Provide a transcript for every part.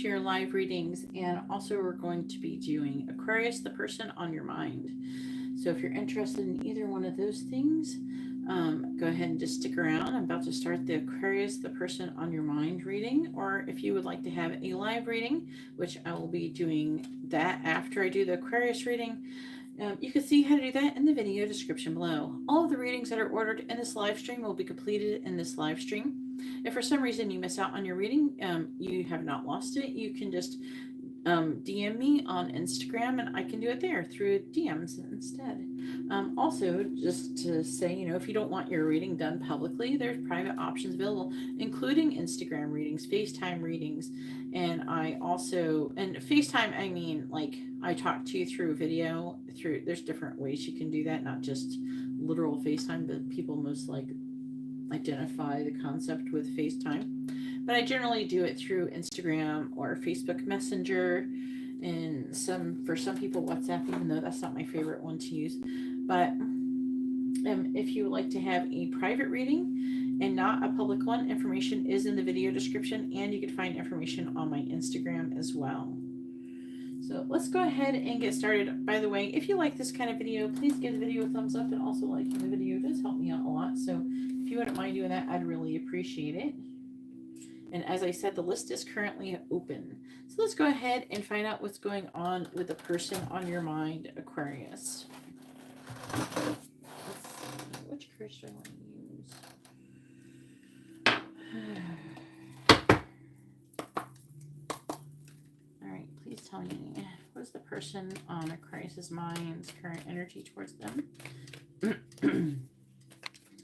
into your live readings, and also we're going to be doing Aquarius, the person on your mind. So if you're interested in either one of those things, go ahead and just stick around. I'm about to start the Aquarius, the person on your mind reading, or if you would like to have a live reading, which I will be doing that after I do the Aquarius reading, you can see how to do that in the video description below. All of the readings that are ordered in this live stream will be completed in this live stream. If for some reason you miss out on your reading, you have not lost it, you can just DM me on Instagram and I can do it there through DMs instead. Also, just to say, if you don't want your reading done publicly, there's private options available, including Instagram readings, FaceTime readings, and FaceTime, I mean, like, I talk to you through video, there's different ways you can do that, not just literal FaceTime, but people most identify the concept with FaceTime. But I generally do it through Instagram or Facebook Messenger, and for some people WhatsApp, even though that's not my favorite one to use. But if you would like to have a private reading and not a public one, information is in the video description, and you can find information on my Instagram as well. So let's go ahead and get started. By the way, if you like this kind of video, please give the video a thumbs up, and also liking the video does help me out a lot. So if you wouldn't mind doing that, I'd really appreciate it. And as I said, the list is currently open. So let's go ahead and find out what's going on with the person on your mind, Aquarius. Let's see, which cards do I want to use? All right, please tell me, what is the person on Aquarius's mind's current energy towards them?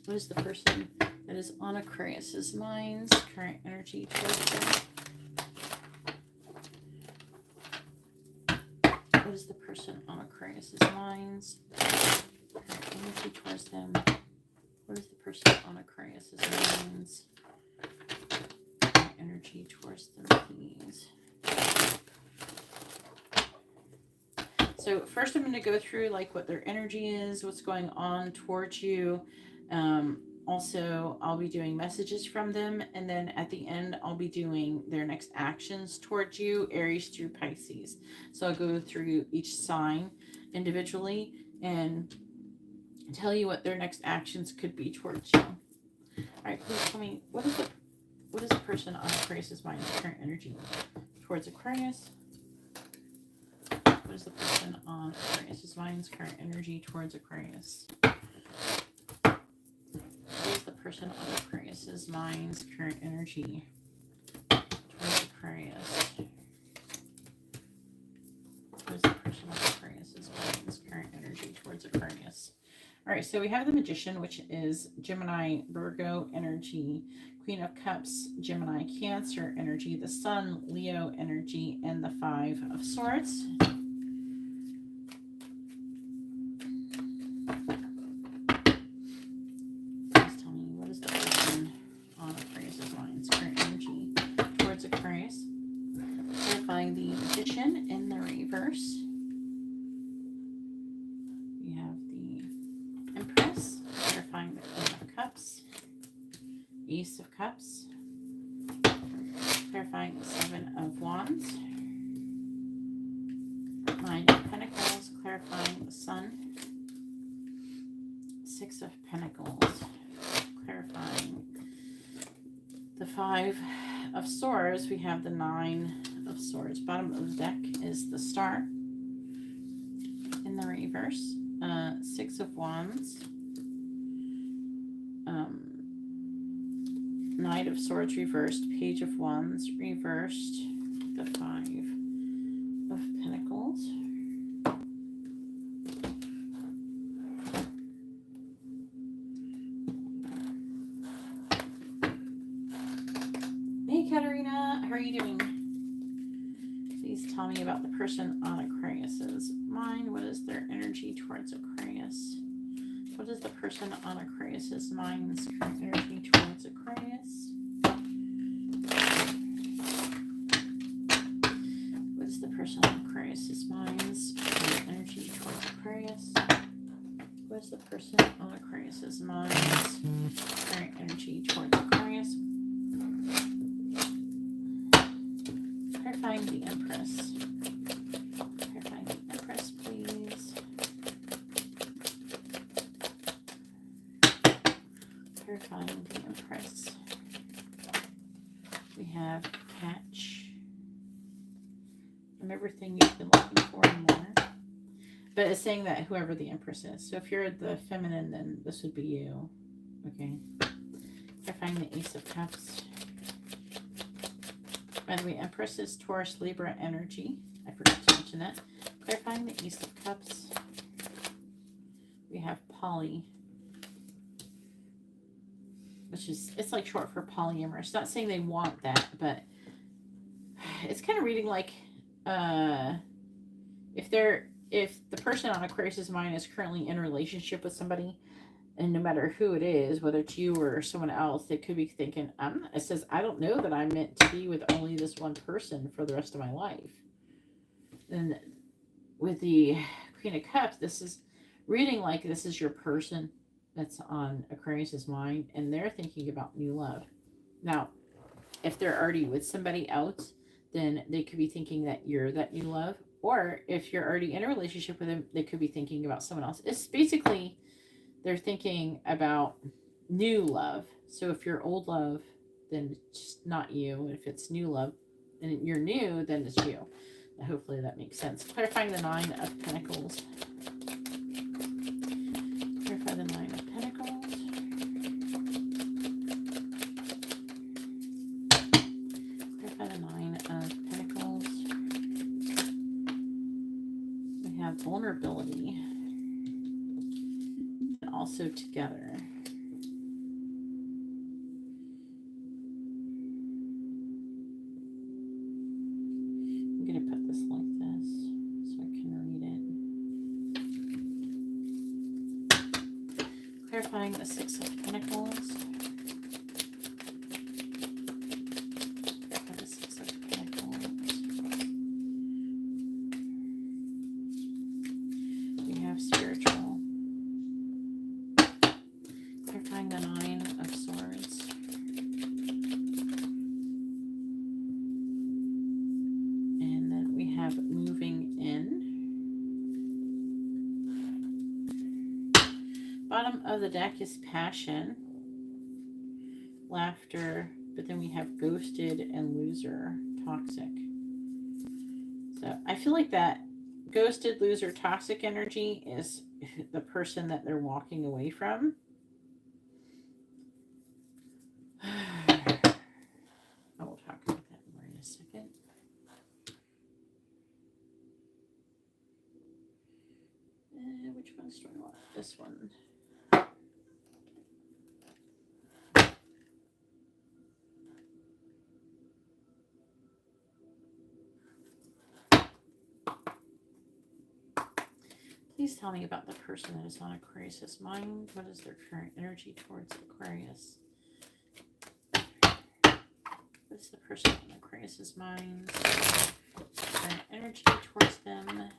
What is the person that is on Aquarius's mind's current energy towards them? What is the person on Aquarius's mind's current energy towards them? What is the person on Aquarius's mind's current energy towards them, please? So first I'm going to go through what their energy is, what's going on towards you. Also, I'll be doing messages from them, and then at the end, I'll be doing their next actions towards you, Aries through Pisces. So I'll go through each sign individually and tell you what their next actions could be towards you. All right, please tell me, what is the person on Aquarius's mind's current energy towards Aquarius? What is the person on Aquarius's mind's current energy towards Aquarius? What is the person on Aquarius's mind's current energy towards Aquarius? What is the person on Aquarius's mind's current energy towards Aquarius? All right, so we have the Magician, which is Gemini, Virgo energy, Queen of Cups, Gemini, Cancer energy, the Sun, Leo energy, and the Five of Swords. The Magician in the reverse. We have the Empress, clarifying the Queen of Cups, Ace of Cups, clarifying the Seven of Wands, Nine of Pentacles, clarifying the Sun, Six of Pentacles, clarifying the Five of Swords. We have the Nine of Swords. Bottom of the deck is the Star in the reverse. Six of Wands, Knight of Swords reversed, Page of Wands reversed, the Five of Pentacles. Hey Karina, how are you doing? Please tell me about the person on Aquarius's mind. What is their energy towards Aquarius? What is the person on Aquarius's mind's current energy towards Aquarius? What is the person on Aquarius's mind's current energy towards Aquarius? What is the person on Aquarius's mind's current energy towards Aquarius? Clarifying the Empress. Clarifying the Empress, please. Clarifying the Empress. We have Catch. I'm everything you've been looking for and more. But it's saying that whoever the Empress is. So if you're the feminine, then this would be you. Okay. Clarifying the Ace of Cups. By the way, Empress is Taurus, Libra energy. I forgot to mention that. Clarifying the Ace of Cups. We have Poly. Which is, it's like short for polyamorous. Not saying they want that, but it's kind of reading like if the person on Aquarius's mind is currently in a relationship with somebody, and no matter who it is, whether it's you or someone else, they could be thinking, it says, I don't know that I'm meant to be with only this one person for the rest of my life. And with the Queen of Cups, this is reading like this is your person that's on Aquarius's mind, and they're thinking about new love. Now, if they're already with somebody else, then they could be thinking that you're that new love. Or if you're already in a relationship with them, they could be thinking about someone else. It's basically, they're thinking about new love. So if you're old love, then it's not you. If it's new love and you're new, then it's you. Hopefully that makes sense. Clarifying the Nine of Pentacles. Clarify the Nine of Pentacles. Clarify the Nine of Pentacles. We have vulnerability. And also together. I'm going to put this like this so I can read it. Clarifying the Six of Pentacles. Clarify the Six of Pentacles. We have spiritual. Clarifying the Nine of Swords. And then we have moving in. Bottom of the deck is passion, laughter, but then we have ghosted and loser, toxic. So I feel like that ghosted, loser, toxic energy is the person that they're walking away from. I will talk about that more in a second. Which ones do I want? This one. Please tell me about the person that is on Aquarius's mind. What is their current energy towards Aquarius? What is the person on Aquarius's mind? Current energy towards them.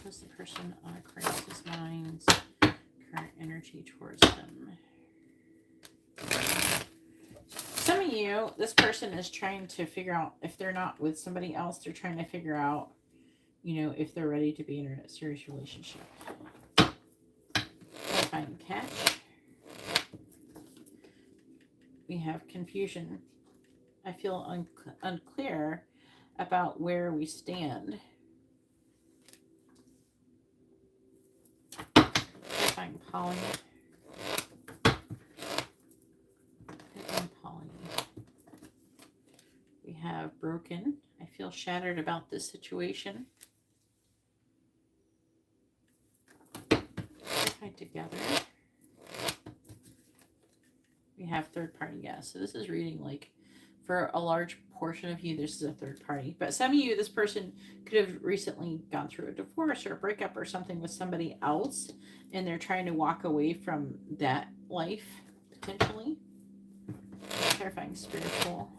What's the person on Aquarius's mind? Current energy towards them. Some of you, this person is trying to figure out, if they're not with somebody else, they're trying to figure out, you know, if they're ready to be in a serious relationship. Clarifying Catch. We have confusion. I feel unclear about where we stand. Clarifying Poly. Clarifying Poly. We have broken. I feel shattered about this situation. Together. We have third party, yes. So this is reading like for a large portion of you, this is a third party. But some of you, this person could have recently gone through a divorce or a breakup or something with somebody else, and they're trying to walk away from that life, potentially. Clarifying spiritual.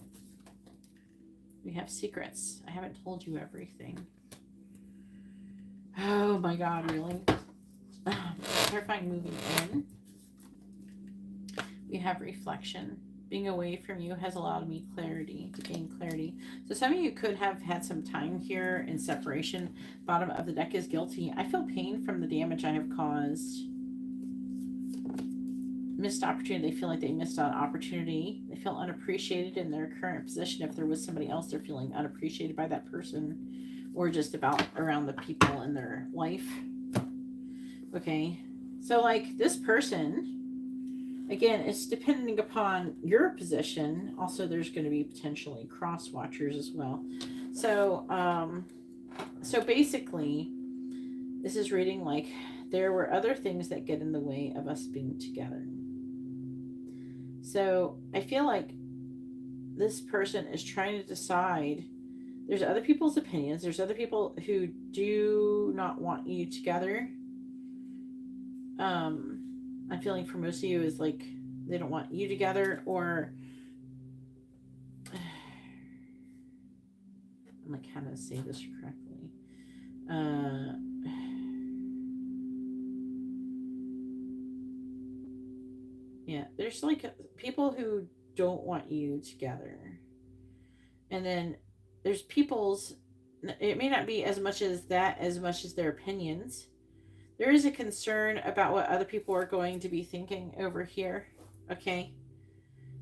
We have secrets. I haven't told you everything. Oh my God, really? Clarifying moving in. We have reflection. Being away from you has allowed me clarity, to gain clarity. So some of you could have had some time here in separation. Bottom of the deck is guilty. I feel pain from the damage I have caused. Missed opportunity. They feel like they missed out opportunity. They feel unappreciated in their current position. If there was somebody else, they're feeling unappreciated by that person, or just about around the people in their life. Okay, so like this person, again, it's depending upon your position. Also, there's going to be potentially cross watchers as well. So so basically this is reading like there were other things that get in the way of us being together. So I feel like this person is trying to decide. There's other people's opinions. There's other people who do not want you together. I'm feeling for most of you is like they don't want you together, or I'm like, how to say this correctly? Yeah, there's like people who don't want you together. And then there's people's, it may not be as much as that, as much as their opinions. There is a concern about what other people are going to be thinking over here. Okay.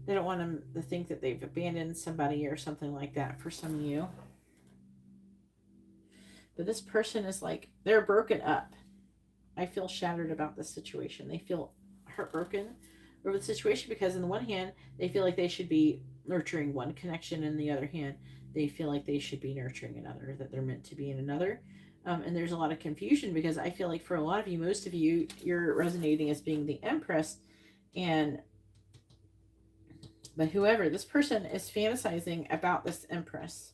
They don't want them to think that they've abandoned somebody or something like that for some of you. But this person is like, they're broken up. I feel shattered about this situation. They feel heartbroken over the situation because on the one hand, they feel like they should be nurturing one connection, and the other hand, they feel like they should be nurturing another, that they're meant to be in another. And there's a lot of confusion because I feel like for a lot of you, most of you, you're resonating as being the Empress, but whoever, this person is fantasizing about this Empress,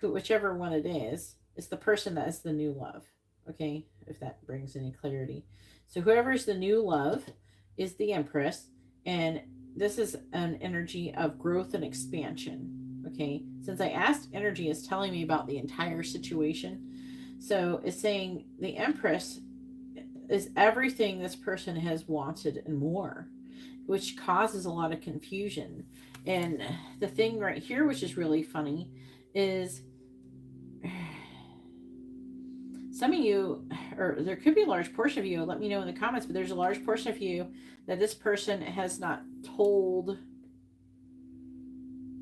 whichever one it is the person that is the new love. Okay, if that brings any clarity. So whoever's the new love is the Empress, and this is an energy of growth and expansion. Okay, since I asked, energy is telling me about the entire situation. So it's saying the Empress is everything this person has wanted and more, which causes a lot of confusion. And the thing right here, which is really funny, is some of you, or there could be a large portion of you, let me know in the comments, but there's a large portion of you that this person has not told.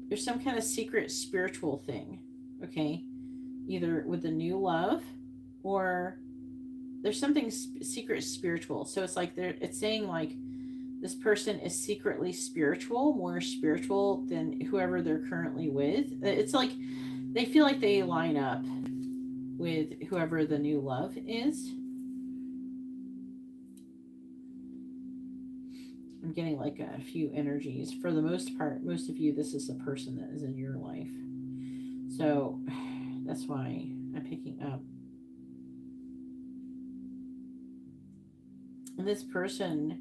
There's some kind of secret spiritual thing, okay? Either with the new love, or there's something secret spiritual. So it's like it's saying like this person is secretly spiritual, more spiritual than whoever they're currently with. It's like they feel like they line up with whoever the new love is. I'm getting like a few energies. For the most part, most of you, this is the person that is in your life. So that's why I'm picking up. And this person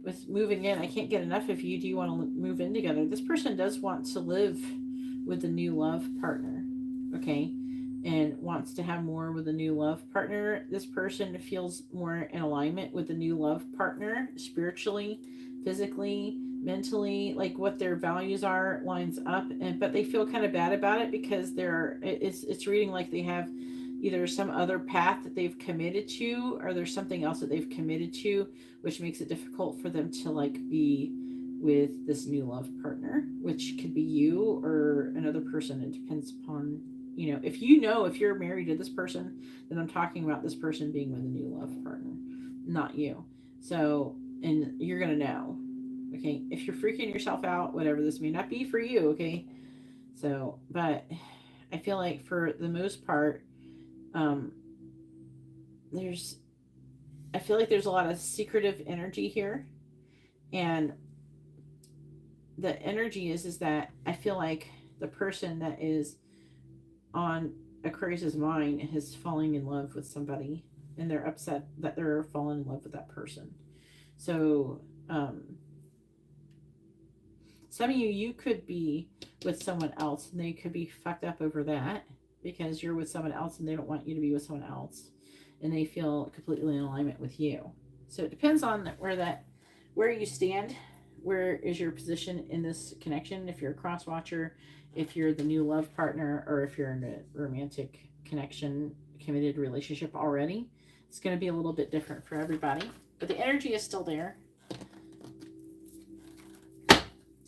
with moving in, I can't get enough of you. Do you want to move in together? This person does want to live with the new love partner, okay? And wants to have more with a new love partner. This person feels more in alignment with the new love partner, spiritually, physically, mentally, like what their values are lines up. But they feel kind of bad about it because it's reading like they have either some other path that they've committed to, or there's something else that they've committed to, which makes it difficult for them to like be with this new love partner, which could be you or another person. It depends upon, if you're married to this person, then I'm talking about this person being with a new love partner, not you. So, and you're going to know, okay, if you're freaking yourself out, whatever, this may not be for you, okay? So, but I feel like for the most part, I feel like there's a lot of secretive energy here, and the energy is that I feel like the person that is on Aquarius's mind is falling in love with somebody, and they're upset that they're falling in love with that person. So some of you could be with someone else, and they could be fucked up over that because you're with someone else and they don't want you to be with someone else, and they feel completely in alignment with you. So it depends on where you stand where is your position in this connection? If you're a cross watcher, if you're the new love partner, or if you're in a romantic connection, committed relationship already, it's going to be a little bit different for everybody, but the energy is still there. All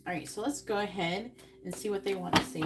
right, so let's go ahead and see what they want to see.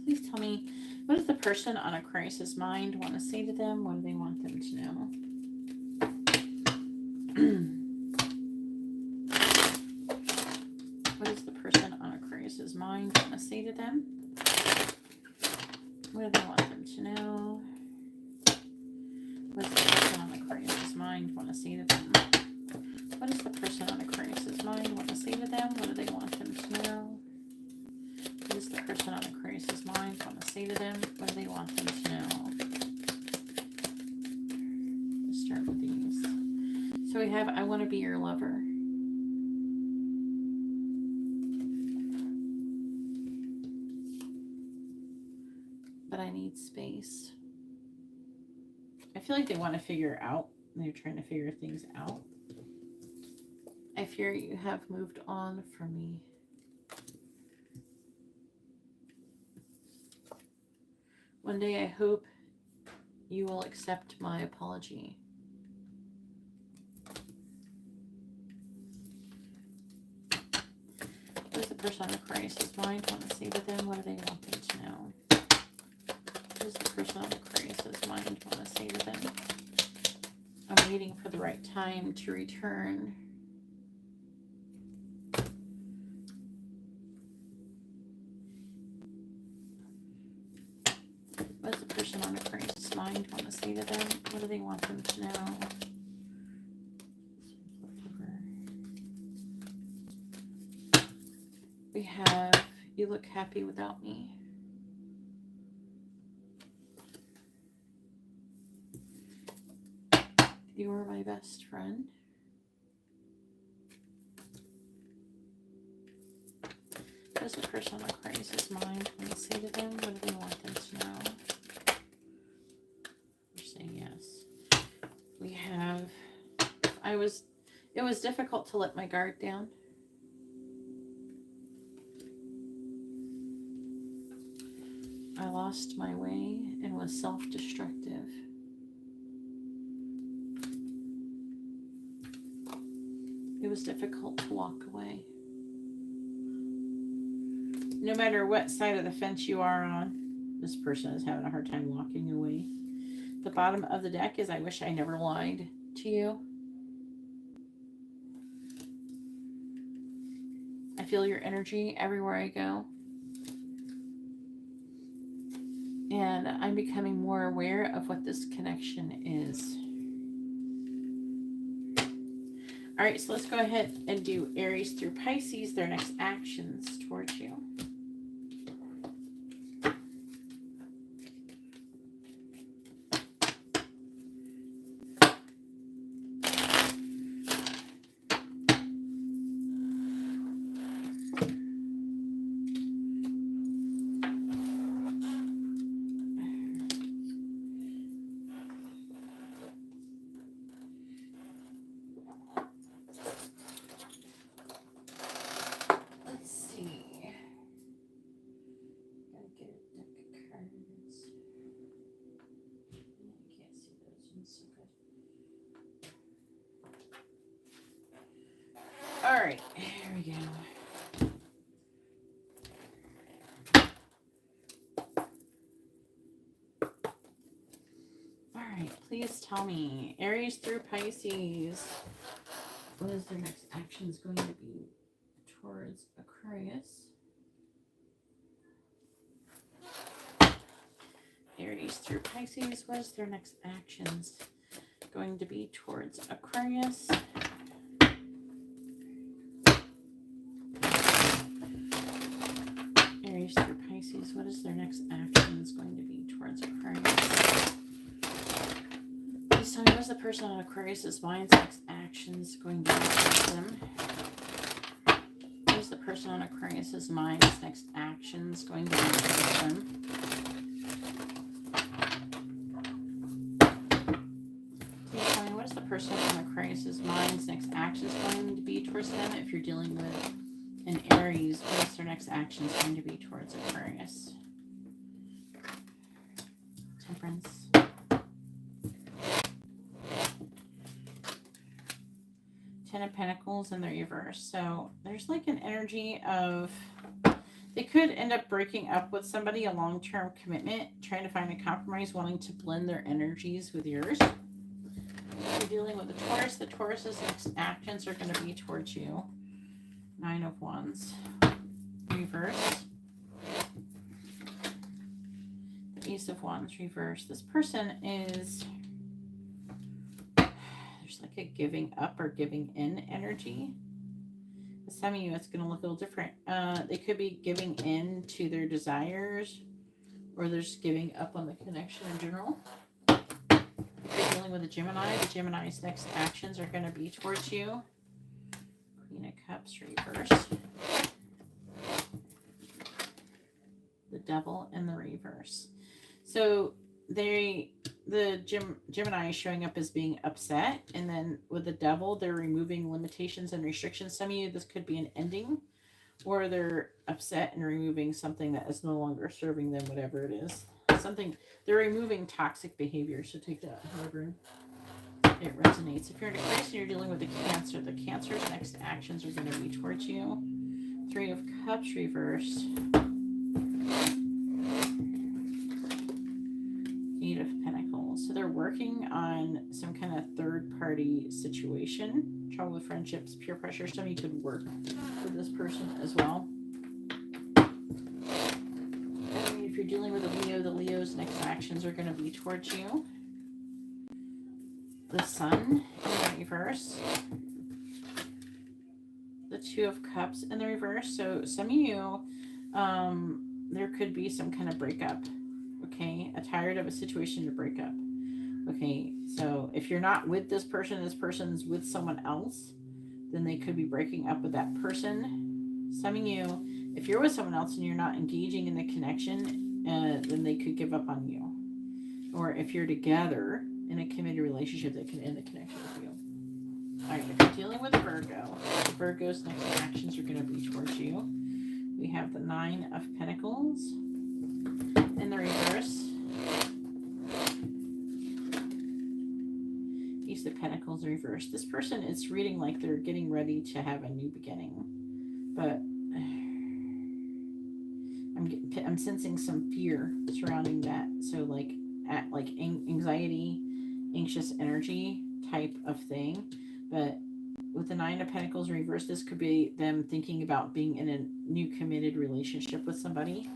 Please tell me, what does the person on Aquarius's mind want to say to them? What do they want them to know? What does the person on Aquarius's mind want to say to them? What do they want them to know? What does the person on Aquarius's mind want to say to them? What does the person on Aquarius's mind want to say to them? What do they want them to know? What does the person on Aquarius's mind want to say to them? What do they want them to know? Let's start with these. So we have, I want to be your lover. But I need space. I feel like they want to figure out. They're trying to figure things out. I fear you have moved on from me. One day I hope you will accept my apology. What does the person on Aquarius's mind want to say to them? What do they want them to know? What does the person on Aquarius's mind want to say to them? I'm waiting for the right time to return. What does the person on Aquarius's mind want to say to them? What do they want them to know? We have, you look happy without me. You are my best friend. What does the person on Aquarius's mind want to say to them? What do they want them to know? We're saying yes. We have, it was difficult to let my guard down. I lost my way and was self-destructive. It was difficult to walk away. No matter what side of the fence you are on, this person is having a hard time walking away. The bottom of the deck is, I wish I never lied to you. I feel your energy everywhere I go. And I'm becoming more aware of what this connection is. All right, so let's go ahead and do Aries through Pisces, their next actions towards you. get a deck of cards. I can't see those ones so good. All right, here we go. All right, please tell me, Aries through Pisces, what is their next actions going to be towards Aquarius? Aries through Pisces, what is their next actions going to be towards Aquarius? Aries through Pisces, what is their next actions going to be towards Aquarius? Please tell me, what is the person on Aquarius's mind's next actions going to be towards them? What is the person on Aquarius's mind's next actions going to be towards them? The person on Aquarius's mind's next actions going to be towards them. If you're dealing with an Aries, what is their next actions going to be towards Aquarius? Temperance. 10 of Pentacles in the reverse. So there's like an energy of, they could end up breaking up with somebody, a long-term commitment, trying to find a compromise, wanting to blend their energies with yours. You're dealing with the Taurus's next actions are going to be towards you. 9 of Wands. Reverse. The Ace of Wands reverse. This person is, there's like a giving up or giving in energy. For some of you, it's going to look a little different. They could be giving in to their desires, or they're just giving up on the connection in general. With a Gemini, the Gemini's next actions are going to be towards you. Queen of Cups reverse. The Devil in the reverse. So the Gemini is showing up as being upset, and then with the Devil, they're removing limitations and restrictions. Some of you, this could be an ending, or they're upset and removing something that is no longer serving them, whatever it is. Something, they're removing toxic behavior, so take that however it resonates. If you're in a Aquarius and you're dealing with the Cancer's next actions are going to be towards you. 3 of Cups reversed. 8 of Pentacles. So they're working on some kind of third-party situation. Trouble with friendships, peer pressure. Somebody could work with this person as well. If you're dealing with a Leo, the Leo's next actions are going to be towards you. The Sun in the reverse. The 2 of Cups in the reverse. So some of you, there could be some kind of breakup. Okay, tired of a situation to break up. Okay, so if you're not with this person's with someone else, then they could be breaking up with that person. Some of you, if you're with someone else and you're not engaging in the connection, then they could give up on you. Or if you're together in a committed relationship, that can end the connection with you. All right, if you're dealing with a Virgo, the Virgo's next actions are going to be towards you. We have the 9 of Pentacles in the reverse. Ace of Pentacles reverse. This person is reading like they're getting ready to have a new beginning, but I'm sensing some fear surrounding that. So like anxiety, anxious energy type of thing. But with the 9 of Pentacles reversed, this could be them thinking about being in a new committed relationship with somebody.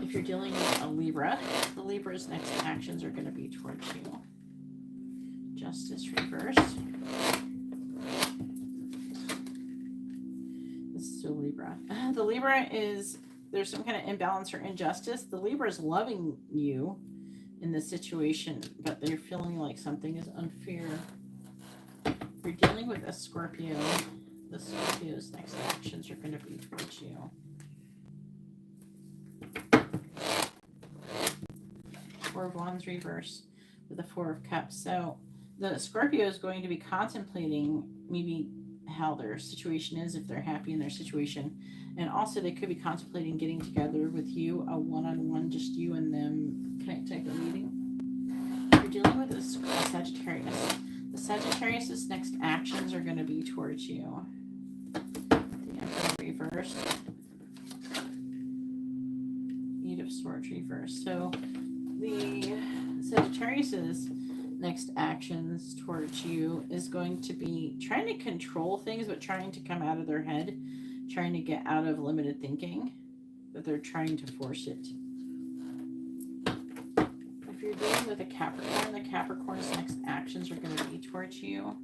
If you're dealing with a Libra, the Libra's next actions are going to be towards you. Justice reversed. So Libra. The Libra is, there's some kind of imbalance or injustice. The Libra is loving you in this situation, but they're feeling like something is unfair. If you're dealing with a Scorpio, the Scorpio's next actions are going to be towards you. 4 of Wands reverse with the 4 of Cups. So the Scorpio is going to be contemplating maybe how their situation is, if they're happy in their situation, And also they could be contemplating getting together with you, a one-on-one, just you and them type of meeting. You're dealing with a Sagittarius. The Sagittarius's next actions are going to be towards you. The Emperor reversed. Eight of Swords reversed. So the Sagittarius's next actions towards you is going to be trying to control things, but trying to come out of their head, trying to get out of limited thinking, but they're trying to force it. If you're dealing with a Capricorn, the Capricorn's next actions are going to be towards you.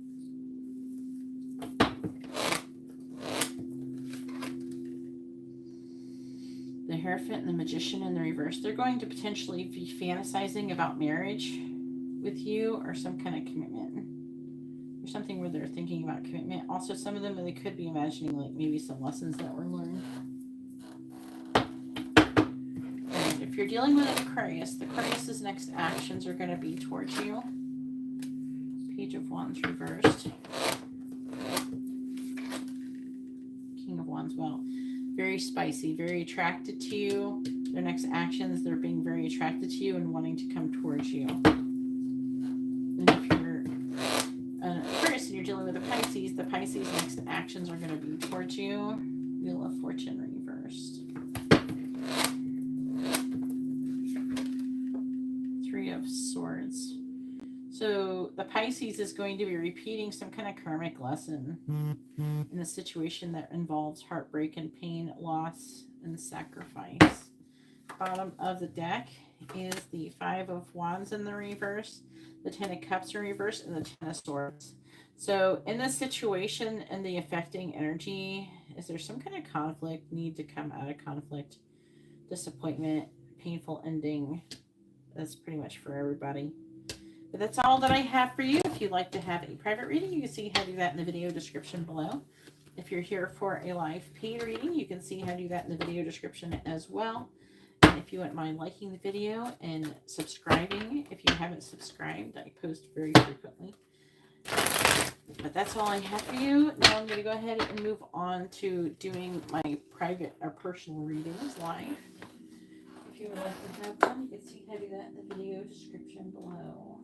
The Hierophant and the Magician in the reverse, they're going to potentially be fantasizing about marriage with you or some kind of commitment. Or something where they're thinking about commitment. Also, some of them, they could be imagining like maybe some lessons that were learned. And if you're dealing with an Aquarius, the Aquarius's next actions are going to be towards you. Page of Wands reversed. King of Wands, well, very spicy, very attracted to you. Their next actions, they're being very attracted to you and wanting to come towards you. And if you're an Aquarius and you're dealing with a Pisces, the Pisces' next actions are going to be towards you. Wheel of Fortune reversed. Three of Swords. So the Pisces is going to be repeating some kind of karmic lesson in a situation that involves heartbreak and pain, loss, and sacrifice. Bottom of the deck is the Five of Wands in the reverse, the Ten of Cups in reverse, and the Ten of Swords. So in this situation and the affecting energy, is there some kind of conflict, need to come out of conflict, disappointment, painful ending? That's pretty much for everybody. But that's all that I have for you. If you'd like to have a private reading, you can see how to do that in the video description below. If you're here for a live paid reading, you can see how to do that in the video description as well. And if you wouldn't mind liking the video and subscribing, if you haven't subscribed, I post very frequently. But that's all I have for you. Now I'm going to go ahead and move on to doing my private or personal readings live. If you would like to have one, you can see how to do that in the video description below.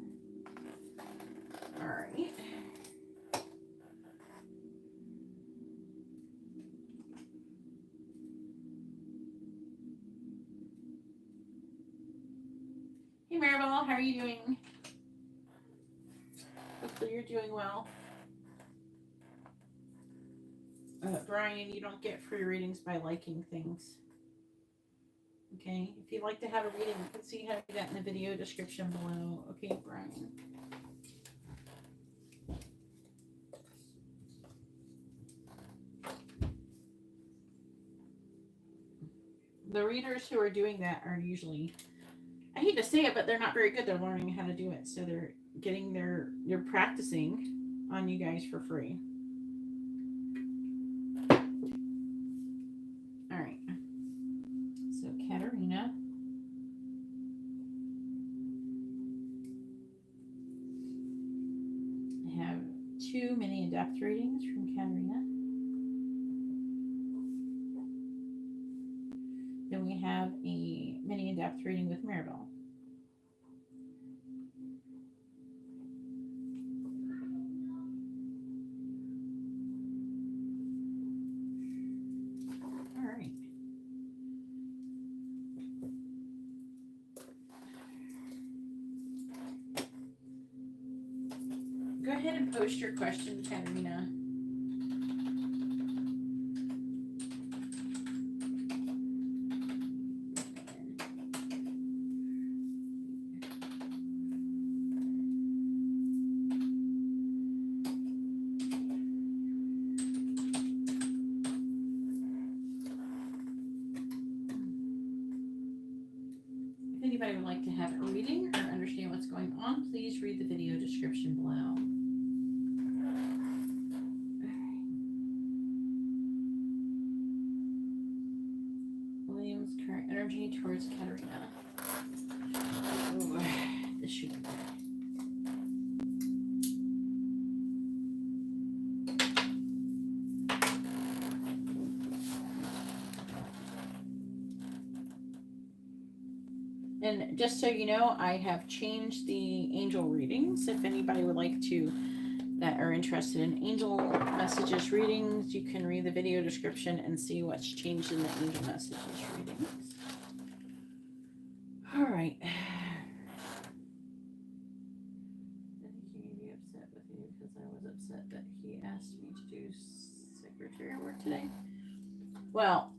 All right. Hey Marell, how are you doing? Hopefully you're doing well. Brian, you don't get free readings by liking things. Okay, if you'd like to have a reading, you can see how to do that in the video description below. Okay, Brian. The readers who are doing that are usually, I hate to say it, but they're not very good. They're learning how to do it. So they're getting they're practicing on you guys for free. All right. So Karina. I have 2 mini in-depth readings from Karina. Then we have a mini in-depth reading with Marell. All right. Go ahead and post your question, Karina. If anybody would like to have a reading or understand what's going on, please read the video description below. William's current energy towards Karina. Oh, this should be good. And just so you know, I have changed the angel readings. If anybody would like to, that are interested in angel messages readings, you can read the video description and see what's changed in the angel messages readings. All right. I think he may be upset with you because I was upset that he asked me to do secretary work today. Well,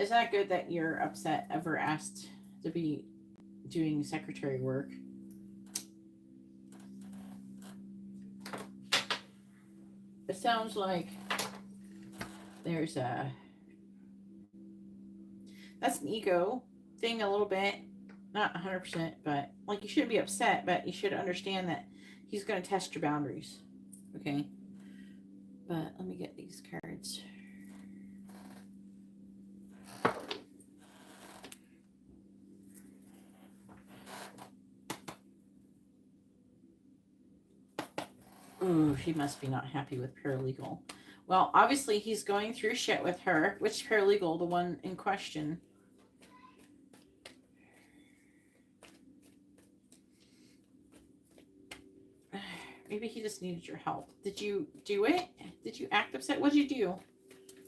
it's not good that you're upset ever asked to be doing secretary work. It sounds like there's a... That's an ego thing a little bit. Not 100%, but like you shouldn't be upset, but you should understand that he's going to test your boundaries. Okay? But let me get these cards. Ooh, he must be not happy with paralegal. Well, obviously he's going through shit with her. Which paralegal? The one in question. Maybe he just needed your help. Did you do it? Did you act upset? What did you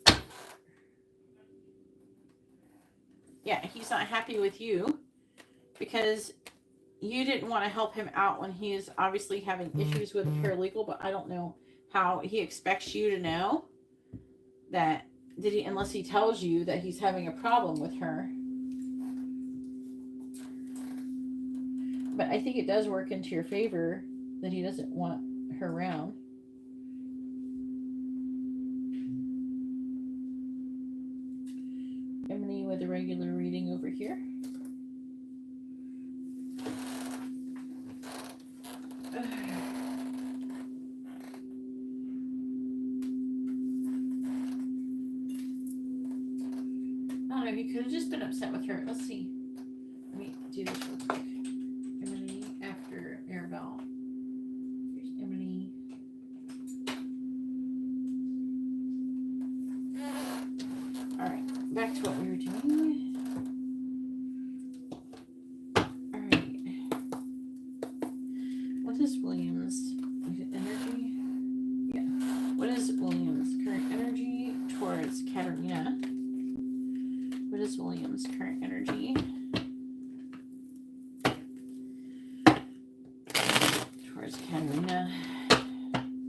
do? Yeah, he's not happy with you because you didn't want to help him out when he is obviously having issues with a paralegal, but I don't know how he expects you to know that, unless he tells you that he's having a problem with her. But I think it does work into your favor that he doesn't want her around. Emily with a regular reading over here. You could have just been upset with her. Let's see. Let me do this real quick. Emily after Marell. Here's Emily. Alright, back to what we were doing. Alright. What is William's energy? Yeah. What is William's current energy towards Karina? What is William's current energy towards Karina? What is William's current energy?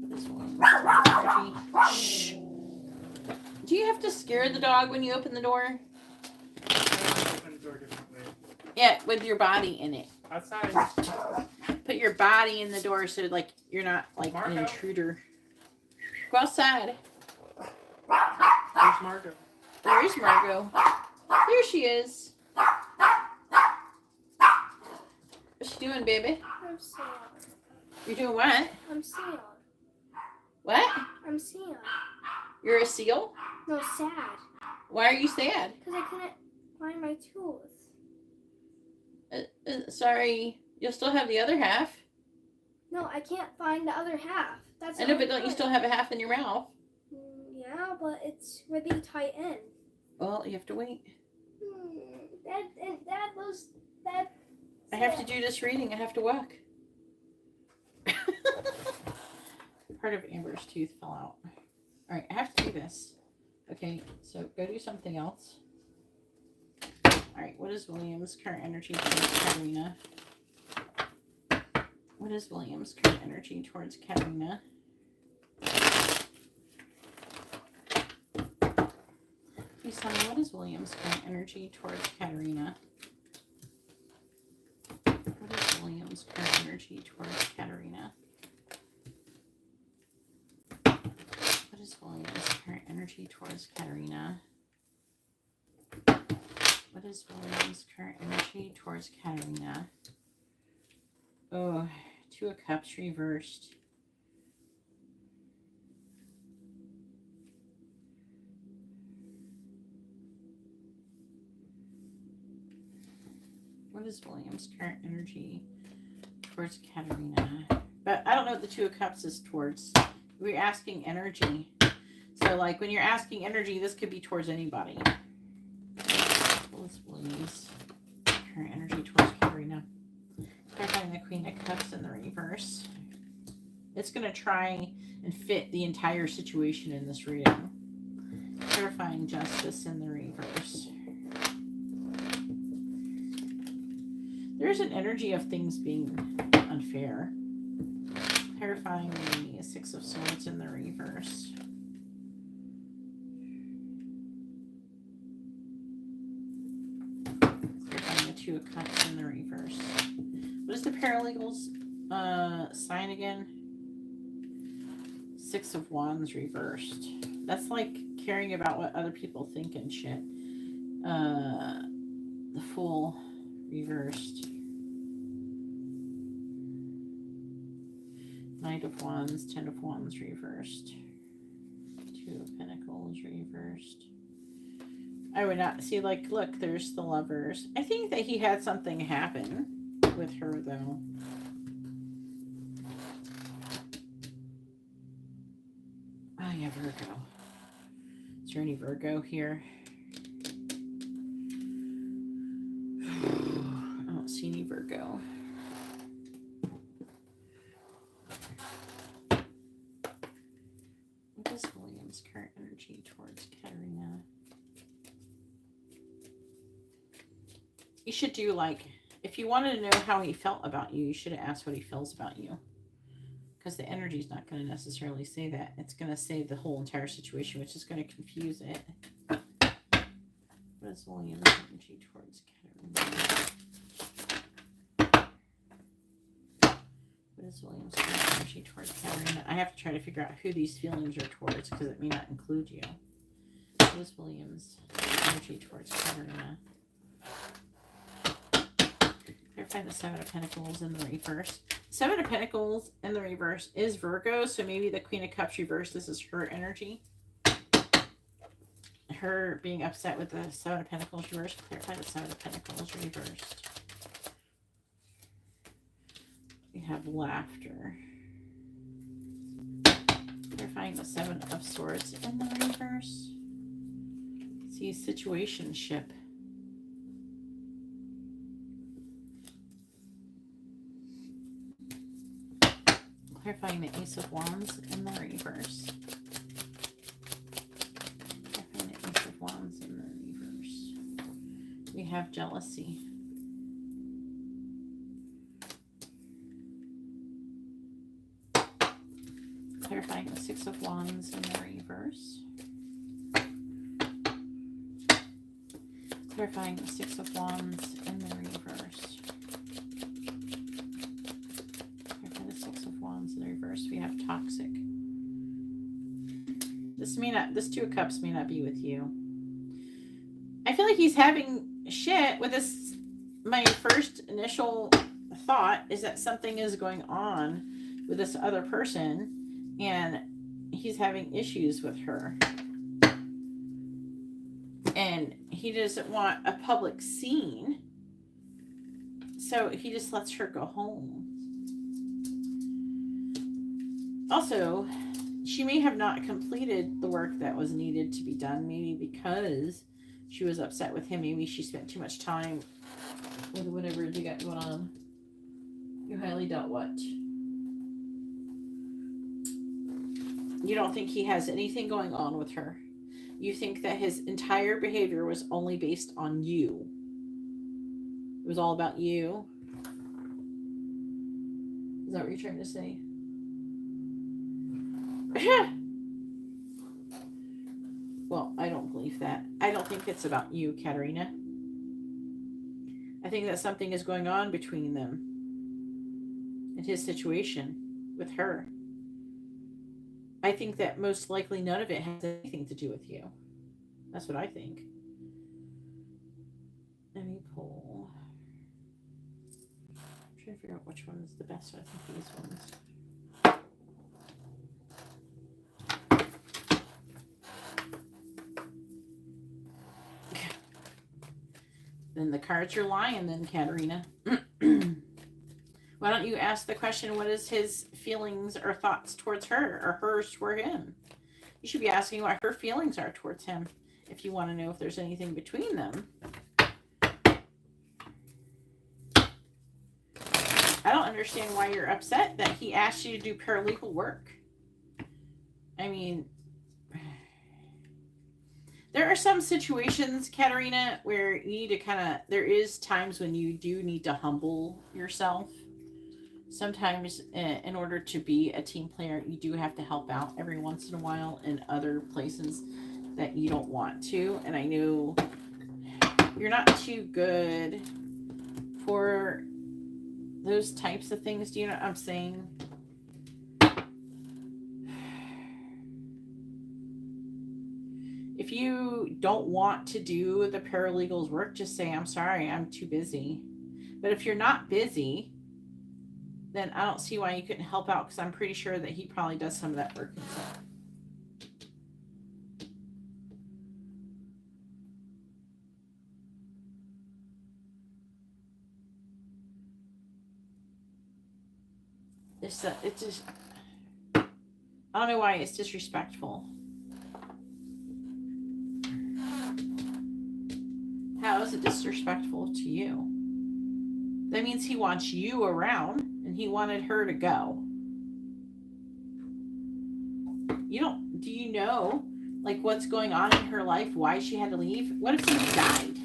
Shh. Do you have to scare the dog when you open the door? I open the door differently. Yeah, with your body in it. Outside. Put your body in the door so like you're not like Marco. an intruder. Go outside. There's Marco. There's Margot. There she is. What's she doing, baby? I'm sad. You're doing what? I'm sad. What? I'm sad. You're a seal? No, sad. Why are you sad? Because I couldn't find my tooth. Sorry, you'll still have the other half. No, I can't find the other half. That's I know, but don't you still have a half in your mouth? Yeah, but it's really tight in. Well, you have to wait. That. I have to do this reading. I have to walk. Part of Amber's tooth fell out. All right, I have to do this. Okay, so go do something else. All right, what is William's current energy towards Karina? What is William's current energy towards Karina? Please tell me, what is William's current energy towards Karina? What is William's current energy towards Karina? What is William's current energy towards Karina? What is William's current energy towards Karina? Oh, 2 of Cups reversed. What is William's current energy towards Karina? But I don't know what the 2 of Cups is towards. We're asking energy. So, like, when you're asking energy, this could be towards anybody. What is William's current energy towards It's going to try and fit the entire situation in this reading. Clarifying justice in the reverse. There's an energy of things being unfair. Clarifying the Six of Swords in the reverse. Clarifying the Two of Cups in the reverse. What is the paralegal's sign again? Six of Wands reversed. That's like caring about what other people think and shit. The Fool reversed. Knight of Wands, Ten of Wands reversed. Two of Pentacles reversed. I would not see, like, look, there's the Lovers. I think that he had something happen with her, though. Oh, yeah, Virgo. Is there any Virgo here? I don't see any Virgo. What is William's current energy towards Karina? You should do, like, if you wanted to know how he felt about you, you should have asked what he feels about you. Because the energy is not going to necessarily say that. It's going to say the whole entire situation, which is going to confuse it. What is William's energy towards Karina? What is William's energy towards Karina? I have to try to figure out who these feelings are towards, because it may not include you. What is William's energy towards Karina? Clarify the Seven of Pentacles in the reverse. Seven of Pentacles in the reverse is Virgo, so maybe the Queen of Cups reversed. This is her energy. Her being upset with the Seven of Pentacles reversed. Clarify the Seven of Pentacles reversed. We have laughter. Clarifying the Seven of Swords in the reverse. See, situationship. Clarifying the Ace of Wands in the reverse. Clarifying the Ace of Wands in the reverse. We have jealousy. Clarifying the Six of Wands in the reverse. Clarifying the Six of Wands in the reverse. In the reverse, we have toxic. This Two of Cups may not be with you. I feel like he's having shit with this. My first initial thought is that something is going on with this other person and he's having issues with her. And he doesn't want a public scene. So he just lets her go home. Also, she may have not completed the work that was needed to be done, maybe because she was upset with him. Maybe she spent too much time with whatever you got going on. You highly doubt what? You don't think he has anything going on with her. You think that his entire behavior was only based on you. It was all about you. Is that what you're trying to say? Well, I don't believe that. I don't think it's about you, Katerina. I think that something is going on between them and his situation with her. I think that most likely none of it has anything to do with you. That's what I think. Let me pull. I'm trying to figure out which one is the best. I think these ones. Then the cards are lying then, Katerina. Why don't you ask the question, what is his feelings or thoughts towards her or hers toward him? You should be asking what her feelings are towards him if you want to know if there's anything between them. I don't understand why you're upset that he asked you to do paralegal work. I mean, there are some situations, Katerina, where you need to there is times when you do need to humble yourself. Sometimes in order to be a team player, you do have to help out every once in a while in other places that you don't want to. And I know you're not too good for those types of things. Do you know what I'm saying? If you don't want to do the paralegal's work, just say, I'm sorry, I'm too busy. But if you're not busy, then I don't see why you couldn't help out, because I'm pretty sure that he probably does some of that work himself. It's just, I don't know why it's disrespectful. How is it disrespectful to you? That means he wants you around and he wanted her to go. Do you know like what's going on in her life, why she had to leave? What if somebody died?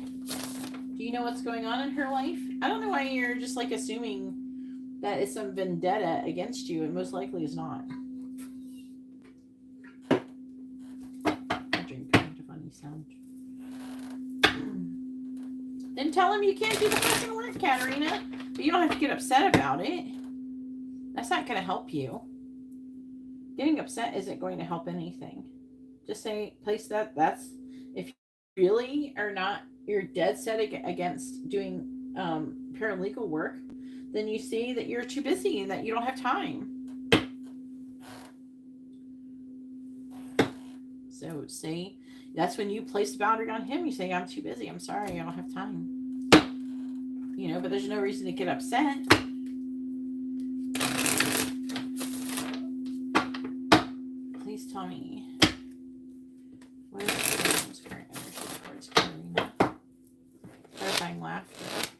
Do you know what's going on in her life? I don't know why you're just like assuming that it's some vendetta against you, and most likely is not. I drink kind of funny sound. Then tell him you can't do the fucking work, Katerina. But you don't have to get upset about it. That's not going to help you. Getting upset isn't going to help anything. Just say, place that's, if you really are not, you're dead set against doing paralegal work, then you see that you're too busy and that you don't have time. So say, that's when you place the boundary on him. You say, I'm too busy. I'm sorry. I don't have time. You know, but there's no reason to get upset. Please tell me. What is the current energy towards Karina? Terrifying laughter.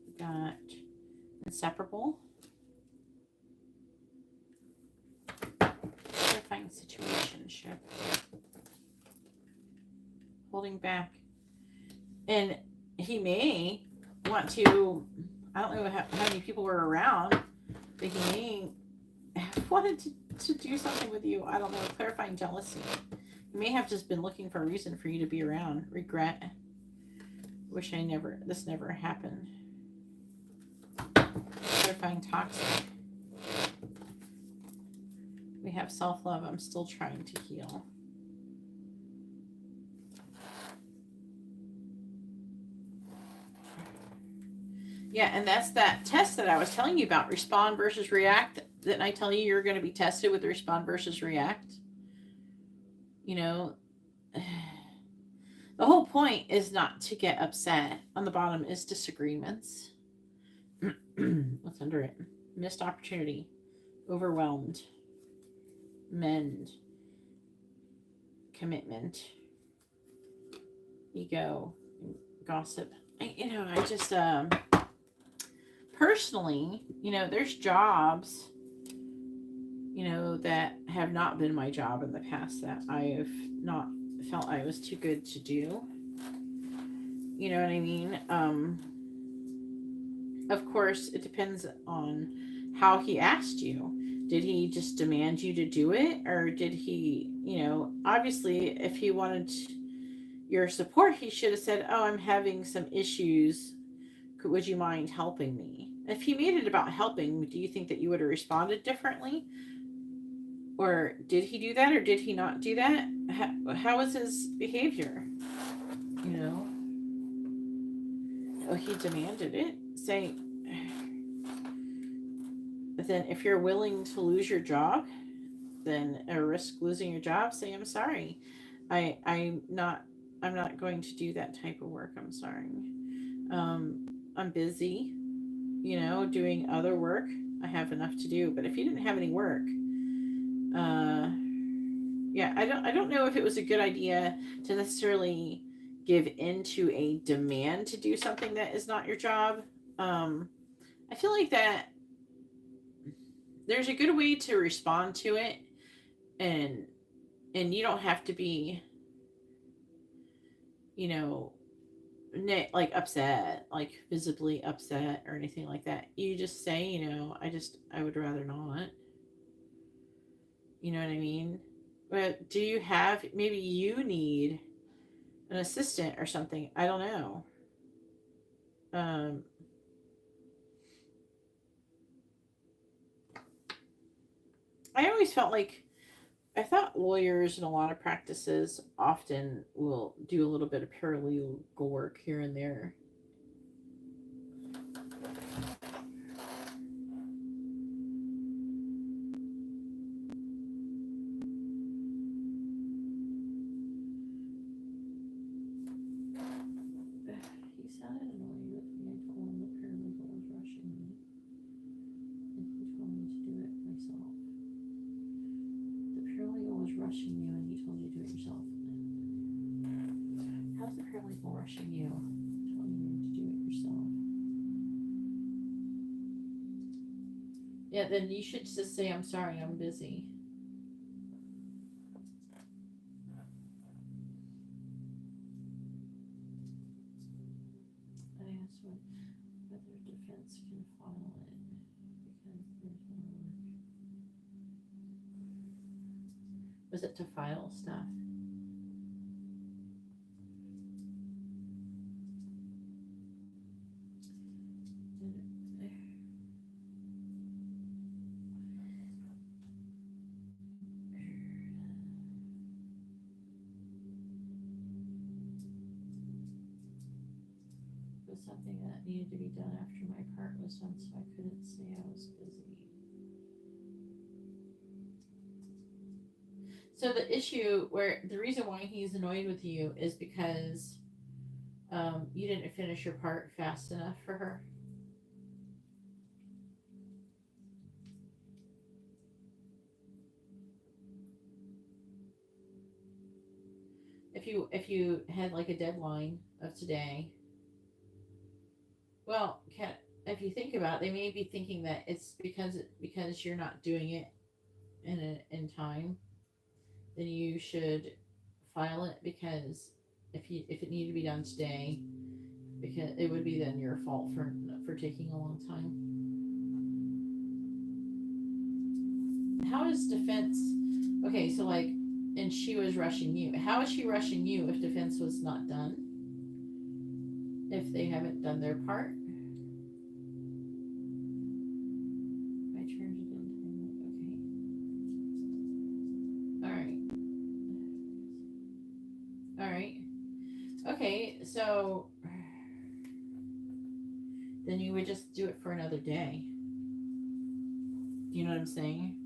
We got inseparable. Terrifying situationship. Holding back. And he may want to, I don't know how many people were around, but he may have wanted to do something with you. I don't know, clarifying jealousy. He may have just been looking for a reason for you to be around. Regret. Wish this never happened. Clarifying toxic. We have self-love. I'm still trying to heal. Yeah, and that's that test that I was telling you about, respond versus react. Didn't I tell you you're going to be tested with respond versus react? You know, the whole point is not to get upset. On the bottom is disagreements. What's under it? Missed opportunity. Overwhelmed. Mend. Commitment. Ego. Gossip. I just... personally, there's jobs, that have not been my job in the past that I have not felt I was too good to do. You know what I mean? Of course, it depends on how he asked you. Did he just demand you to do it? Or did he, obviously, if he wanted your support, he should have said, oh, I'm having some issues. Would you mind helping me? If he made it about helping, do you think that you would have responded differently? Or did he do that, or did he not do that? How was his behavior? Oh, he demanded it. Say, but then if you're willing to lose your job, then or risk losing your job, say, I'm sorry. I'm not going to do that type of work. I'm sorry. I'm busy, doing other work. I have enough to do. But if you didn't have any work, I don't know if it was a good idea to necessarily give into a demand to do something that is not your job. I feel like that there's a good way to respond to it, and you don't have to be, you know, like upset, like visibly upset or anything like that. You just say, you know, I would rather not. You know what I mean? But do you have, maybe you need an assistant or something? I don't know. Um, I always felt like, I thought lawyers in a lot of practices often will do a little bit of paralegal work here and there. He sounded annoyed with me. I told him the paralegal was rushing me, and he told me to do it myself. The paralegal was rushing you, and he told you to do it yourself. How's the paralegal rushing you? Telling you to do it yourself. Yeah, then you should just say, I'm sorry, I'm busy. I asked whether defense can file it because there's no work. Was it to file stuff? Was something that needed to be done after my part was done, so I couldn't say I was busy. So the issue where the reason why he's annoyed with you is because you didn't finish your part fast enough for her. If you had like a deadline of today, well, if you think about it, they may be thinking that it's because you're not doing it in time, then you should file it, because if it needed to be done today, because it would be then your fault for taking a long time. How is defense? Okay, so like, and she was rushing you. How is she rushing you if defense was not done? If they haven't done their part? I turned it in. Okay. All right. Okay, so then you would just do it for another day. Do you know what I'm saying?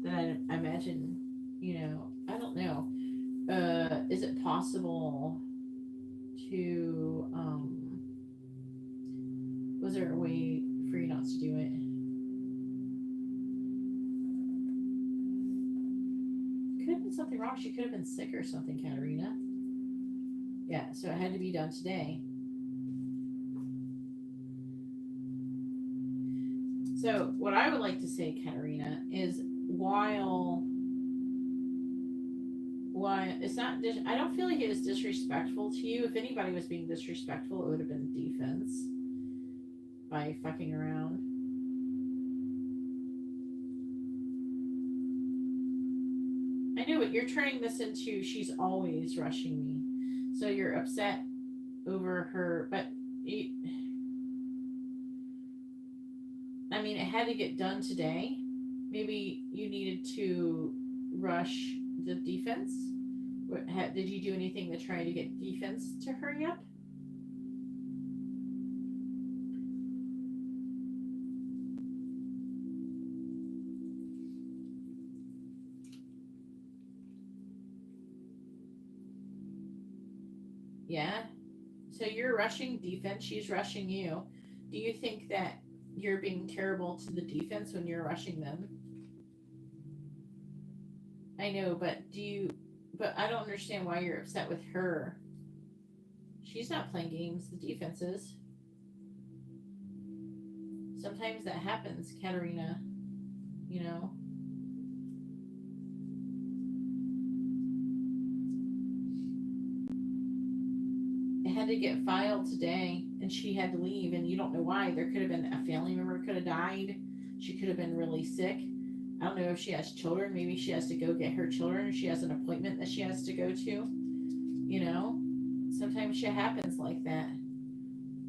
Then I imagine, you know, I don't know. Is it possible to, was there a way for you not to do it? Could have been something wrong. She could have been sick or something, Katarina. Yeah, so it had to be done today. So what I would like to say, Katarina, is while it's not, I don't feel like it was disrespectful to you. If anybody was being disrespectful, it would have been defense by fucking around. I know, but you're turning this into she's always rushing me. So you're upset over her, but I mean, it had to get done today. Maybe you needed to rush the defense. Did you do anything to try to get defense to hurry up? Yeah. So you're rushing defense. She's rushing you. Do you think that you're being terrible to the defense when you're rushing them? I know, but I don't understand why you're upset with her. She's not playing games, the defense is. Sometimes that happens, Katerina, you know. It had to get filed today, and she had to leave, and you don't know why. There could have been a family member could have died. She could have been really sick. I don't know if she has children. Maybe she has to go get her children. She has an appointment that she has to go to. You know, sometimes shit happens like that.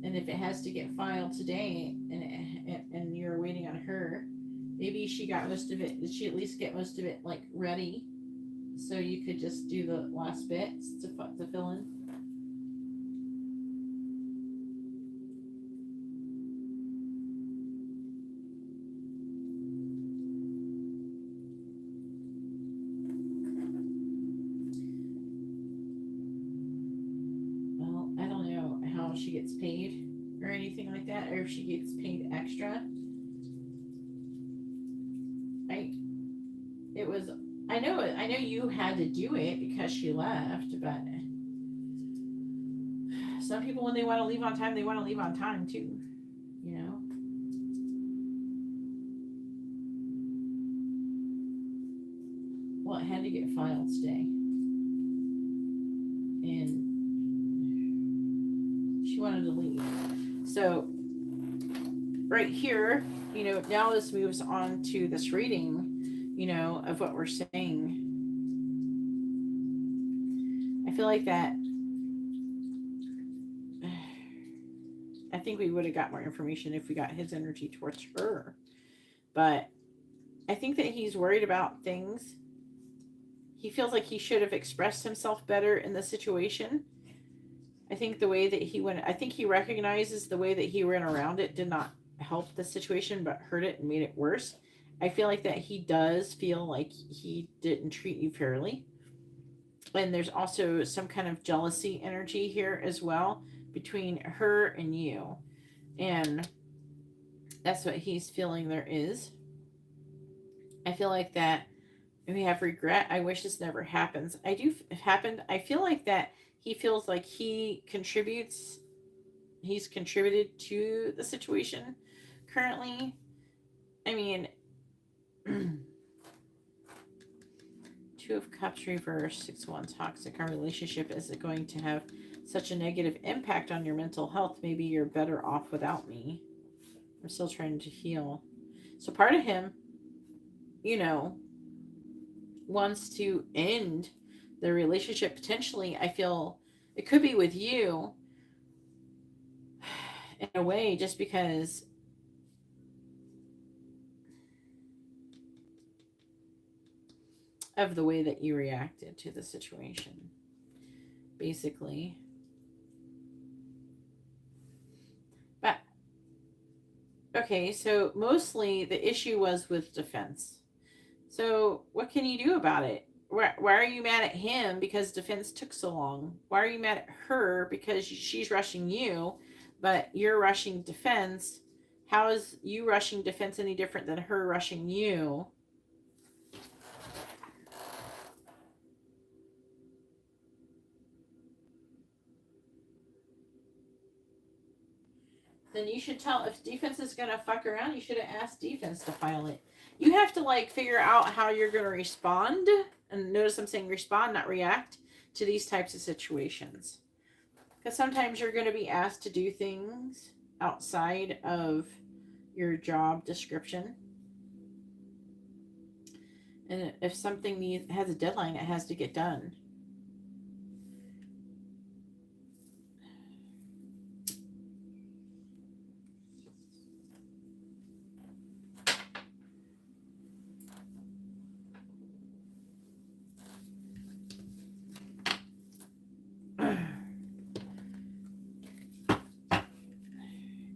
And if it has to get filed today, and you're waiting on her, maybe she got most of it. Did she at least get most of it like ready, so you could just do the last bits to fill in? She gets paid or anything like that, or if she gets paid extra. I know you had to do it because she left, but some people, when they want to leave on time, they want to leave on time too, you know. Well, it had to get filed today, and she wanted to leave. So right here, you know, now this moves on to this reading, you know, of what we're saying. I feel like that I think we would have got more information if we got his energy towards her. But I think that he's worried about things. He feels like he should have expressed himself better in the situation. I think the way that he went, I think he recognizes the way that he ran around it did not help the situation, but hurt it and made it worse. I feel like that he does feel like he didn't treat you fairly. And there's also some kind of jealousy energy here as well between her and you. And that's what he's feeling there is. I feel like that we have regret. I wish this never happens. I feel like that he feels like he's contributed to the situation currently. I mean, 2 of Cups reversed, 6-1 toxic. Our relationship is going to have such a negative impact on your mental health. Maybe you're better off without me. I'm still trying to heal. So part of him, you know, wants to end the relationship potentially. I feel it could be with you in a way, just because of the way that you reacted to the situation, basically. But okay, so mostly the issue was with defense. So what can you do about it? Why are you mad at him because defense took so long? Why are you mad at her because she's rushing you, but you're rushing defense? How is you rushing defense any different than her rushing you? Then you should tell, if defense is going to fuck around, you should have asked defense to file it. You have to like figure out how you're going to respond. And notice I'm saying respond, not react to these types of situations. Because sometimes you're going to be asked to do things outside of your job description. And if something has a deadline, it has to get done.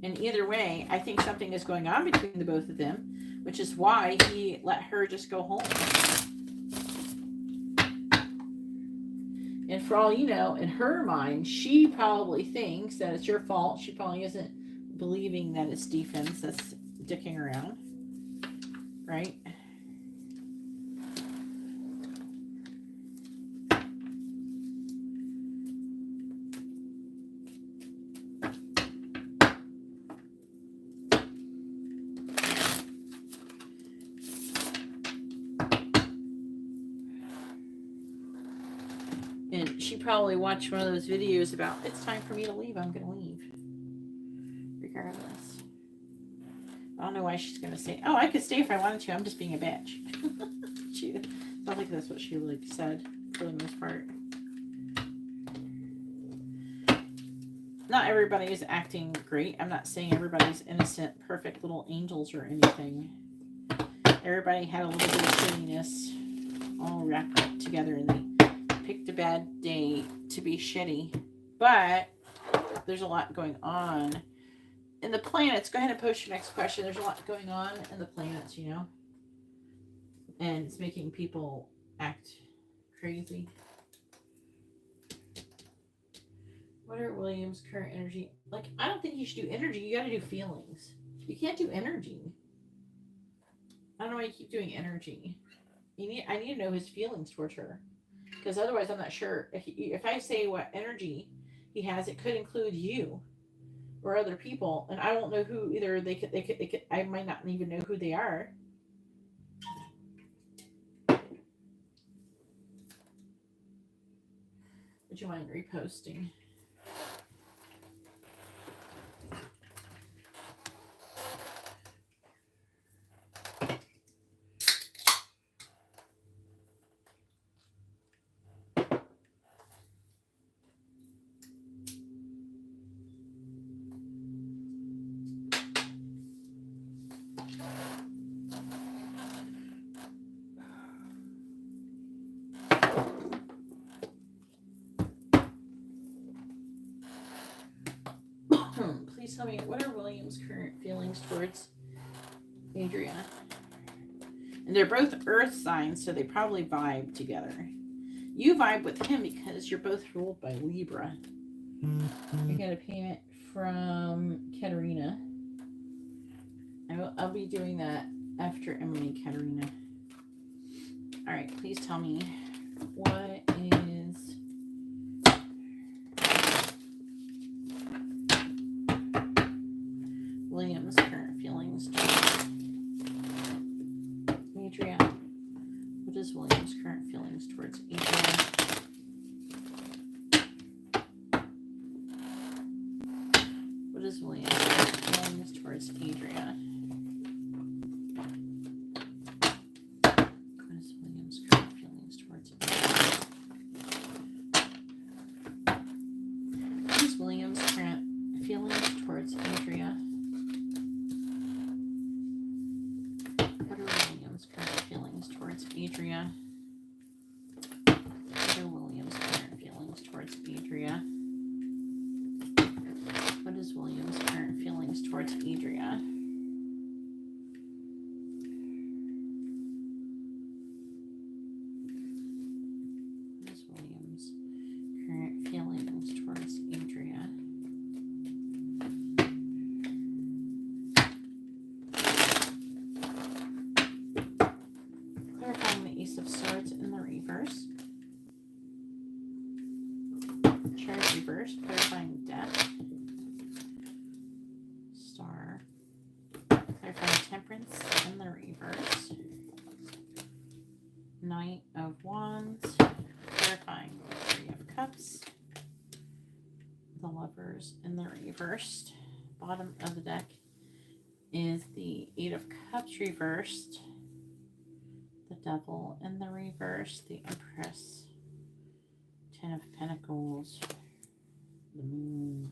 And either way, I think something is going on between the both of them, which is why he let her just go home. And for all you know, in her mind, she probably thinks that it's your fault. She probably isn't believing that it's defense that's dicking around, right? And she probably watched one of those videos about, it's time for me to leave, I'm going to leave. Regardless. I don't know why she's going to say, oh, I could stay if I wanted to, I'm just being a bitch. She, I think that's what she like said for the most part. Not everybody is acting great. I'm not saying everybody's innocent, perfect little angels or anything. Everybody had a little bit of silliness all wrapped up together, and they picked a bad day to be shitty. But there's a lot going on in the planets. Go ahead and post your next question. There's a lot going on in the planets, you know, and it's making people act crazy. What are William's current energy? Like, I don't think you should do energy. You got to do feelings. You can't do energy. I don't know why you keep doing energy. I need to know his feelings towards her, because otherwise I'm not sure. If I say what energy he has, it could include you or other people, and I won't know who either. They could. I might not even know who they are. Would you mind reposting? Please tell me, what are William's current feelings towards Adria? And they're both earth signs, so they probably vibe together. You vibe with him because you're both ruled by Libra. You get a payment from Karina. I'll be doing that after Emily Karina. All right, please tell me, what is William's current feelings towards Adria? What is William's current feelings towards Adria? What is William's current feelings towards Adria? What is William's current feelings towards Adria? What is William's current feelings towards Adria? What are William's current feelings towards Adria? What are William's current feelings towards Adria? What is William's current feelings towards Adria? What is William's current feelings towards Adria? Clarifying the Ace of Swords in the reverse. Chariot reverse, clarifying Death. Star. Clarifying Temperance in the reverse. Knight of Wands. Clarifying the Three of Cups. The Lovers in the reversed. Bottom of the deck is the Eight of Cups reversed. The Devil in the reverse. The Empress. Ten of Pentacles. The Moon.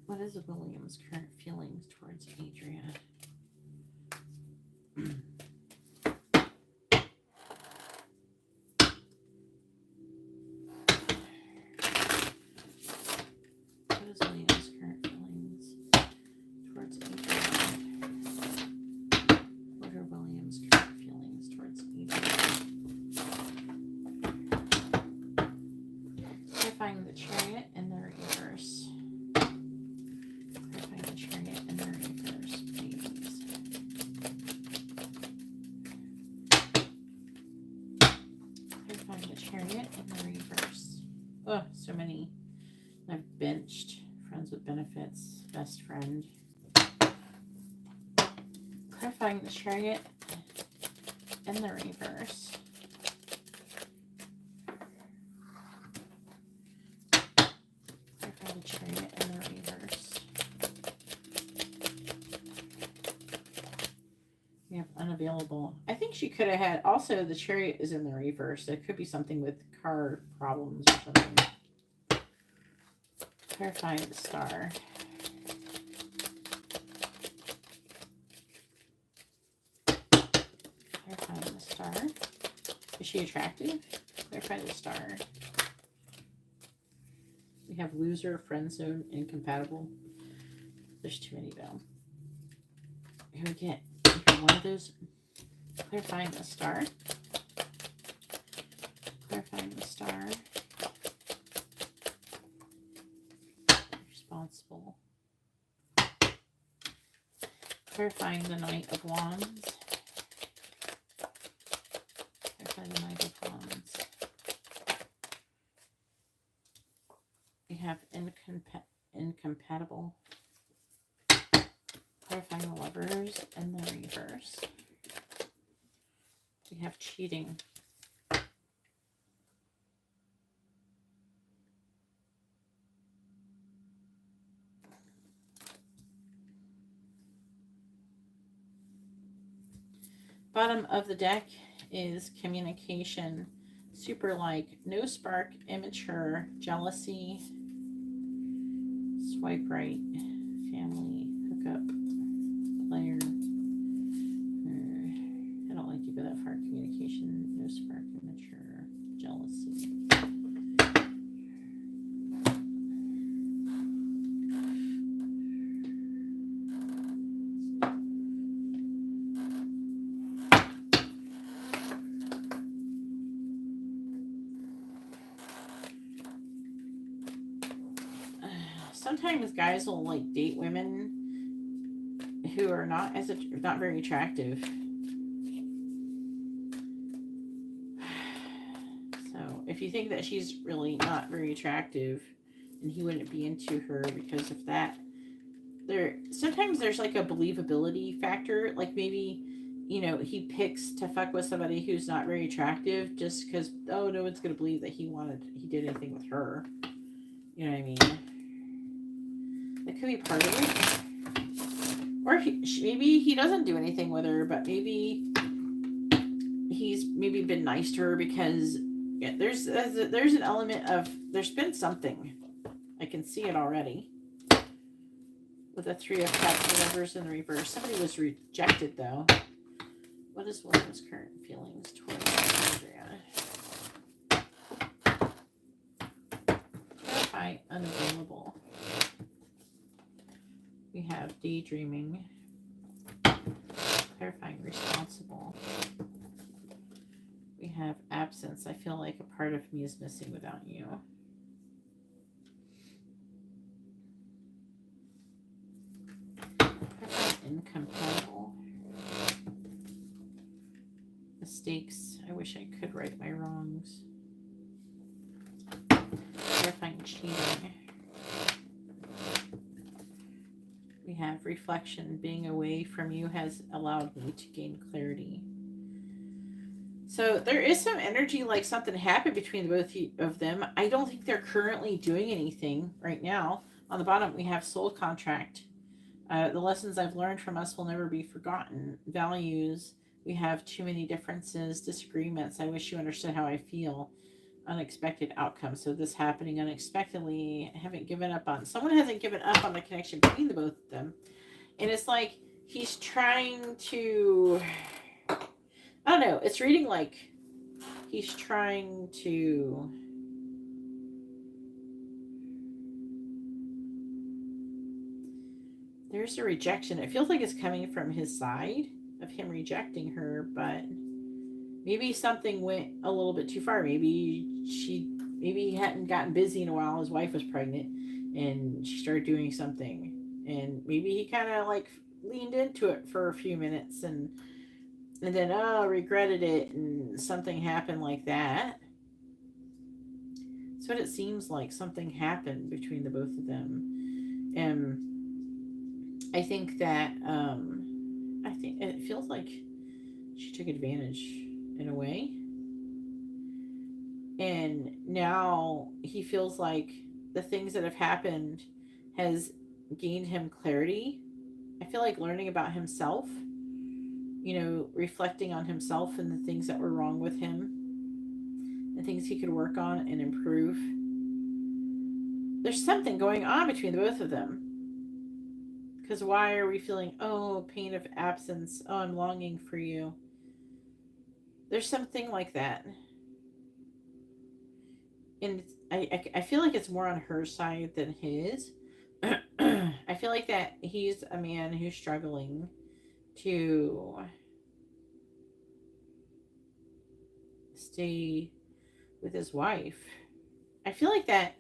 What is William's current feelings towards Adria? What is William's current feelings towards Adria? What are William's current feelings towards Adria? Clarifying the Chariot in the reverse. Clarifying the Chariot in the reverse, please. Chariot in the reverse. Oh, so many. I've benched. Friends with benefits. Best friend. Clarifying the Chariot in the reverse. Clarifying the Chariot in the reverse. We have unavailable. I think she could have had, also the Chariot is in the reverse. It could be something with car problems or something. Clarifying the Star. Clarifying the Star. Is she attractive? Clarify the Star. We have loser, friend zone, incompatible. There's too many though. Here we get one of those. Clarifying the Star. Clarifying the Star. Responsible. Clarifying the Knight of Wands. Clarify the Knight of Wands. We have incompatible. Clarifying the Lovers in the reverse. We have cheating. Bottom of the deck is communication, super like, no spark, immature, jealousy, swipe right, family, hookup, player. I don't like to go that far. Communication, no spark, immature, jealousy. Sometimes guys will like date women who are not very attractive. So if you think that she's really not very attractive and he wouldn't be into her because of that, sometimes there's like a believability factor. Like maybe, you know, he picks to fuck with somebody who's not very attractive just because, oh, no one's gonna believe that he did anything with her. You know what I mean? That could be part of it. Or maybe he doesn't do anything with her, but maybe he's been nice to her because there's an element of, there's been something. I can see it already. With the Three of Cups, Lovers in the reverse. Somebody was rejected though. What is William's current feelings towards Adria? Clarify unavailable. We have daydreaming. Clarifying responsible. We have absence. I feel like a part of me is missing without you. Clarifying incompatible. Mistakes. I wish I could right my wrongs. Clarifying cheating. We have reflection. Being away from you has allowed me to gain clarity. So there is some energy like something happened between the both of them. I don't think they're currently doing anything right now. On the bottom, we have soul contract. The lessons I've learned from us will never be forgotten. Values. We have too many differences, disagreements. I wish you understood how I feel. Unexpected outcome. So this happening unexpectedly. I haven't given up on. Someone hasn't given up on the connection between the both of them. And it's like he's trying to, I don't know. It's reading like he's trying to there's a rejection. It feels like it's coming from his side of him rejecting her, but maybe something went a little bit too far. Maybe he hadn't gotten busy in a while. His wife was pregnant and she started doing something. And maybe he kind of like leaned into it for a few minutes and then, regretted it and something happened like that. That's what it seems like. Something happened between the both of them. And I think that, I think it feels like she took advantage in a way. And now he feels like the things that have happened has gained him clarity. I feel like learning about himself, you know, reflecting on himself and the things that were wrong with him, the things he could work on and improve. There's something going on between the both of them. Because why are we feeling, oh, pain of absence, oh, I'm longing for you? There's something like that. And I feel like it's more on her side than his. I feel like that he's a man who's struggling to stay with his wife. I feel like that.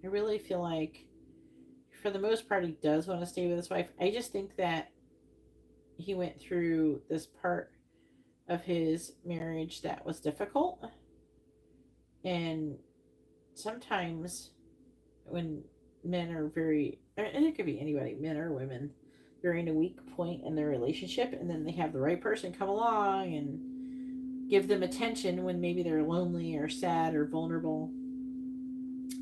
I really feel like for the most part he does want to stay with his wife. I just think that he went through this part of his marriage that was difficult. And sometimes when men are very, and it could be anybody, men or women, they're in a weak point in their relationship, and then they have the right person come along and give them attention when maybe they're lonely or sad or vulnerable.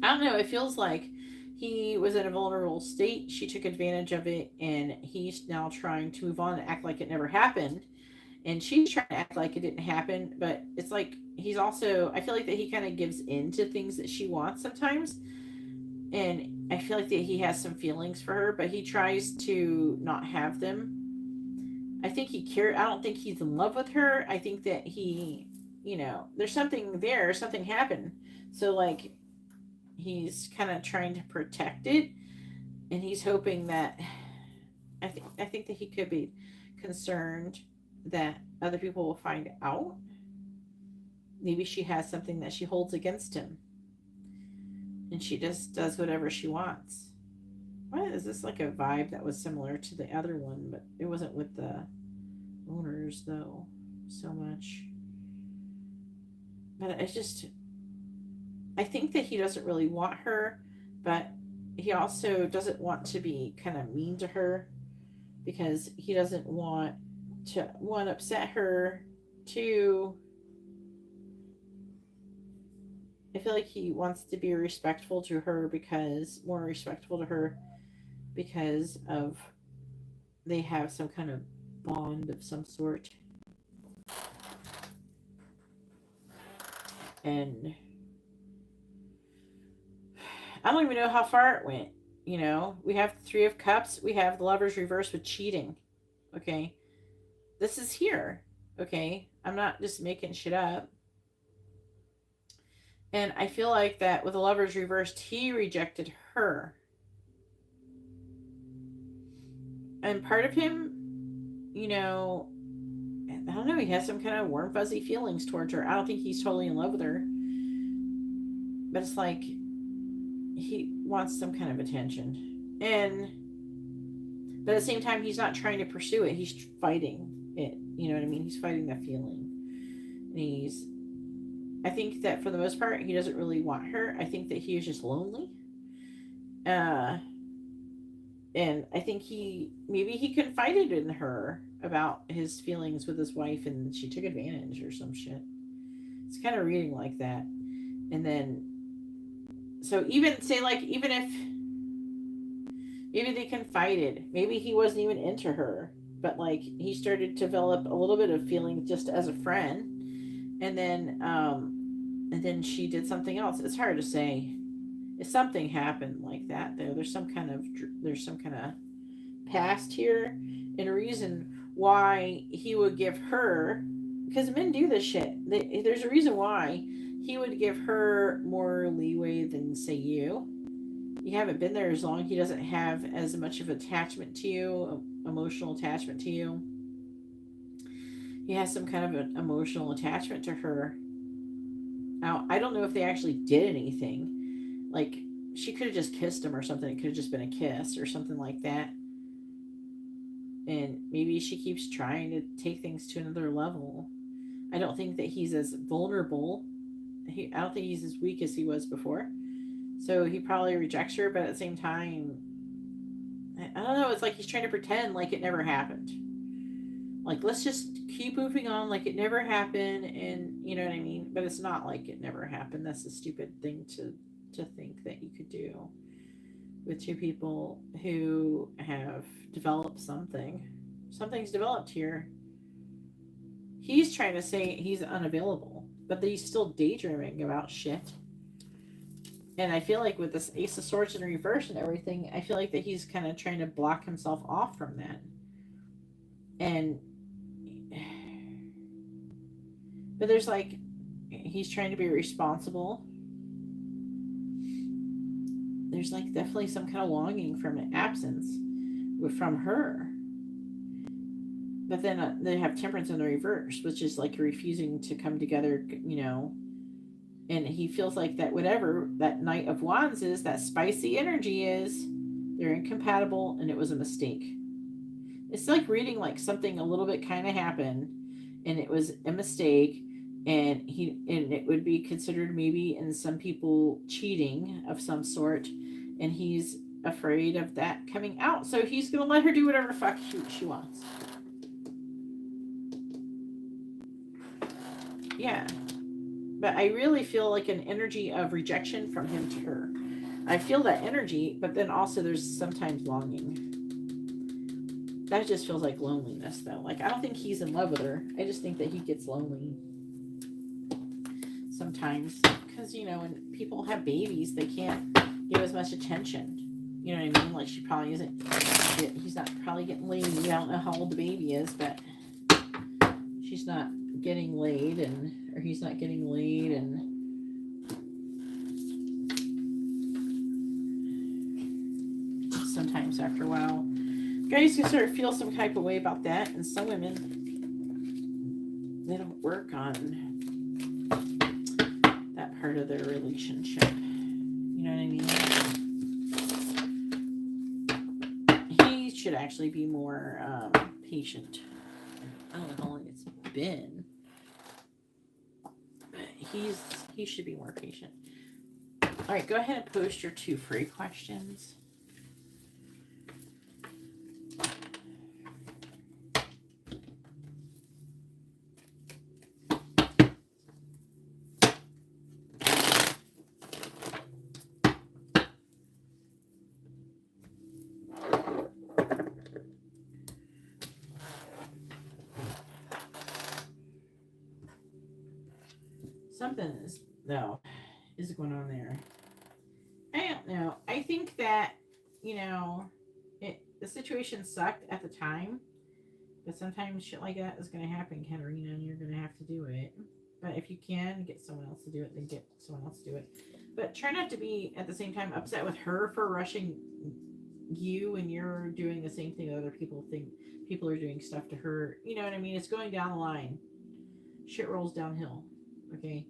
I don't know, it feels like he was in a vulnerable state. She took advantage of it, and he's now trying to move on and act like it never happened. And she's trying to act like it didn't happen, but it's like he's also, I feel like that he kind of gives in to things that she wants sometimes. And I feel like that he has some feelings for her, but he tries to not have them. I think he cares. I don't think he's in love with her. I think that he, you know, there's something there, something happened. So like he's kind of trying to protect it, and he's hoping that I think that he could be concerned that other people will find out. Maybe she has something that she holds against him, and she just does whatever she wants. What is this, like a vibe that was similar to the other one, but it wasn't with the owners though so much. But it's just, I think that he doesn't really want her, but he also doesn't want to be kind of mean to her because he doesn't want to, one, upset her, two, I feel like he wants to be respectful to her, because more respectful to her because of they have some kind of bond of some sort. And I don't even know how far it went. You know, we have the Three of Cups, we have the Lovers reversed with cheating. Okay, this is here. Okay, I'm not just making shit up. And I feel like that with the Lovers reversed, he rejected her. And part of him, you know, I don't know, he has some kind of warm, fuzzy feelings towards her. I don't think he's totally in love with her. But it's like he wants some kind of attention. But at the same time, he's not trying to pursue it. He's fighting it. You know what I mean? He's fighting that feeling. And I think that for the most part, he doesn't really want her. I think that he is just lonely. And I think maybe he confided in her about his feelings with his wife, and she took advantage or some shit. It's kind of reading like that. And then, so even if maybe they confided, maybe he wasn't even into her, but like he started to develop a little bit of feeling just as a friend, and then she did something else. It's hard to say. If something happened like that, though, there's some kind of past here, and a reason why he would give her, because men do this shit. There's a reason why he would give her more leeway than say you. You haven't been there as long. He doesn't have as much of attachment to you, emotional attachment to you. He has some kind of an emotional attachment to her. Now, I don't know if they actually did anything. Like, she could have just kissed him or something. It could have just been a kiss or something like that. And maybe she keeps trying to take things to another level. I don't think that he's as vulnerable I don't think he's as weak as he was before. So he probably rejects her, but at the same time, I don't know. It's like he's trying to pretend like it never happened. Like, let's just keep moving on like it never happened, and you know what I mean? But it's not like it never happened. That's a stupid thing to think that you could do with two people who have developed something. Something's developed here. He's trying to say he's unavailable, but he's still daydreaming about shit. And I feel like with this Ace of Swords in reverse and everything, I feel like that he's kind of trying to block himself off from that. And but there's like, he's trying to be responsible. There's like definitely some kind of longing from an absence from her. But then they have Temperance in the reverse, which is like refusing to come together, you know. And he feels like that whatever that Knight of Wands is, that spicy energy is, they're incompatible and it was a mistake. It's like reading like something a little bit kind of happened and it was a mistake, and it would be considered maybe in some people cheating of some sort, and he's afraid of that coming out. So he's going to let her do whatever the fuck she wants. Yeah. But I really feel like an energy of rejection from him to her. I feel that energy, but then also there's sometimes longing. That just feels like loneliness, though. Like, I don't think he's in love with her. I just think that he gets lonely sometimes. Because, you know, when people have babies, they can't give as much attention. You know what I mean? Like, she probably isn't, he's not probably getting laid. I don't know how old the baby is, but she's not getting laid, or he's not getting laid, and sometimes after a while, guys can sort of feel some type of way about that, and some women, they don't work on that part of their relationship. You know what I mean? He should actually be more patient. I don't know how long it's been, but he should be more patient. All right, go ahead and post your 2 free questions. Something is going on there. I don't know. I think that, you know, the situation sucked at the time, but sometimes shit like that is going to happen, Katarina, and you're going to have to do it. But if you can get someone else to do it, then get someone else to do it. But try not to be, at the same time, upset with her for rushing you, and you're doing the same thing that other people think people are doing stuff to her. You know what I mean? It's going down the line. Shit rolls downhill. Okay?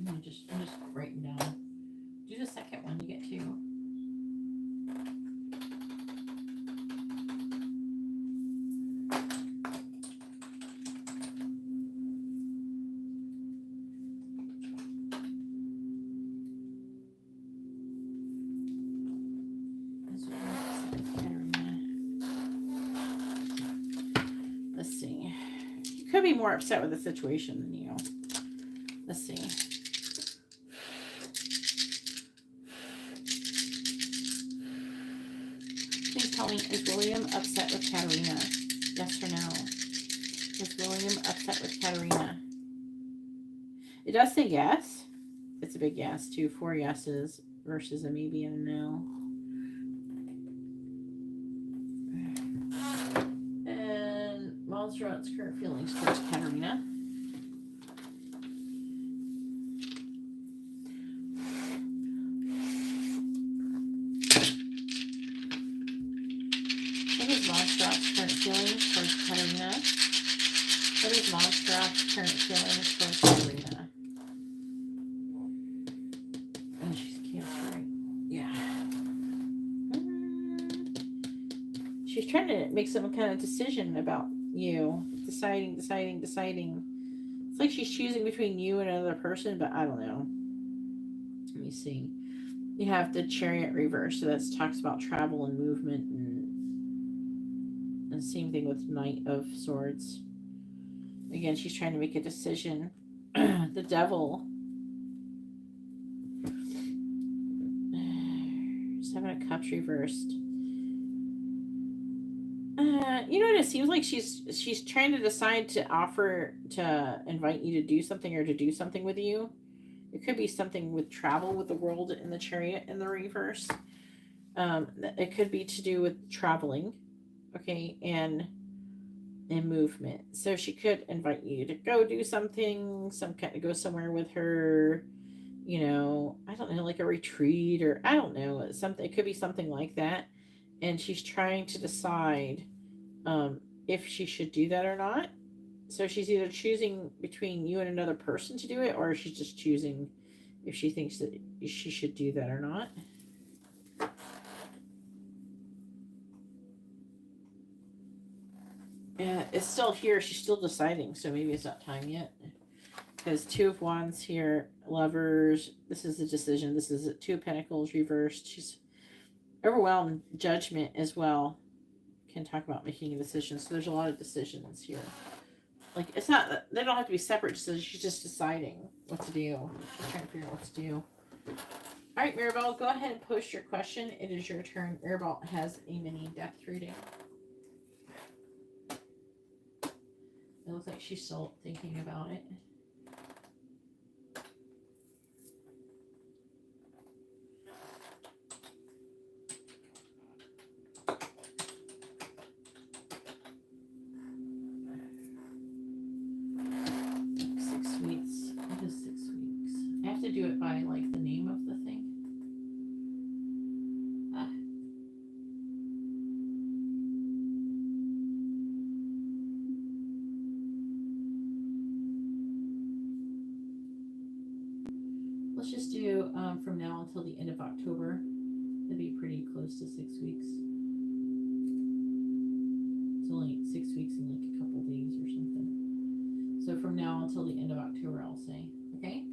I'm just writing down. Do the second one, you get 2. Let's see. You could be more upset with the situation than you. Let's see. Please tell me, is William upset with Katarina? Yes or no? Is William upset with Katarina? It does say yes. It's a big yes, too. 4 yeses versus a maybe and a no. And Monstron's current feelings towards Karina. What is Monstron's current feelings towards Karina? What is Monstron's current feelings towards Karina? Oh, she's Cancer, right? Yeah. She's trying to make some kind of decision about you. Deciding. It's like she's choosing between you and another person, but I don't know. Let me see. You have the Chariot reverse, so that talks about travel and movement, and same thing with Knight of Swords. Again, she's trying to make a decision. The Devil. Seven of Cups reversed. You know what? It seems like she's trying to decide to offer to invite you to do something or to do something with you. It could be something with travel with the World in the Chariot in the reverse. It could be to do with traveling, okay, and movement. So she could invite you to go do something, go somewhere with her. You know, I don't know, like a retreat or I don't know, something. It could be something like that, and she's trying to decide if she should do that or not. So she's either choosing between you and another person to do it, or she's just choosing if she thinks that she should do that or not. Yeah, it's still here. She's still deciding, so maybe it's not time yet. Because Two of Wands here, Lovers. This is the decision. This is Two of Pentacles reversed. She's overwhelmed. Judgment as well. Can talk about making a decision. So there's a lot of decisions here. Like, it's not, they don't have to be separate decisions. She's just deciding what to do. She's trying to figure out what to do. All right, Maribel, go ahead and post your question. It is your turn. Maribel has a mini depth reading. It looks like she's still thinking about it. To do it by like the name of the thing. Let's just do from now until the end of October. That'd be pretty close to 6 weeks. It's only 6 weeks and like a couple days or something. So from now until the end of October, I'll say. Okay.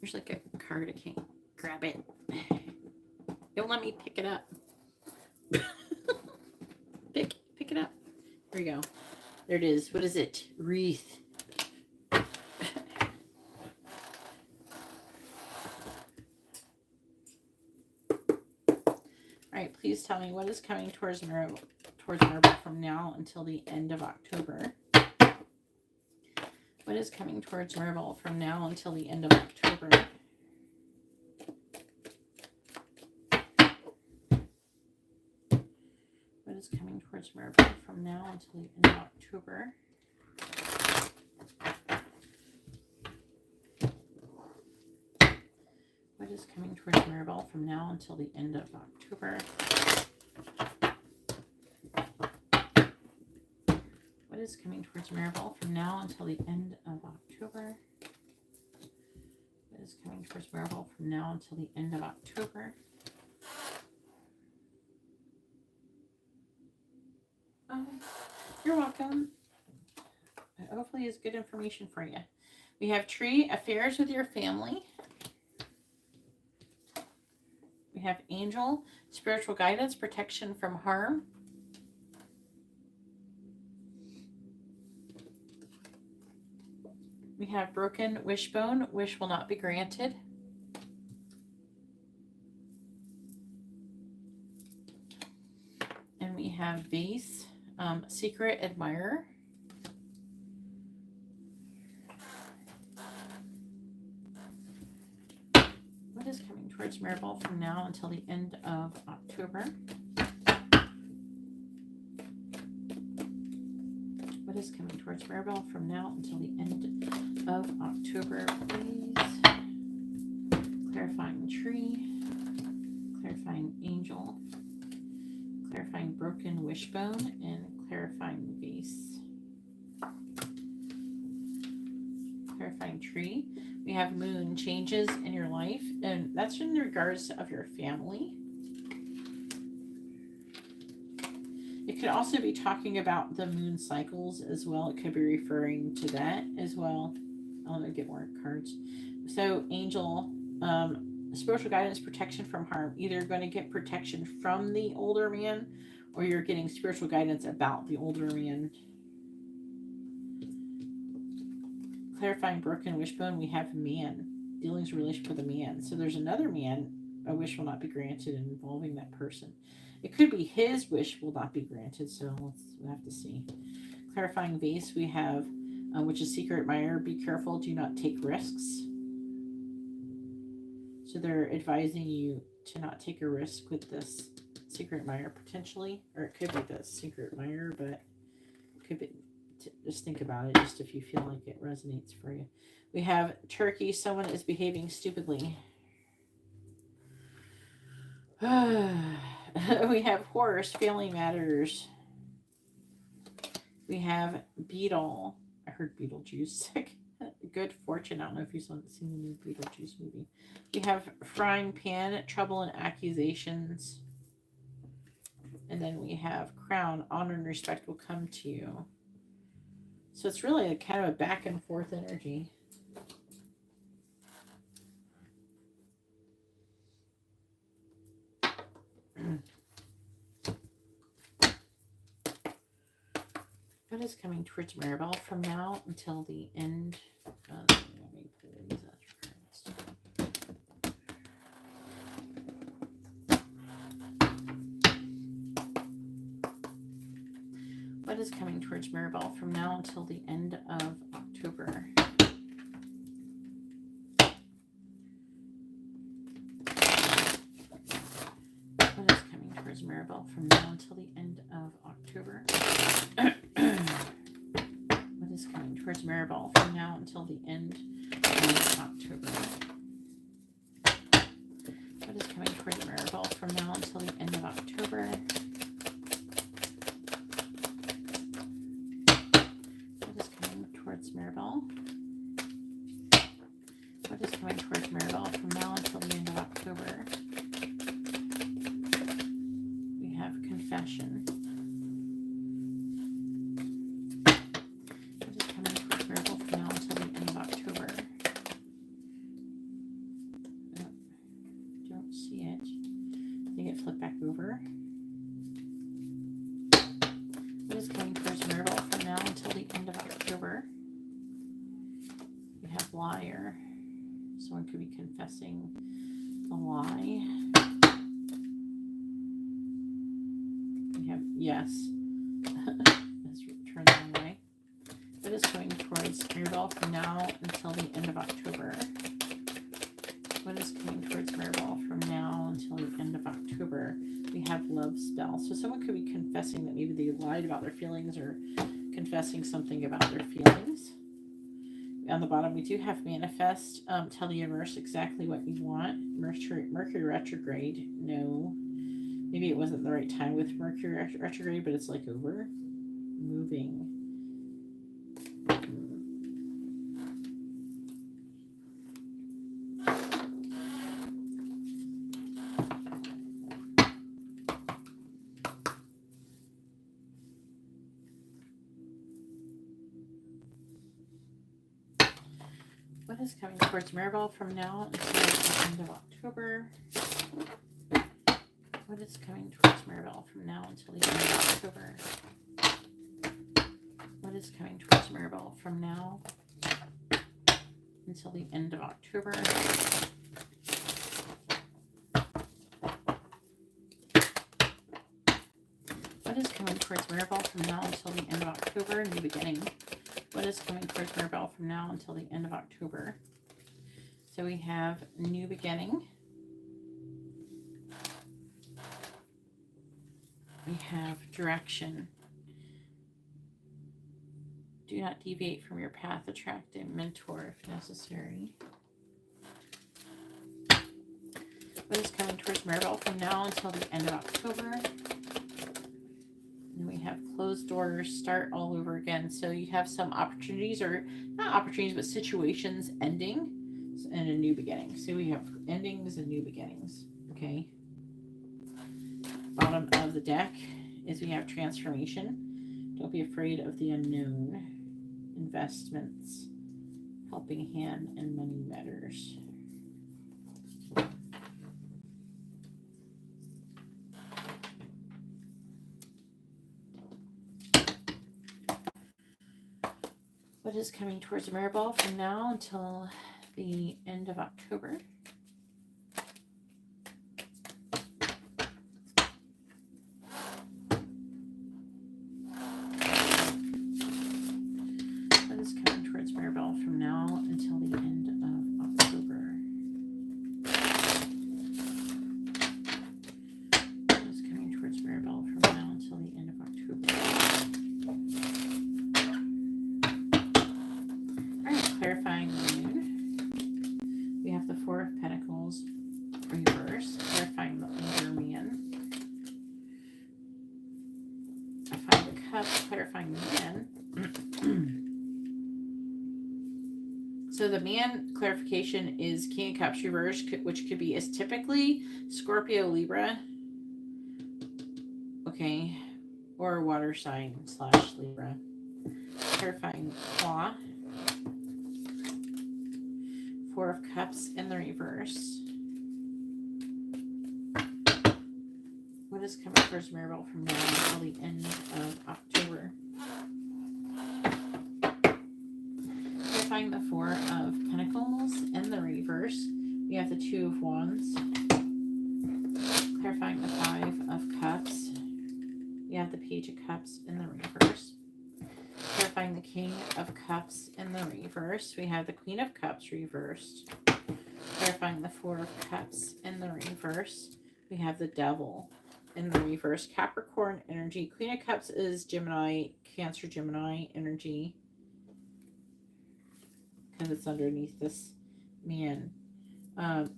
There's like a card, I can't grab it. Don't let me pick it up. Pick it up. There we go. There it is. What is it? Wreath. All right, please tell me what is coming towards Marell from now until the end of October. What is coming towards Marell from now until the end of October? What is coming towards Marell from now until the end of October? What is coming towards Marell from now until the end of October? What is coming towards Marell from now until the end of October? What is coming towards Marell from now until the end of October? Oh, you're welcome. Hopefully it's good information for you. We have Tree, affairs with your family. We have Angel, spiritual guidance, protection from harm. We have broken wishbone, wish will not be granted. And we have vase, secret admirer. What is coming towards Marell from now until the end of October? What is coming towards Marell from now until the end of October, please? Clarifying tree, clarifying angel, clarifying broken wishbone, and clarifying vase. Clarifying tree. We have moon, changes in your life, and that's in regards of your family. It could also be talking about the moon cycles as well. It could be referring to that as well. I'm going to get more cards. So angel, spiritual guidance, protection from harm. Either going to get protection from the older man, or you're getting spiritual guidance about the older man. Clarifying broken wishbone, we have man, dealings relationship with a man. So there's another man, a wish will not be granted involving that person. It could be his wish will not be granted, so we'll have to see. Clarifying vase, we have, which is secret admirer, be careful, do not take risks. So they're advising you to not take a risk with this secret admirer potentially, or it could be the secret admirer, but it could be. Just think about it, just if you feel like it resonates for you. We have turkey, someone is behaving stupidly. We have horse, family matters. We have beetle. I heard Beetlejuice. Good fortune. I don't know if you've seen the new Beetlejuice movie. We have frying pan, trouble and accusations. And then we have crown, honor and respect will come to you. So it's really a kind of a back and forth energy. What is coming towards Marell from now until the end? Let me pull these out. What is coming towards Marell from now until the end of October? What is coming towards Marell from now until the end of October? What is coming towards Marell from now until the end of October? What is coming towards Marell from now until the end of October? Marell. What is coming towards Marell from now until the end of October? We have confession. What is coming towards Marell from now until the end of October? Oh, don't see it. I think it flipped back over. What is coming towards Marell from now until the end of October? Liar. Someone could be confessing a lie. We have yes. Let's turn the wrong way. What is going towards Marell from now until the end of October? What is coming towards Marell from now until the end of October? We have love spell. So someone could be confessing that maybe they lied about their feelings, or confessing something about their feelings. On the bottom, we do have manifest. Tell the universe exactly what you want. Mercury retrograde. No. Maybe it wasn't the right time with Mercury retrograde, but it's like over. Moving. What is coming towards Marell from now until the end of October? What is coming towards Marell from now until the end of October? What is coming towards Marell from now until the end of October? What is coming towards Marell from now until the end of October? New beginning. What is coming towards Marell from now until the end of October? So we have new beginning. We have direction. Do not deviate from your path. Attract a mentor if necessary. What is coming towards Marell from now until the end of October? And we have closed doors, start all over again. So you have some opportunities, or not opportunities, but situations ending and a new beginning. So we have endings and new beginnings. Okay. Bottom of the deck is we have transformation. Don't be afraid of the unknown. Investments, helping hand, and money matters. What is coming towards Marell from now until the end of October? What is coming towards Marell from now until the end of October? What is coming towards Marell from now until the end of October? Clarifying the moon. We have the Four of Pentacles reverse. Clarifying the older man. I find the Cups. Clarifying the man. So the man clarification is King of Cups reverse, which could be, is typically Scorpio, Libra. Okay. Or water sign / Libra. Clarifying Claw. Four of Cups in the reverse. What is coming towards Marell from now until the end of October? Clarifying the Four of Pentacles in the reverse. We have the Two of Wands. Clarifying the Five of Cups. We have the Page of Cups in the reverse. Clarifying the King of Cups in the reverse. We have the Queen of Cups reversed. Clarifying the Four of Cups in the reverse. We have the Devil in the reverse. Capricorn energy. Queen of Cups is Gemini, Cancer, Gemini energy. Because it's underneath this man.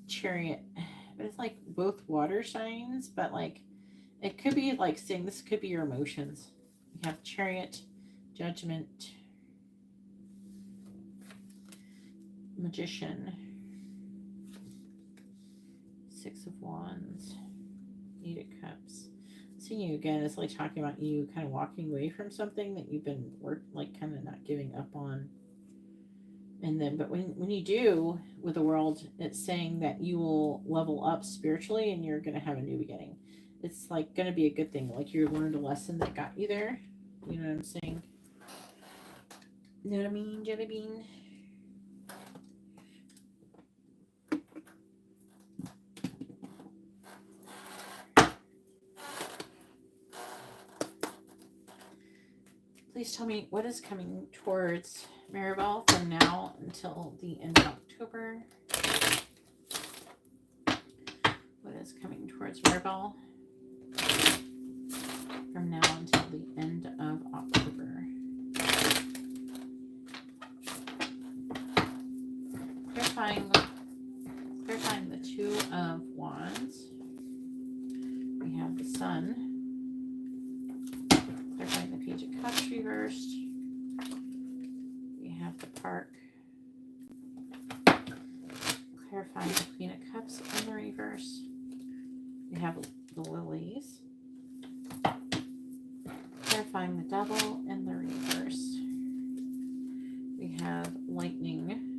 Chariot. But it's like both water signs. But like, it could be like saying this could be your emotions. We have Chariot. Judgment, Magician, Six of Wands, Eight of Cups. Seeing you again is like talking about you kind of walking away from something that you've been like kind of not giving up on. And then, but when you do with the World, it's saying that you will level up spiritually and you're going to have a new beginning. It's like going to be a good thing. Like you learned a lesson that got you there. You know what I'm saying? You know what I mean, Jelly Bean? Please tell me what is coming towards Marell from now until the end of October. What is coming towards Marell from now until the end of October? Clarifying the Two of Wands. We have the Sun. Clarifying the Page of Cups reversed. We have the Park. Clarifying the Queen of Cups in the reverse. We have the Lilies. Clarifying the Devil in the reverse. We have Lightning.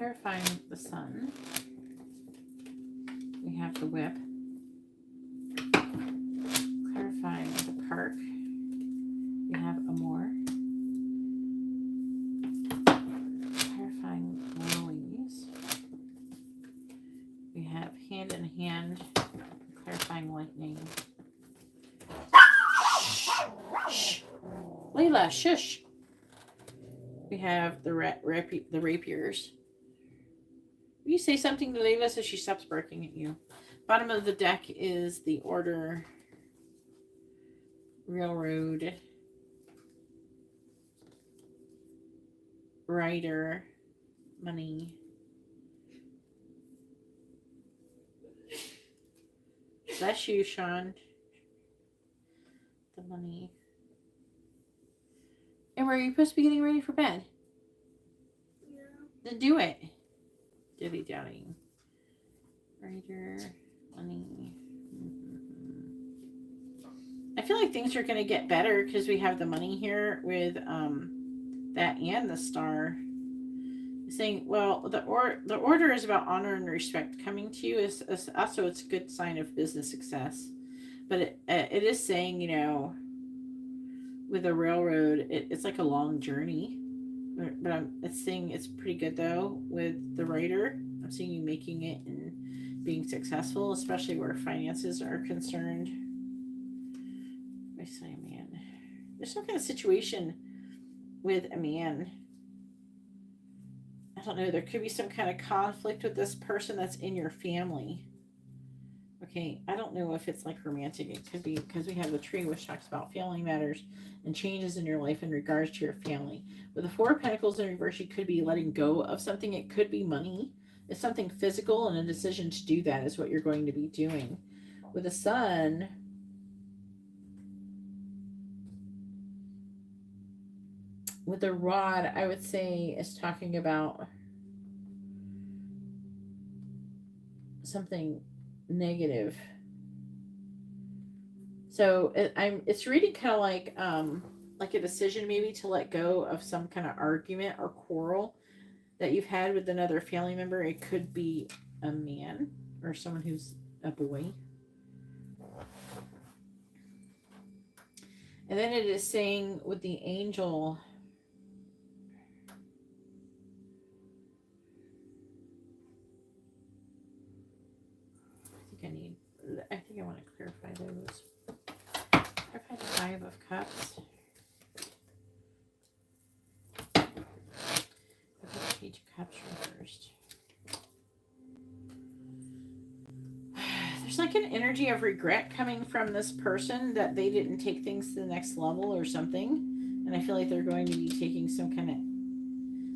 Clarifying the sun. We have the whip. Clarifying the park. We have Amor. Clarifying Louise. We have hand in hand. Clarifying lightning. Layla, shush. We have the rapiers. Will you say something to Layla so she stops barking at you? Bottom of the deck is the order. Railroad. Rider. Money. Bless you, Sean. The money. And were you supposed to be getting ready for bed? Yeah. Then do it. Dilly dallying. Rider, money. I feel like things are going to get better because we have the money here with that and the star. Saying, well, the order is about honor and respect coming to you. Is also it's a good sign of business success. But it is saying, you know, with a railroad, it's like a long journey. But it's saying it's pretty good though with the writer. I'm seeing you making it and being successful, especially where finances are concerned. I say a man. There's some kind of situation with a man. I don't know. There could be some kind of conflict with this person that's in your family. Okay, I don't know if it's like romantic. It could be because we have the tree, which talks about family matters and changes in your life in regards to your family. With the Four of Pentacles in reverse, you could be letting go of something. It could be money. It's something physical, and a decision to do that is what you're going to be doing. With the Sun, with the Rod, I would say is talking about something negative. So it's reading kind of like a decision maybe to let go of some kind of argument or quarrel that you've had with another family member. It could be a man or someone who's a boy. And then it is saying with the angel, I think I want to clarify those. Clarify the Five of Cups. Page of Cups reversed. There's like an energy of regret coming from this person that they didn't take things to the next level or something. And I feel like they're going to be taking some kind of,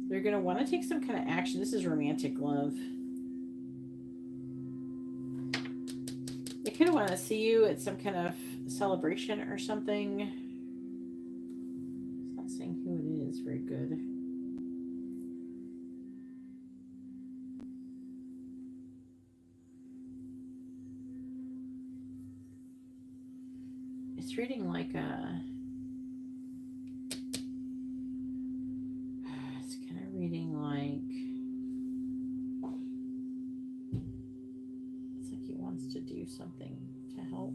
they're going to want to take some kind of action. This is romantic love. They could want to see you at some kind of celebration or something. It's not saying who it is very good. It's reading like a, it's kind of reading like, it's like he wants to do something to help.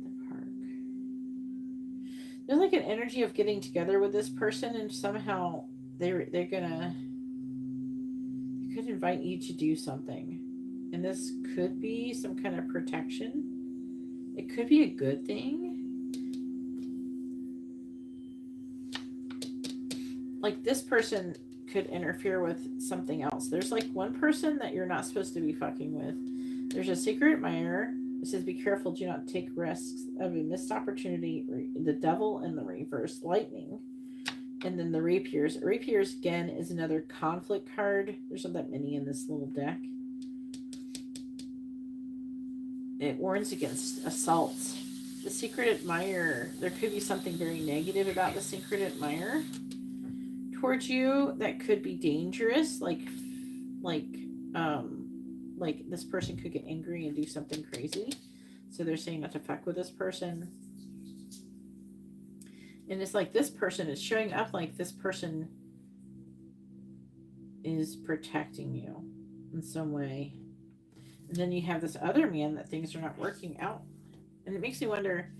The park. There's like an energy of getting together with this person, and somehow they're gonna, could invite you to do something, and this could be some kind of protection. It could be a good thing. Like this person could interfere with something else. There's like one person that you're not supposed to be fucking with. There's a secret admirer. It says, be careful, do not take risks of a missed opportunity. The devil and the reverse lightning. And then the rapiers. Rapiers, again, is another conflict card. There's not that many in this little deck. It warns against assaults. The secret admirer. There could be something very negative about the secret admirer towards you that could be dangerous. Like this person could get angry and do something crazy. So they're saying not to fuck with this person. And it's like this person is showing up like this person is protecting you in some way. And then you have this other man that things are not working out. And it makes me wonder,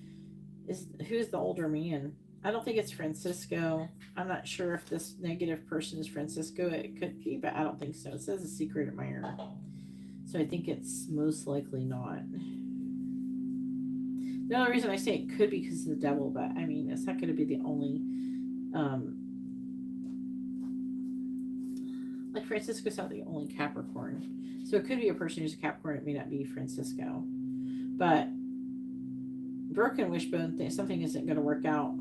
who's the older man? I don't think it's Francisco. I'm not sure if this negative person is Francisco. It could be, but I don't think so. It says a secret admirer. So I think it's most likely not. The only reason I say it could be because of the devil, but I mean, it's not going to be the only. Like Francisco's not the only Capricorn. So it could be a person who's a Capricorn. It may not be Francisco. But broken wishbone thing, something isn't going to work out.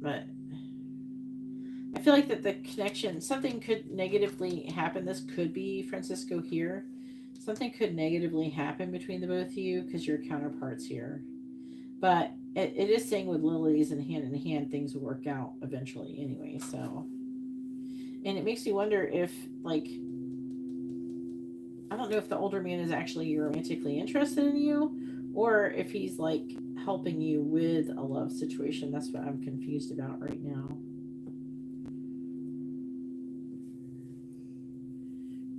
But I feel like that the connection, something could negatively happen. This could be Francisco here. Something could negatively happen between the both of you because you're counterparts here. But it is saying with lilies and hand, things will work out eventually anyway. So, and it makes me wonder if, like, I don't know if the older man is actually romantically interested in you, or if he's like helping you with a love situation. That's what I'm confused about right now.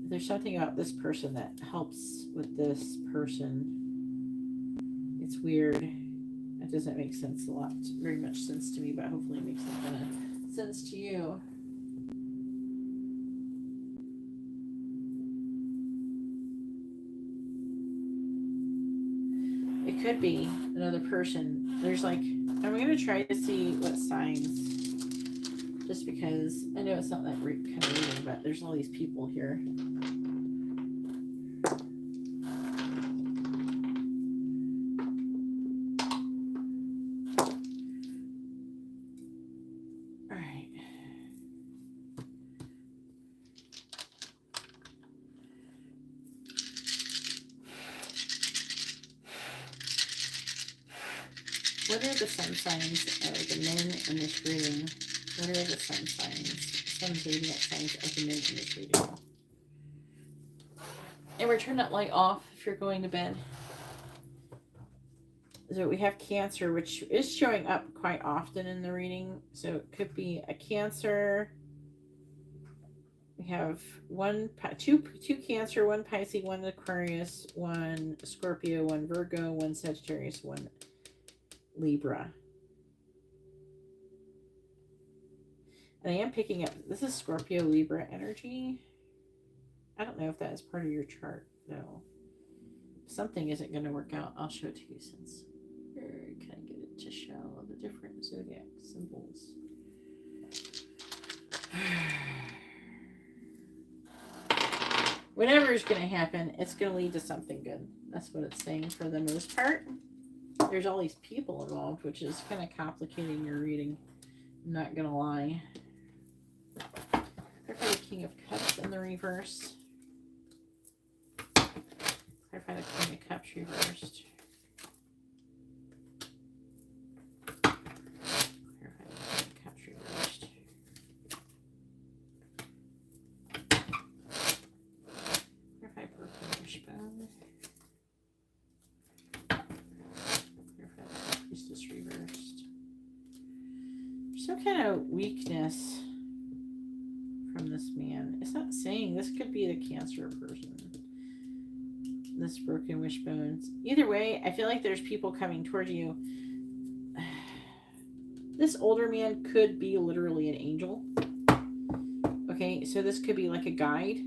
There's something about this person that helps with this person. It's weird. It doesn't make sense very much sense to me, but hopefully it makes some kind of sense to you. It could be another person. There's like, I'm going to try to see what signs, just because I know it's not that kind of reading, but there's all these people here. All right. What are the sun signs of the men in this reading? What are the sun signs? Sun zodiac signs of the men in this reading. And we're turning that light off if you're going to bed. So we have Cancer, which is showing up quite often in the reading. So it could be a Cancer. We have two Cancer, one Pisces, one Aquarius, one Scorpio, one Virgo, one Sagittarius, one Libra. And I am picking up, this is Scorpio Libra energy. I don't know if that is part of your chart, though. Something isn't going to work out. I'll show it to you since I kind of get it to show the different zodiac symbols. Whatever is going to happen, it's going to lead to something good. That's what it's saying for the most part. There's all these people involved, which is kind of complicating your reading. I'm not going to lie. Clarify the King of Cups in the reverse. Clarify the King of Cups reversed. Clarify the King of Cups reversed. Clarify broken wishbone. Clarify the Priestess reversed. There's some kind of weakness from this man. It's not saying this could be the Cancer person. This broken wishbones. Either way, I feel like there's people coming toward you. This older man could be literally an angel. Okay, so this could be like a guide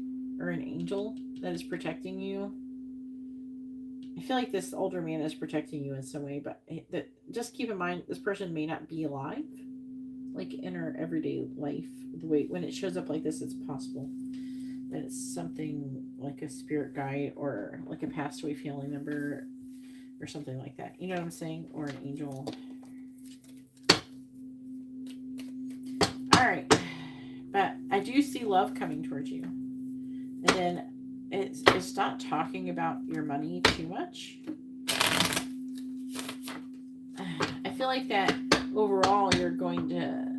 or an angel that is protecting you. I feel like this older man is protecting you in some way, but just keep in mind this person may not be alive, like in our everyday life. The way when it shows up like this, it's possible that it's something like a spirit guide or like a passed away family member or something like that. You know what I'm saying? Or an angel. All right, but I do see love coming towards you, and then it's not talking about your money too much. I feel like that overall you're going in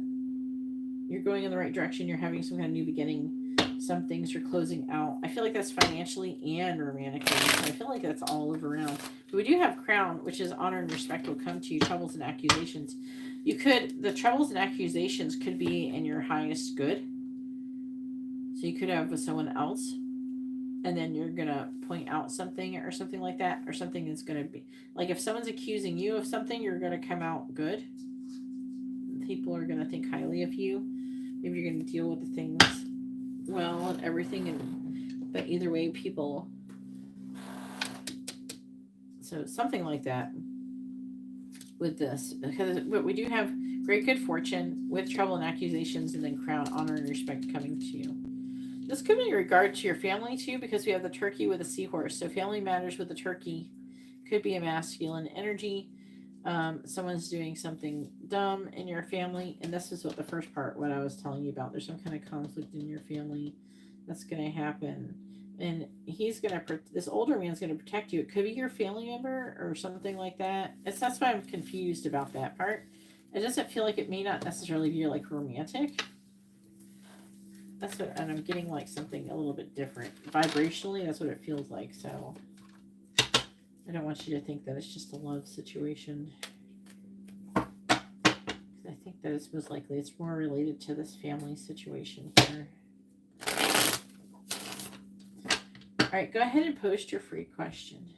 the right direction. You're having some kind of new beginning, some things are closing out. I feel like that's financially and romantically. So I feel like that's all over around. But we do have crown, which is honor and respect will come to you. Troubles and accusations. The troubles and accusations could be in your highest good. So you could have with someone else, and then you're going to point out something or something like that, or something is going to be, like if someone's accusing you of something, you're going to come out good. People are going to think highly of you. Maybe you're going to deal with the things well and everything, but either way, people, so something like that with this, because we do have great good fortune with trouble and accusations, and then crown, honor and respect coming to you. This could be in regard to your family too, because we have the turkey with a seahorse. So family matters with the turkey could be a masculine energy. Someone's doing something dumb in your family, and this is what the first part, what I was telling you about. There's some kind of conflict in your family that's going to happen, and he's going to, this older man's going to protect you. It could be your family member or something like that. That's why I'm confused about that part. It doesn't feel like it may not necessarily be like romantic. That's what, and I'm getting like something a little bit different vibrationally. That's what it feels like. So I don't want you to think that it's just a love situation. I think that it's most likely it's more related to this family situation here. All right, go ahead and post your free question.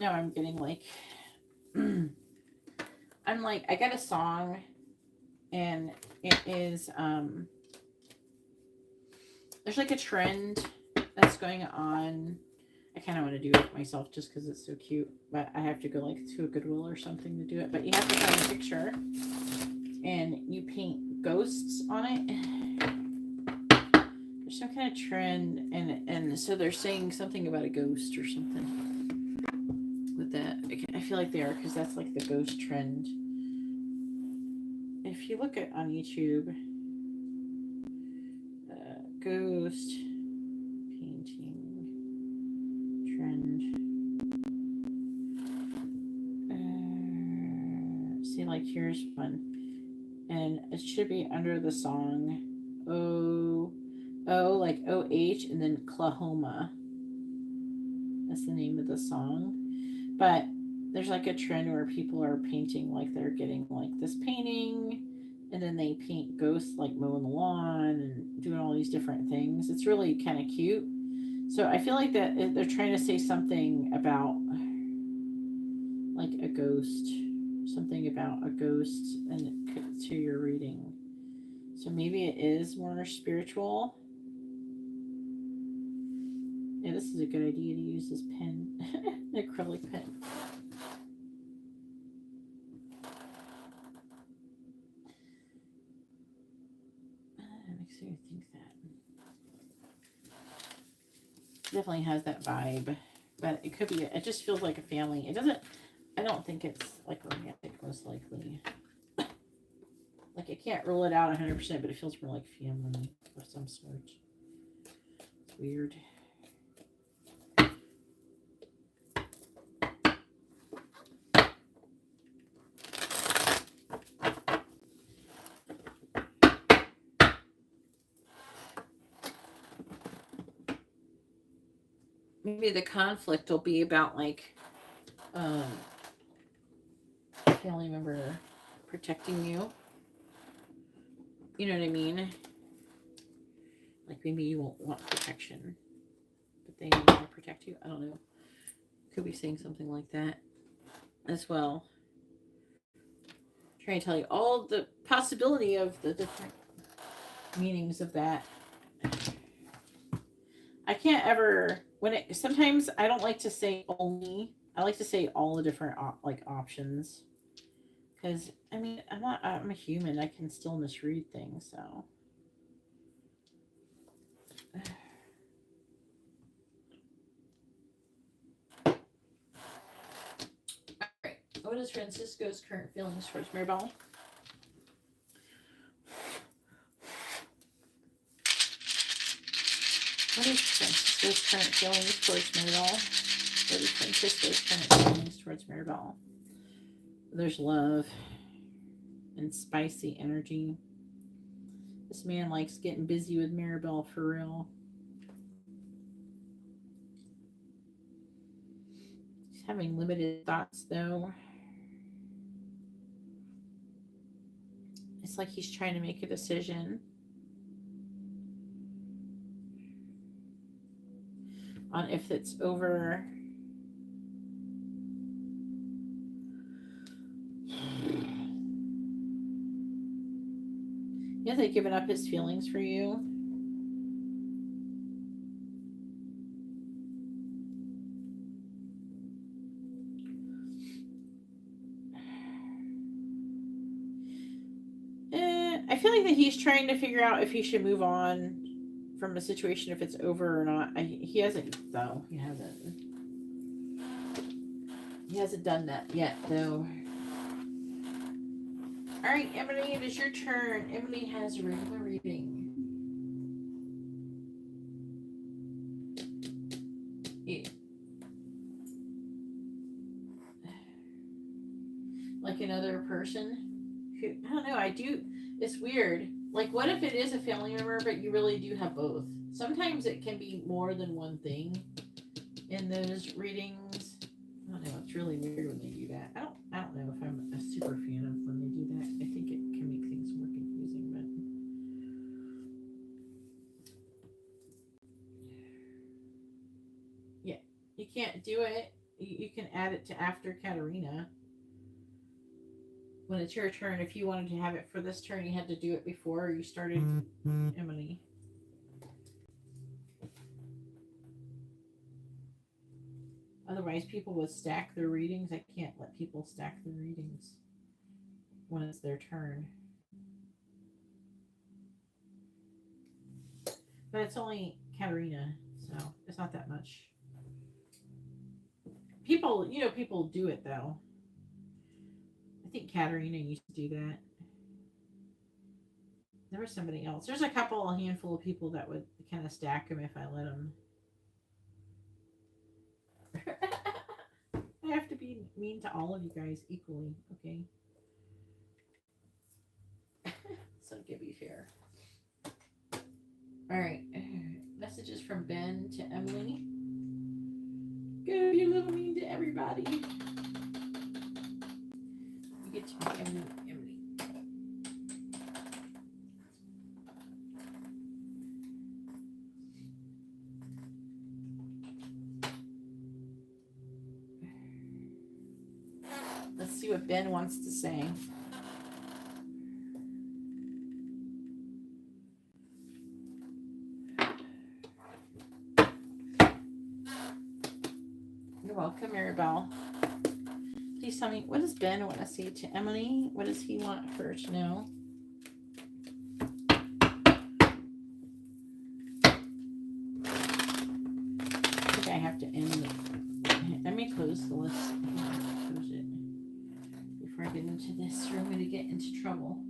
Now I'm getting like, I'm like, I got a song, and it is, there's like a trend that's going on. I kind of want to do it myself just because it's so cute, but I have to go like to a Goodwill or something to do it. But you have to find a picture, and you paint ghosts on it. There's some kind of trend, and so they're saying something about a ghost or something. That I feel like they are, because that's like the ghost trend. If you look at on YouTube, ghost painting trend, see, like here's one, and it should be under the song like OH and then Oklahoma. That's the name of the song. But there's like a trend where people are painting, like they're getting like this painting, and then they paint ghosts like mowing the lawn and doing all these different things. It's really kind of cute. So I feel like that they're trying to say something about like a ghost, something about a ghost, and to your reading. So maybe it is more spiritual. Yeah, this is a good idea to use this pen, an acrylic pen. Makes me think that. Definitely has that vibe, but it could be, it just feels like a family. It doesn't, I don't think it's like romantic, most likely. Like I can't rule it out 100%, but it feels more like family of some sort. It's weird. Maybe the conflict will be about like a family member protecting you. You know what I mean? Like maybe you won't want protection, but they want to protect you. I don't know. Could be saying something like that as well. Trying to tell you all the possibility of the different meanings of that. I can't ever, sometimes I don't like to say only. I like to say all the different options, because I mean I'm a human. I can still misread things. So What is Francisco's current feelings towards Maribel? What is Francisco's current feelings towards Maribel? What is Francisco's current feelings towards Maribel? There's love and spicy energy. This man likes getting busy with Maribel for real. He's having limited thoughts though. It's like he's trying to make a decision on if it's over. He hasn't given up his feelings for you. I feel like that he's trying to figure out if he should move on from a situation, if it's over or not. He hasn't, though. He hasn't done that yet, though. All right, Emily, it is your turn. Emily has a regular reading. Yeah. Like another person who, I don't know, it's weird. Like, what if it is a family member, but you really do have both? Sometimes it can be more than one thing in those readings. I don't know, it's really weird when they do that. I don't know if I'm a super fan of when they do that. I think it can make things more confusing, but yeah, you can't do it. You can add it to after Katarina. When it's your turn, if you wanted to have it for this turn, you had to do it before you started Emily. Otherwise, people would stack their readings. I can't let people stack their readings when it's their turn. But it's only Katarina, so it's not that much. People do it, though. I think Katarina used to do that. There was somebody else. There's a handful of people that would kind of stack them if I let them. I have to be mean to all of you guys equally, okay? So give me fair. All right. Messages from Ben to Emily. Go be a little mean to everybody. You get to be Emily. Let's see what Ben wants to say. You're welcome, Maribel. Please tell me, what does Ben want to say to Emily? What does he want her to know? I think I have to end it. Let me close the list. Close it before I get into this, or I'm going to get into trouble.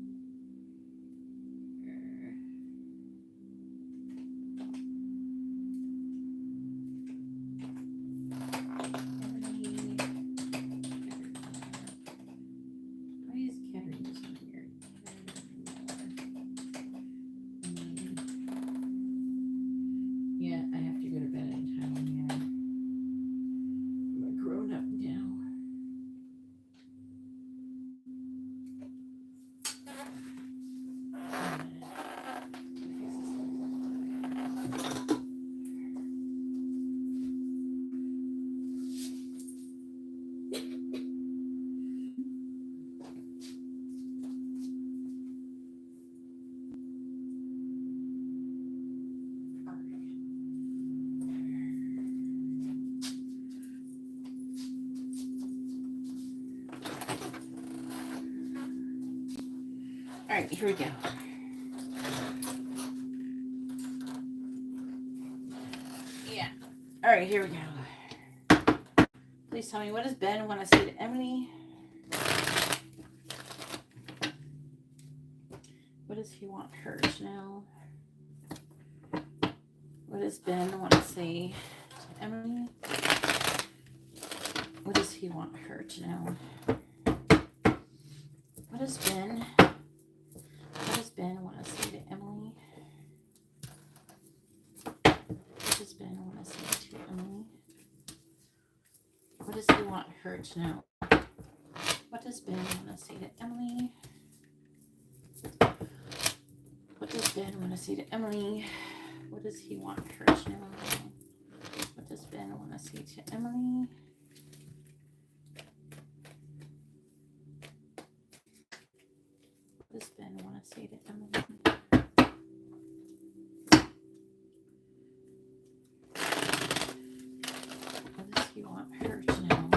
All right, here we go. Yeah. All right, here we go. Please tell me, what does Ben want to say to Emily? does he want her to know? What does Ben want to say to Emily? What does he want her to know? What does Ben want to say to Emily? What does Ben want to say to Emily? What does he want her to know? What does Ben want to say to Emily? What does Ben want to say to Emily? What does he want her to know? What does Ben want to say to Emily? What does Ben want to say to Emily? What does he want her to know?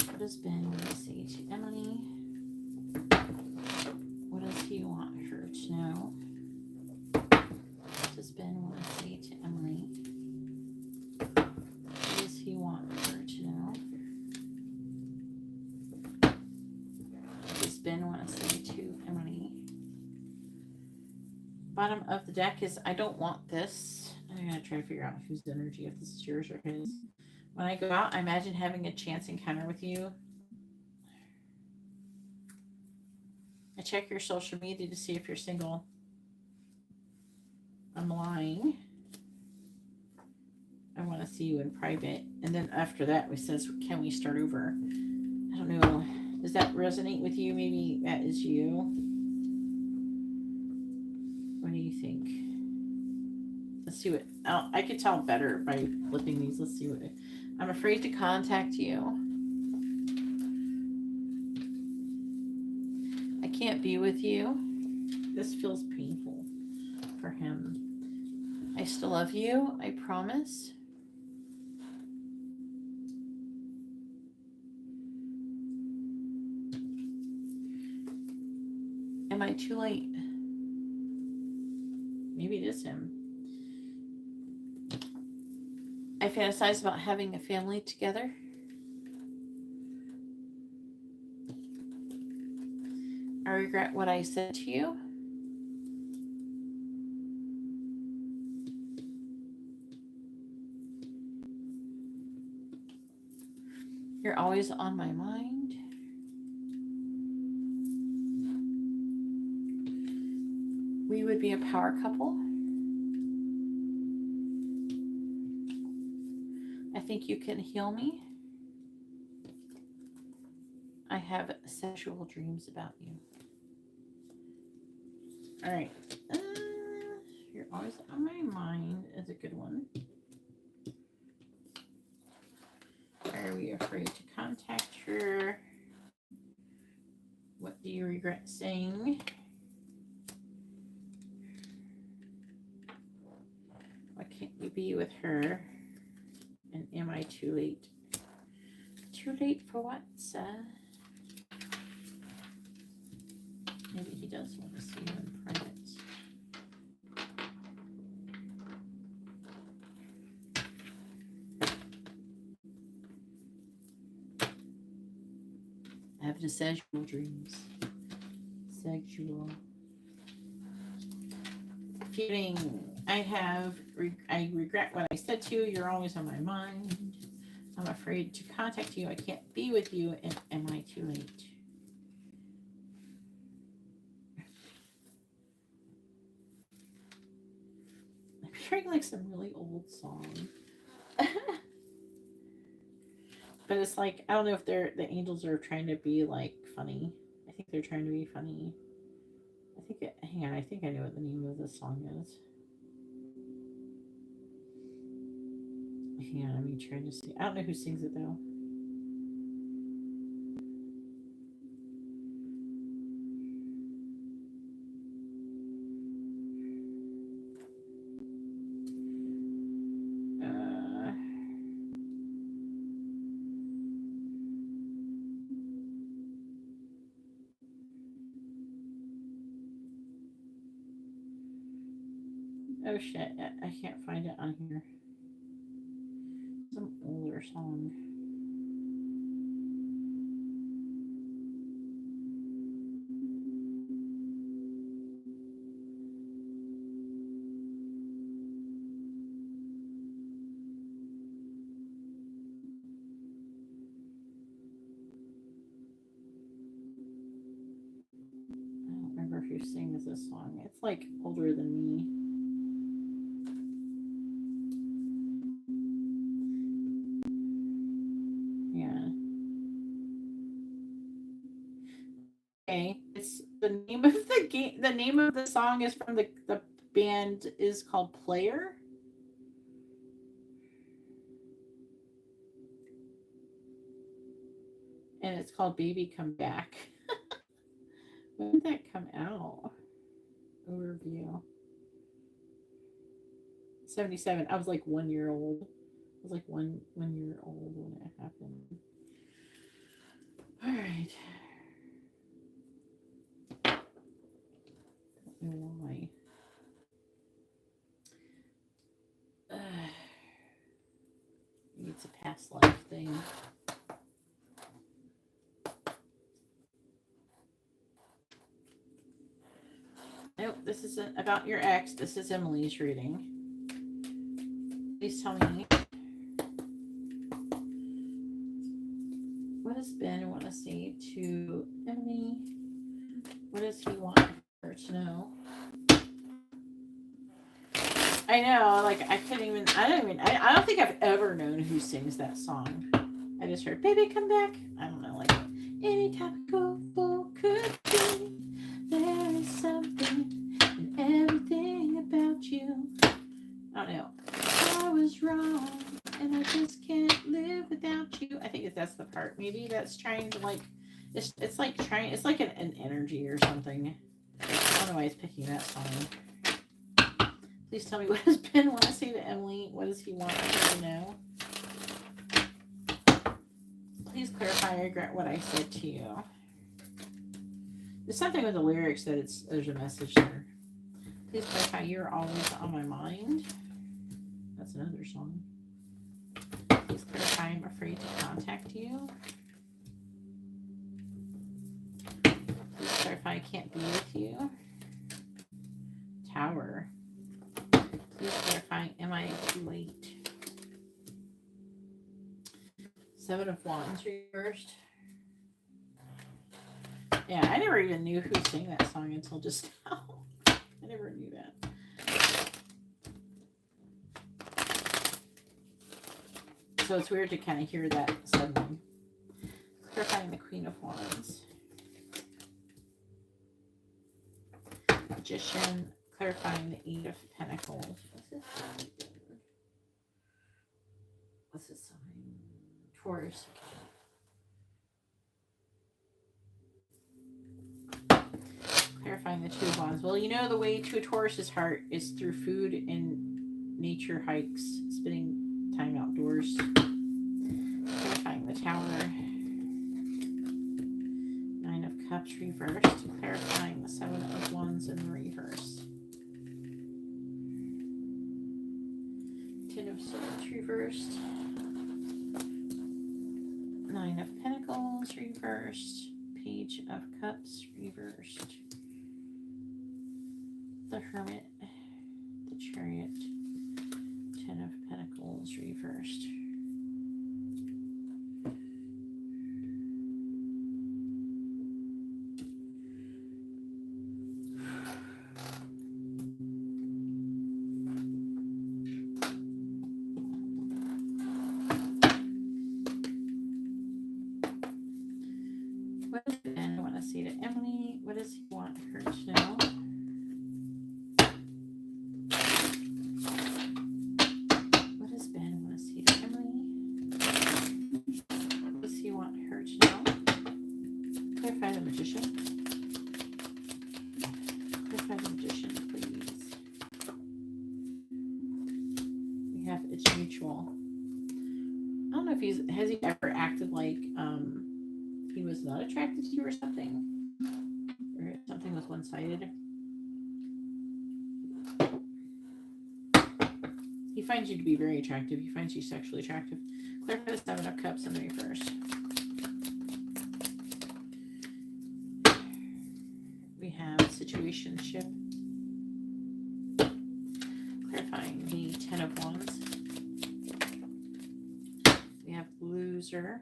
What does Ben want to say to Emily? What does he want her to know? What does Ben want to say to Emily? What does he want her to know? What does Ben want to say to Emily? Bottom of the deck is I don't want this. I'm going to try to figure out whose energy, if this is yours or his. When I go out, I imagine having a chance encounter with you. I check your social media to see if you're single. I'm lying. I want to see you in private. And then after that, it says, can we start over? I don't know. Does that resonate with you? Maybe that is you. What do you think? Let's see what... I could tell better by flipping these. Let's see what... I'm afraid to contact you. I can't be with you. This feels painful for him. I still love you. I promise. Am I too late? Maybe it is him. I fantasize about having a family together. I regret what I said to you. You're always on my mind. We would be a power couple. I think you can heal me. I have sexual dreams about you. All right. You're always on my mind is a good one. Are we afraid to contact her? What do you regret saying? Why can't you be with her? And am I too late? Too late for what, sir? Maybe he does want to see you in private. I have the sexual dreams. Sexual. Feeling I regret what I said to you. You're always on my mind. I'm afraid to contact you. I can't be with you. And am I too late? I'm hearing like some really old song. But it's like, I don't know if the angels are trying to be like funny. I think they're trying to be funny. Hang on, I think I know what the name of this song is. Hang on, I'm trying to see. I don't know who sings it though. Oh shit, I can't find it on here. Some older song. who sings this song. It's like older than me. Yeah. Okay. It's the name of the game. The name of the song is from the band is called Player. And it's called Baby Come Back. When did that come out? Overview. 77. I was like 1 year old. I was like one year old when it happened. All right. Don't know why. Maybe it's a past life thing. Nope, this isn't about your ex. This is Emily's reading. Please tell me, what does Ben want to say to Emily? What does he want her to know? I know, like I don't think I've ever known who sings that song. I just heard "Baby Come Back." I don't know, like any type of fool could be. There is something in everything about you. I don't know. I was wrong, and I just can't live without you. I think that's the part. Maybe that's trying to like. It's like trying. It's like an energy or something. I don't know why he's picking that song. Please tell me, what does Ben want to say to Emily? What does he want her to know? Please clarify. I regret what I said to you. There's something with the lyrics that there's a message there. Please clarify. You're always on my mind. That's another song. Please clarify. I'm afraid to contact you. Please clarify. I can't be with you. Tower. Please clarify. Am I too late? 7 of Wands reversed. Yeah, I never even knew who sang that song until just now. I never knew that. So it's weird to kind of hear that suddenly. Clarifying the Queen of Wands. Magician. Clarifying the 8 of Pentacles. What's this sign? Taurus. Clarifying the 2 of Wands. Well, you know the way to a Taurus's heart is through food and nature hikes, spending time outdoors. Clarifying the Tower. 9 of Cups reversed. Clarifying the 7 of Wands in the reverse. 10 of Swords reversed. 9 of Pentacles reversed. Page of Cups reversed. The Hermit. The Chariot. 10 of Pentacles reversed. What does Ben want to say to Emily? What does he want her to know? What does Ben want to say to Emily? What does he want her to know? Clarify the Magician. Clarify the Magician, please. We have it's mutual. I don't know if has he ever acted like he was not attracted to you or something, or something was one-sided. He finds you to be very attractive. He finds you sexually attractive. Clarify the 7 of Cups in the reverse. We have situationship. Clarifying the 10 of Wands. We have loser.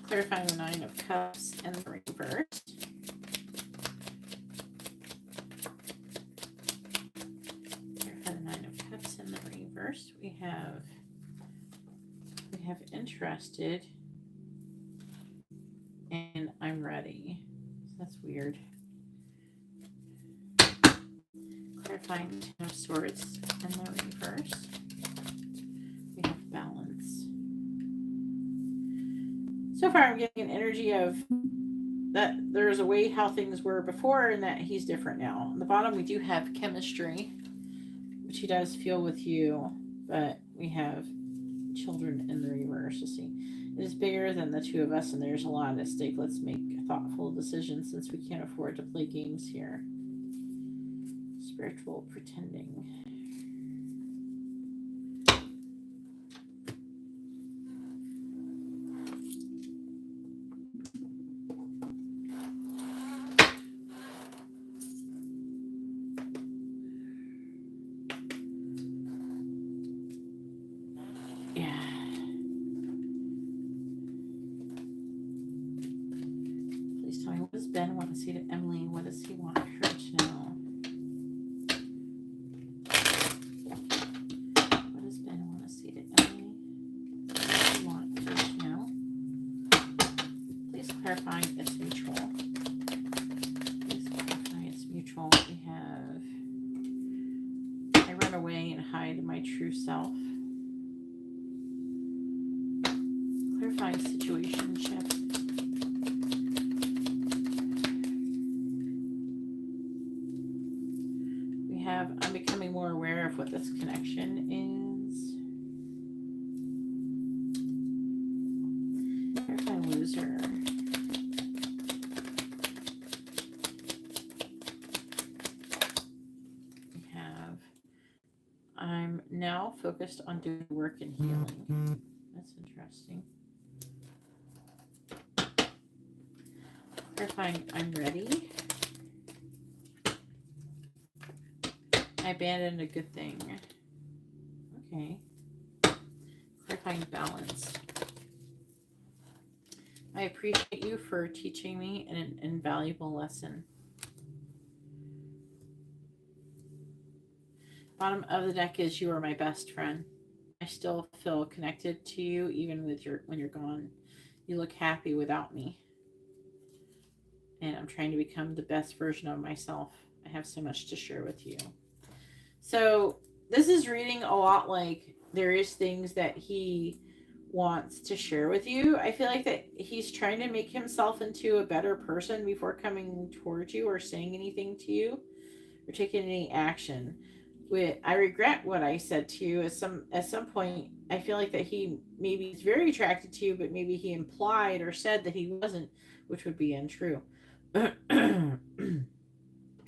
Clarifying the 9 of Cups and the reverse. reverse. We have interested and I'm ready. That's weird. Clarifying Ten of Swords in the reverse. We have balance. So far I'm getting an energy of that there's a way how things were before and that he's different now. On the bottom we do have chemistry, which he does feel with you, but we have children in the reverse. Let's see. It is bigger than the two of us and there's a lot at stake. Let's make thoughtful decisions since we can't afford to play games here. Spiritual pretending. Ben want to say to Emily? What does he want her to know? What does Ben want to say to Emily? What does he want her to know? Please clarify it's mutual. Please clarify it's mutual. We have I run away and hide my true self. Clarifying situationship. I'm becoming more aware of what this connection is. Clarify loser. We have I'm now focused on doing work and healing. That's interesting. Clarifying I'm ready. I abandoned a good thing. Okay. Clarifying balance. I appreciate you for teaching me an invaluable lesson. Bottom of the deck is you are my best friend. I still feel connected to you even with when you're gone. You look happy without me. And I'm trying to become the best version of myself. I have so much to share with you. So this is reading a lot like there is things that he wants to share with you. I feel like that he's trying to make himself into a better person before coming towards you or saying anything to you or taking any action. I regret what I said to you. At some point, I feel like that he maybe is very attracted to you, but maybe he implied or said that he wasn't, which would be untrue.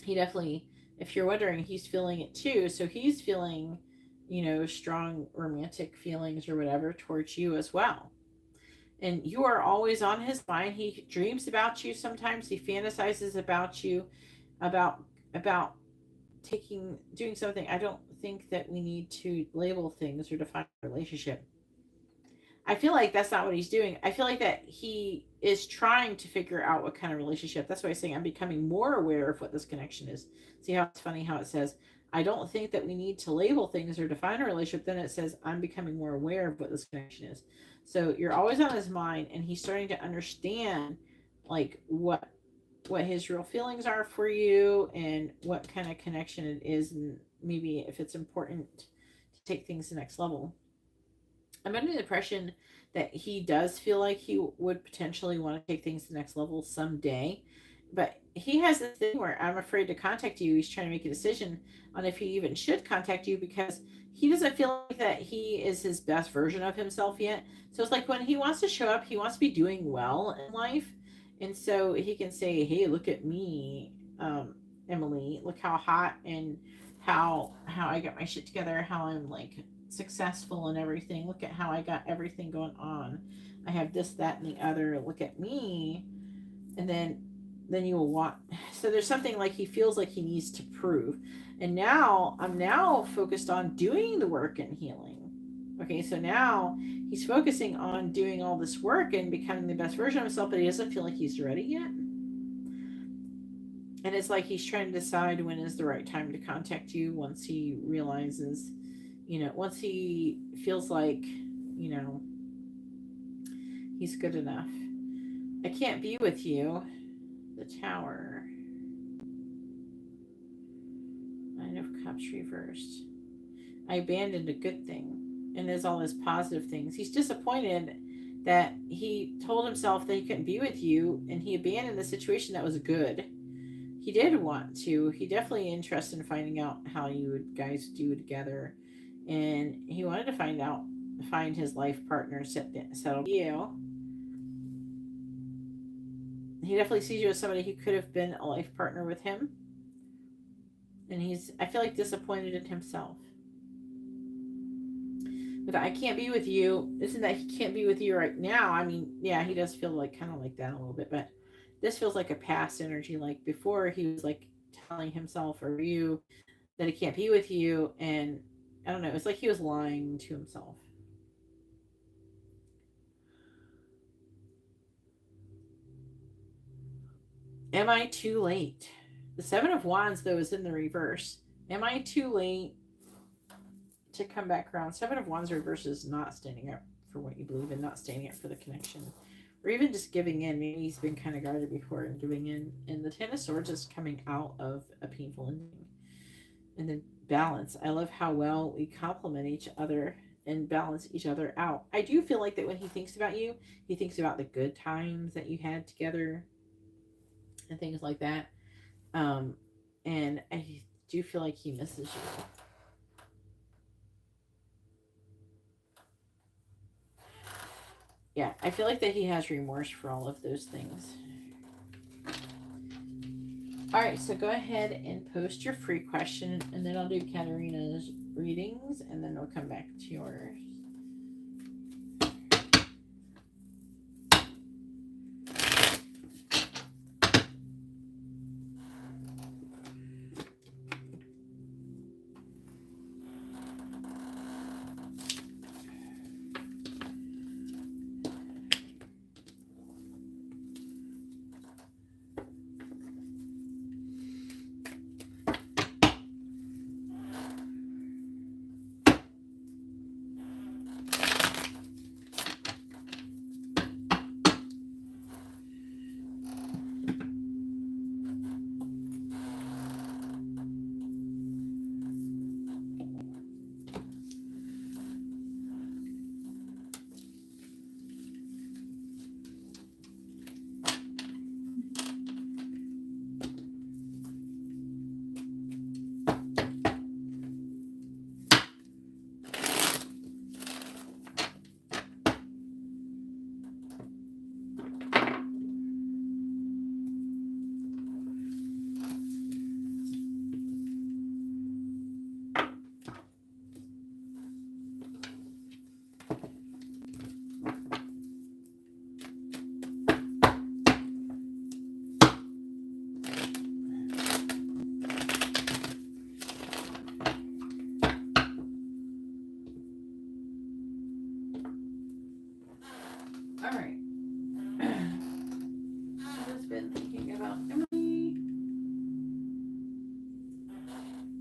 He definitely, if you're wondering, he's feeling it too. So he's feeling, strong romantic feelings or whatever towards you as well. And you are always on his mind. He dreams about you. Sometimes he fantasizes about you, about doing something. I don't think that we need to label things or define a relationship. I feel like that's not what he's doing. I feel like that he is trying to figure out what kind of relationship. That's why I'm saying I'm becoming more aware of what this connection is. See how it's funny how it says, I don't think that we need to label things or define a relationship. Then it says, I'm becoming more aware of what this connection is. So you're always on his mind and he's starting to understand like what his real feelings are for you and what kind of connection it is. And maybe if it's important to take things to the next level. I'm under the impression that he does feel like he would potentially want to take things to the next level someday. But he has this thing where I'm afraid to contact you. He's trying to make a decision on if he even should contact you because he doesn't feel like that he is his best version of himself yet. So it's like when he wants to show up, he wants to be doing well in life. And so he can say, hey, look at me, Emily. Look how hot and how I got my shit together, how I'm like successful and everything. Look at how I got everything going on. I have this, that, and the other. Look at me. And then you will want, so there's something like he feels like he needs to prove. And now I'm now focused on doing the work and healing. Okay, so now he's focusing on doing all this work and becoming the best version of himself, but he doesn't feel like he's ready yet. And it's like he's trying to decide when is the right time to contact you once he realizes, you know, once he feels like, you know, he's good enough. I can't be with you. The Tower. Nine of Cups reversed. I abandoned a good thing. And there's all his positive things. He's disappointed that he told himself that he couldn't be with you, and he abandoned the situation that was good. He did want to. He definitely interested in finding out how you would guys do together. And he wanted to find his life partner, settle you. He definitely sees you as somebody who could have been a life partner with him. And he's, I feel like, disappointed in himself. But I can't be with you. Isn't that he can't be with you right now? I mean, yeah, he does feel like kind of like that a little bit, but this feels like a past energy. Like before, he was like telling himself or you that he can't be with you, and I don't know. It's like he was lying to himself. Am I too late? The Seven of Wands, though, is in the reverse. Am I too late to come back around? Seven of Wands reverse is not standing up for what you believe in, not standing up for the connection, or even just giving in. Maybe he's been kind of guarded before and giving in. And the Ten of Swords is coming out of a painful ending. And then balance. I love how well we complement each other and balance each other out. I do feel like that when he thinks about you, he thinks about the good times that you had together and things like that. And I do feel like he misses you. Yeah, I feel like that he has remorse for all of those things. All right, so go ahead and post your free question, and then I'll do Katarina's readings, and then we'll come back to yours. All right. I've just been thinking about Emily.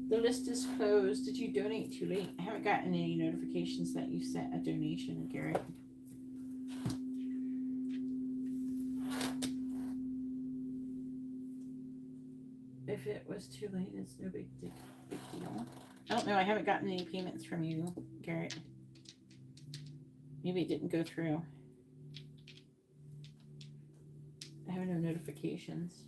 The list is closed. Did you donate too late? I haven't gotten any notifications that you sent a donation, Garrett. If it was too late, it's no big deal. I don't know. I haven't gotten any payments from you, Garrett. Maybe it didn't go through. I have no notifications.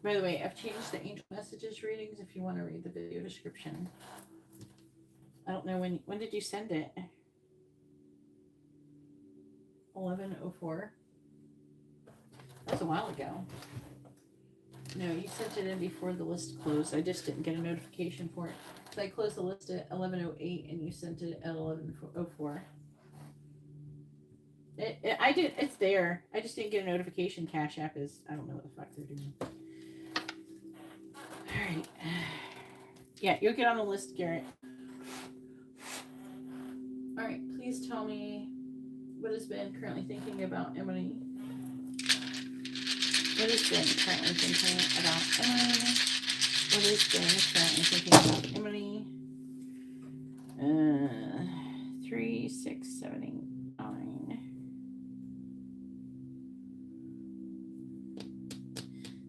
By the way, I've changed the angel messages readings if you want to read the video description. I don't know when did you send it? 11:04. That's a while ago. No, you sent it in before the list closed. I just didn't get a notification for it. So I closed the list at 11:08 and you sent it at 11:04. I did. It's there. I just didn't get a notification. CashApp is. I don't know what the fuck they're doing. All right. Yeah, you'll get on the list, Garrett. All right. Please tell me What has Ben currently thinking about Emily? What has Ben currently thinking about Emily? What has Ben currently thinking about Emily? 3, 6, 7, 8, 9.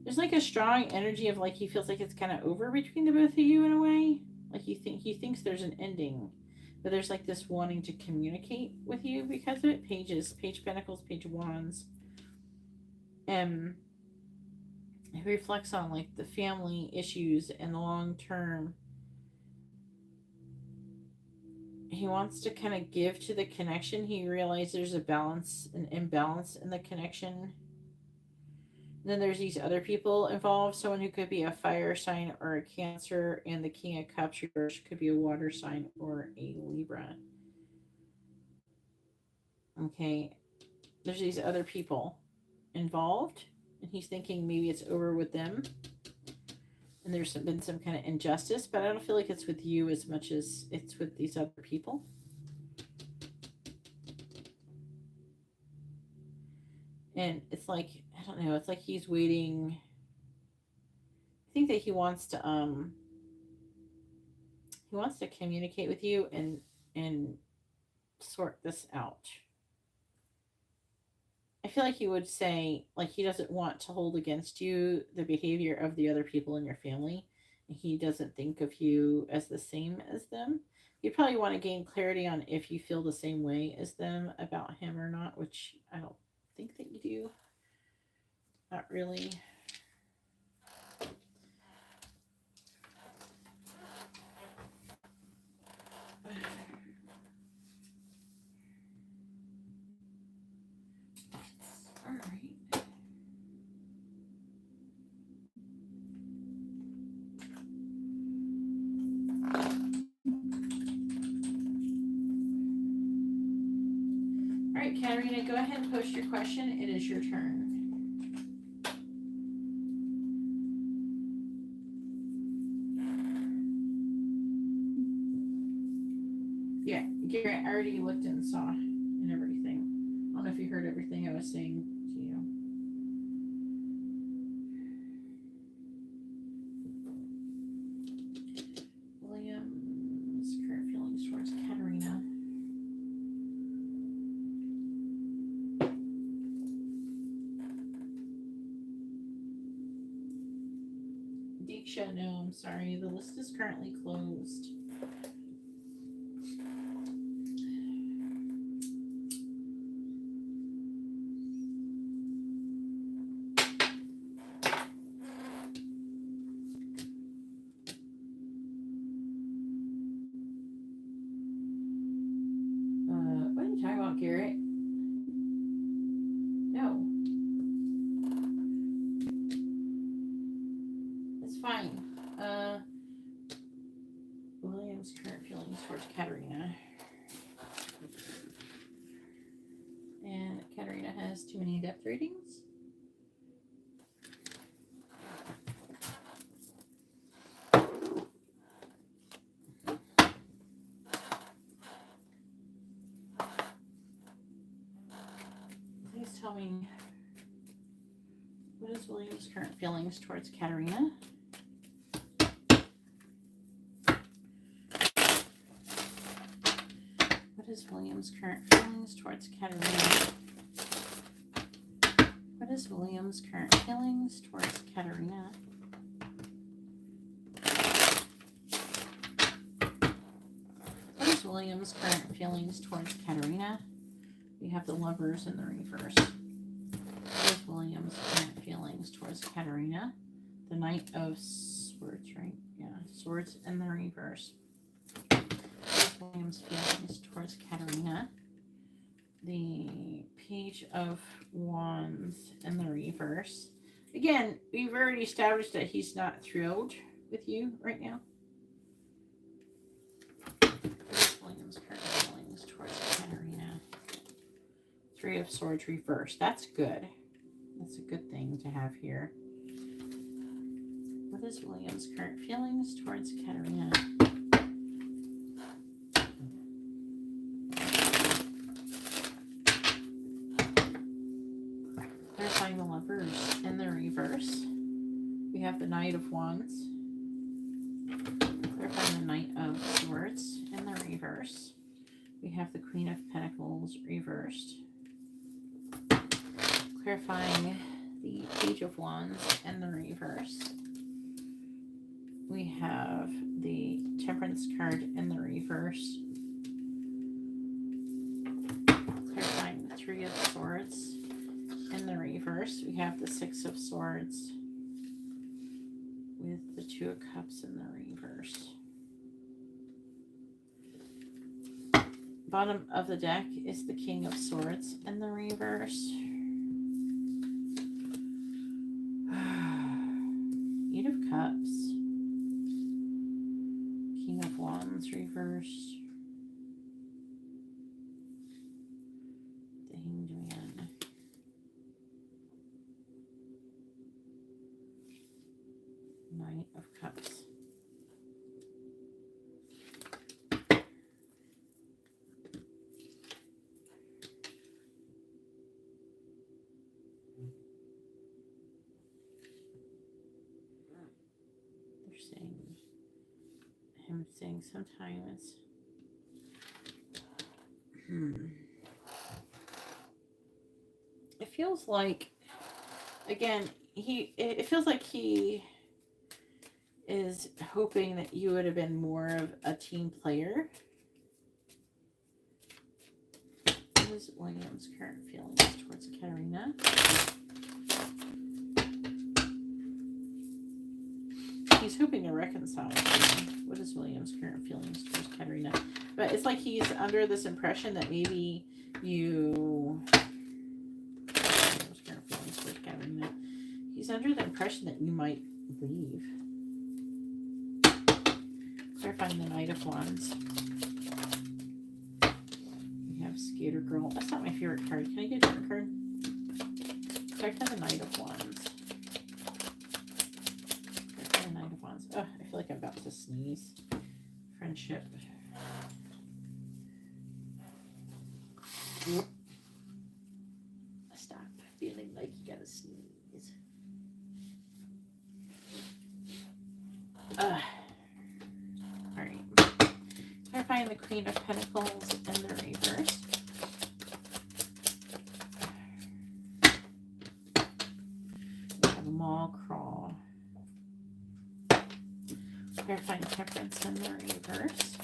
There's like a strong energy of like he feels like it's kind of over between the both of you in a way. Like he thinks there's an ending, but there's like this wanting to communicate with you because of it. Pages, Page Pentacles, Page Wands. He reflects on like the family issues and the long term. He wants to kind of give to the connection. He realizes there's a balance, an imbalance in the connection. And then there's these other people involved. Someone who could be a fire sign or a Cancer, and the King of Cups reversed could be a water sign or a Libra. Okay, there's these other people involved, and he's thinking maybe it's over with them. And there's been some kind of injustice, but I don't feel like it's with you as much as it's with these other people. And it's like, I don't know, it's like he's waiting. I think that he wants to communicate with you and sort this out. I feel like he would say, like, he doesn't want to hold against you the behavior of the other people in your family. He doesn't think of you as the same as them. You probably want to gain clarity on if you feel the same way as them about him or not, which I don't think that you do. Not really. All right. All right, Karina, go ahead and post your question. It is your turn. Yeah, Garrett, I already looked and saw and everything. I don't know if you heard everything I was saying to you. William's current feelings towards Katerina. Deeksha, no, I'm sorry. The list is currently closed. What are you talking about, Garrett? No. It's fine. William's current feelings towards Katerina. And Katerina has too many depth readings. Please tell me, what is William's current feelings towards Katerina? What is William's current feelings towards Katerina? What is William's current feelings towards Katerina? What is William's current feelings towards Katerina? We have the Lovers in the reverse. What is William's current feelings towards Katerina? The Knight of Swords, right? Yeah, Swords in the reverse. William's feelings towards Katerina. The Page of Wands in the reverse. Again, we've already established that he's not thrilled with you right now. William's current feelings towards Katerina. 3 of Swords reverse. That's good. That's a good thing to have here. What is William's current feelings towards Katerina? the Knight of Wands. Clarifying the Knight of Swords in the reverse. We have the Queen of Pentacles reversed. Clarifying the Page of Wands in the reverse. We have the Temperance card in the reverse. Clarifying the Three of Swords in the reverse. We have the Six of Swords with the Two of Cups in the reverse. Bottom of the deck is the King of Swords in the reverse. Eight of Cups. King of Wands reversed. The Hanged Man. Knight of Cups. Him saying sometimes it feels like, again, it feels like he is hoping that you would have been more of a team player. What is William's current feelings towards Karina? He's hoping to reconcile with you. What is William's current feelings towards Karina? But it's like he's under this impression that maybe you... William's current feelings towards Karina. He's under the impression that you might leave. Clarifying the Knight of Wands. We have Skater Girl. That's not my favorite card. Can I get a different card? Clarify the Knight of Wands. Oh, I feel like I'm about to sneeze. Friendship. Stop feeling like you gotta sneeze. Alright. Clarifying the Queen of Pentacles in the reverse. We have a Mall Crawl. Clarifying Temperance in the reverse.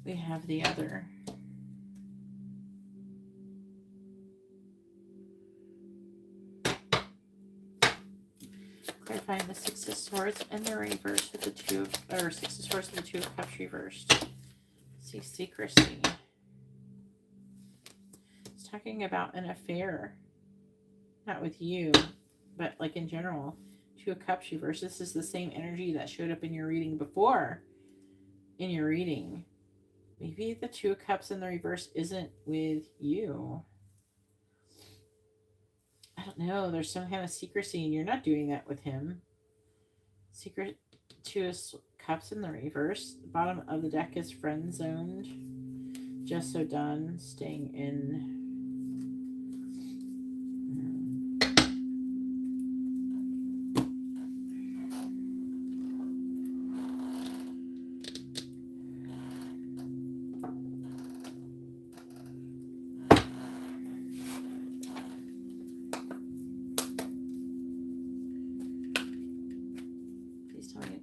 We have the other. Clarifying the Six of Swords in the reverse with the Two of, or Six of Swords with the Two of Cups reversed. See secrecy. It's talking about an affair. Not with you, but like in general. Two of Cups reversed. This is the same energy that showed up in your reading before. In your reading. Maybe the Two of Cups in the reverse isn't with you. I don't know. There's some kind of secrecy and you're not doing that with him. Secret Two of Cups in the reverse. The bottom of the deck is friend zoned. Just so done. Staying in.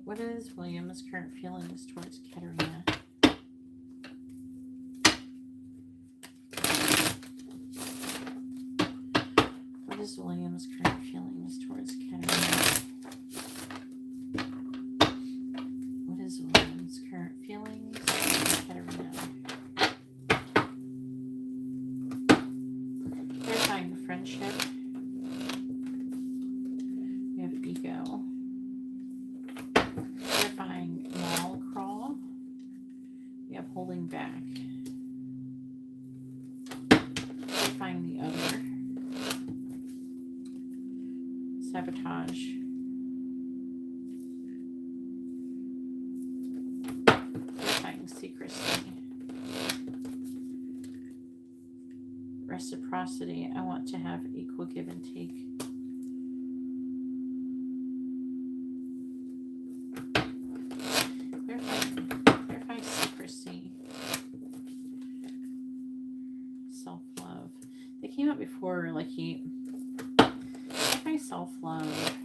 What is William's current feelings towards Karina? What is William's current feelings towards Karina? What is William's current feelings towards Karina? Clarifying the friendship. We have ego. Mall Crawl. We have holding back. Find the other. Sabotage. Find secrecy. Reciprocity. I want to have equal give and take. came up before, like my self-love,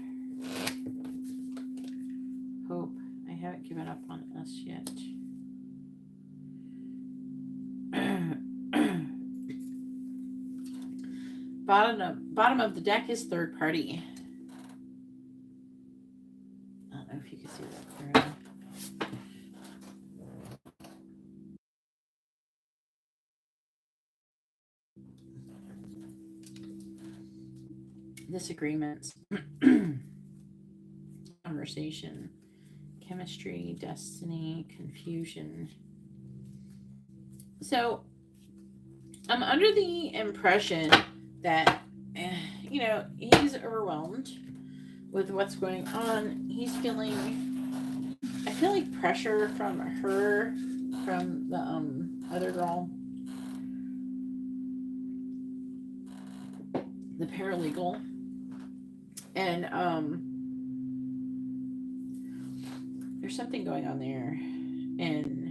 hope. I haven't given up on us yet. Bottom of the deck is third party. I don't know if you can see that clearly. Disagreements, conversation, chemistry, destiny, confusion. So I'm under the impression that, you know, he's overwhelmed with what's going on. He's feeling, I feel like pressure from her, from the other girl, the paralegal. And there's something going on there. And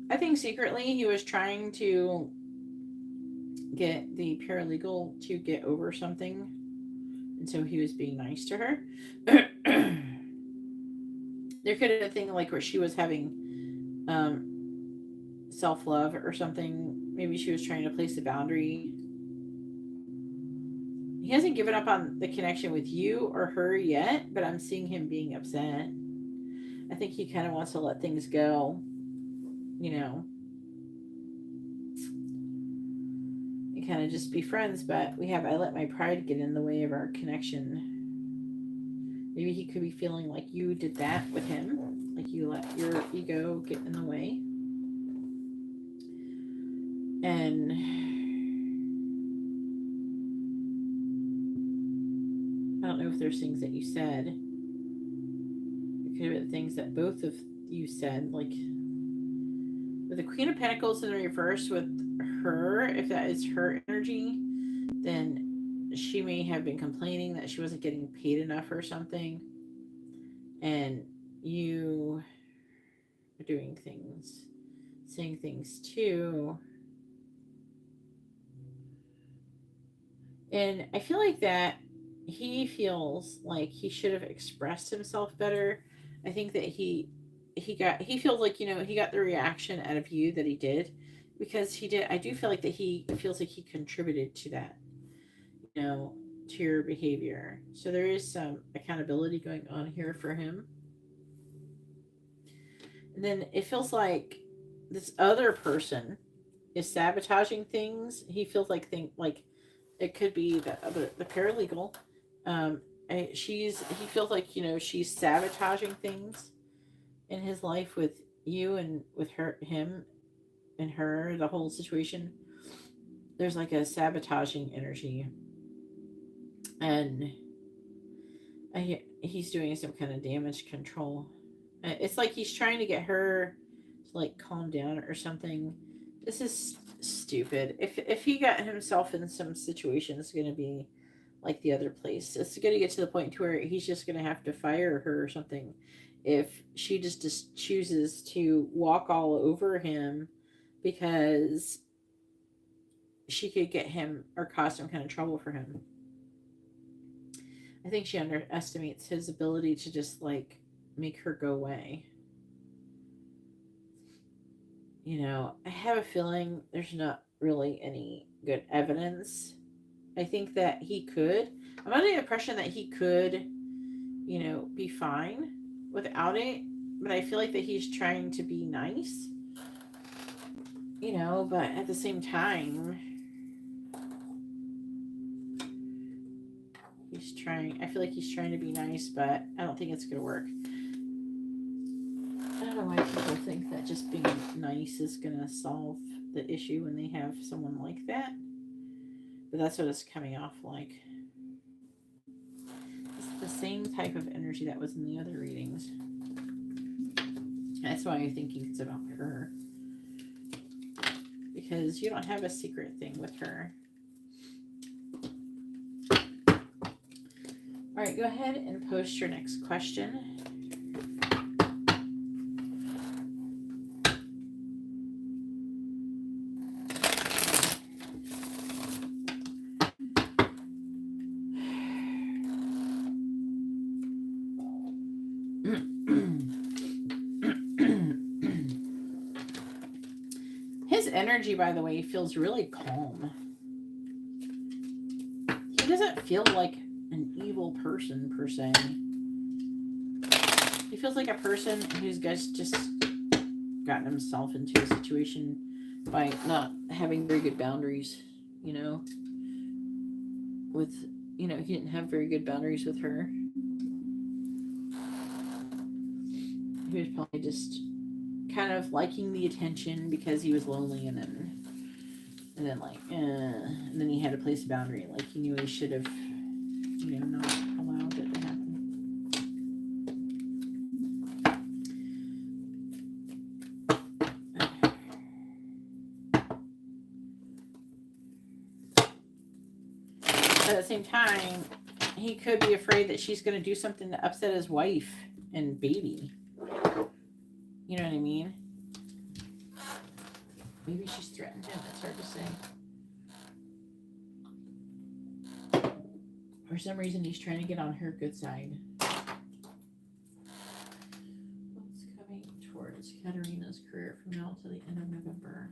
I think secretly he was trying to get the paralegal to get over something. And so he was being nice to her. There could have been a thing like where she was having self-love or something. Maybe she was trying to place a boundary. He hasn't given up on the connection with you or her yet, but I'm seeing him being upset. I think he kind of wants to let things go, you know, and kind of just be friends. But I let my pride get in the way of our connection. Maybe he could be feeling like you did that with him, like you let your ego get in the way. And I don't know if there's things that you said. It could have been things that both of you said, like with the Queen of Pentacles in the reverse with her, if that is her energy, then she may have been complaining that she wasn't getting paid enough or something. And you are doing things, saying things too. And I feel like that he feels like he should have expressed himself better. I think that he feels like, you know, he got the reaction out of you that he did, because he did. I do feel like that he feels like he contributed to that, you know, to your behavior. So there is some accountability going on here for him. And then it feels like this other person is sabotaging things. He feels like it could be the paralegal. He feels like, you know, she's sabotaging things in his life with you and with him and her, the whole situation. There's like a sabotaging energy, and he's doing some kind of damage control. It's like he's trying to get her to like calm down or something. This is stupid. If he got himself in some situation, it's going to be like the other place. It's going to get to the point to where he's just going to have to fire her or something if she just chooses to walk all over him, because she could get him or cause some kind of trouble for him. I think she underestimates his ability to just like make her go away. You know, I have a feeling there's not really any good evidence. I think that I'm under the impression that he could, you know, be fine without it, but I feel like that he's trying to be nice, you know, but at the same time, I feel like he's trying to be nice, but I don't think it's going to work. I don't know why people think that just being nice is going to solve the issue when they have someone like that. But that's what it's coming off like. It's the same type of energy that was in the other readings. That's why I'm thinking it's about her. Because you don't have a secret thing with her. All right, go ahead and post your next question. energy, by the way, feels really calm. He doesn't feel like an evil person, per se. He feels like a person who's just gotten himself into a situation by not having very good boundaries, you know. With, you know, he didn't have very good boundaries with her. He was probably just kind of liking the attention because he was lonely, and then like, and then he had to place a boundary. Like, he knew he should have, you know, not allowed it to happen. At the same time, he could be afraid that she's going to do something to upset his wife and baby. You know what I mean? Maybe she's threatened him. It's hard to say. For some reason, he's trying to get on her good side. What's coming towards Katerina's career from now to the end of November?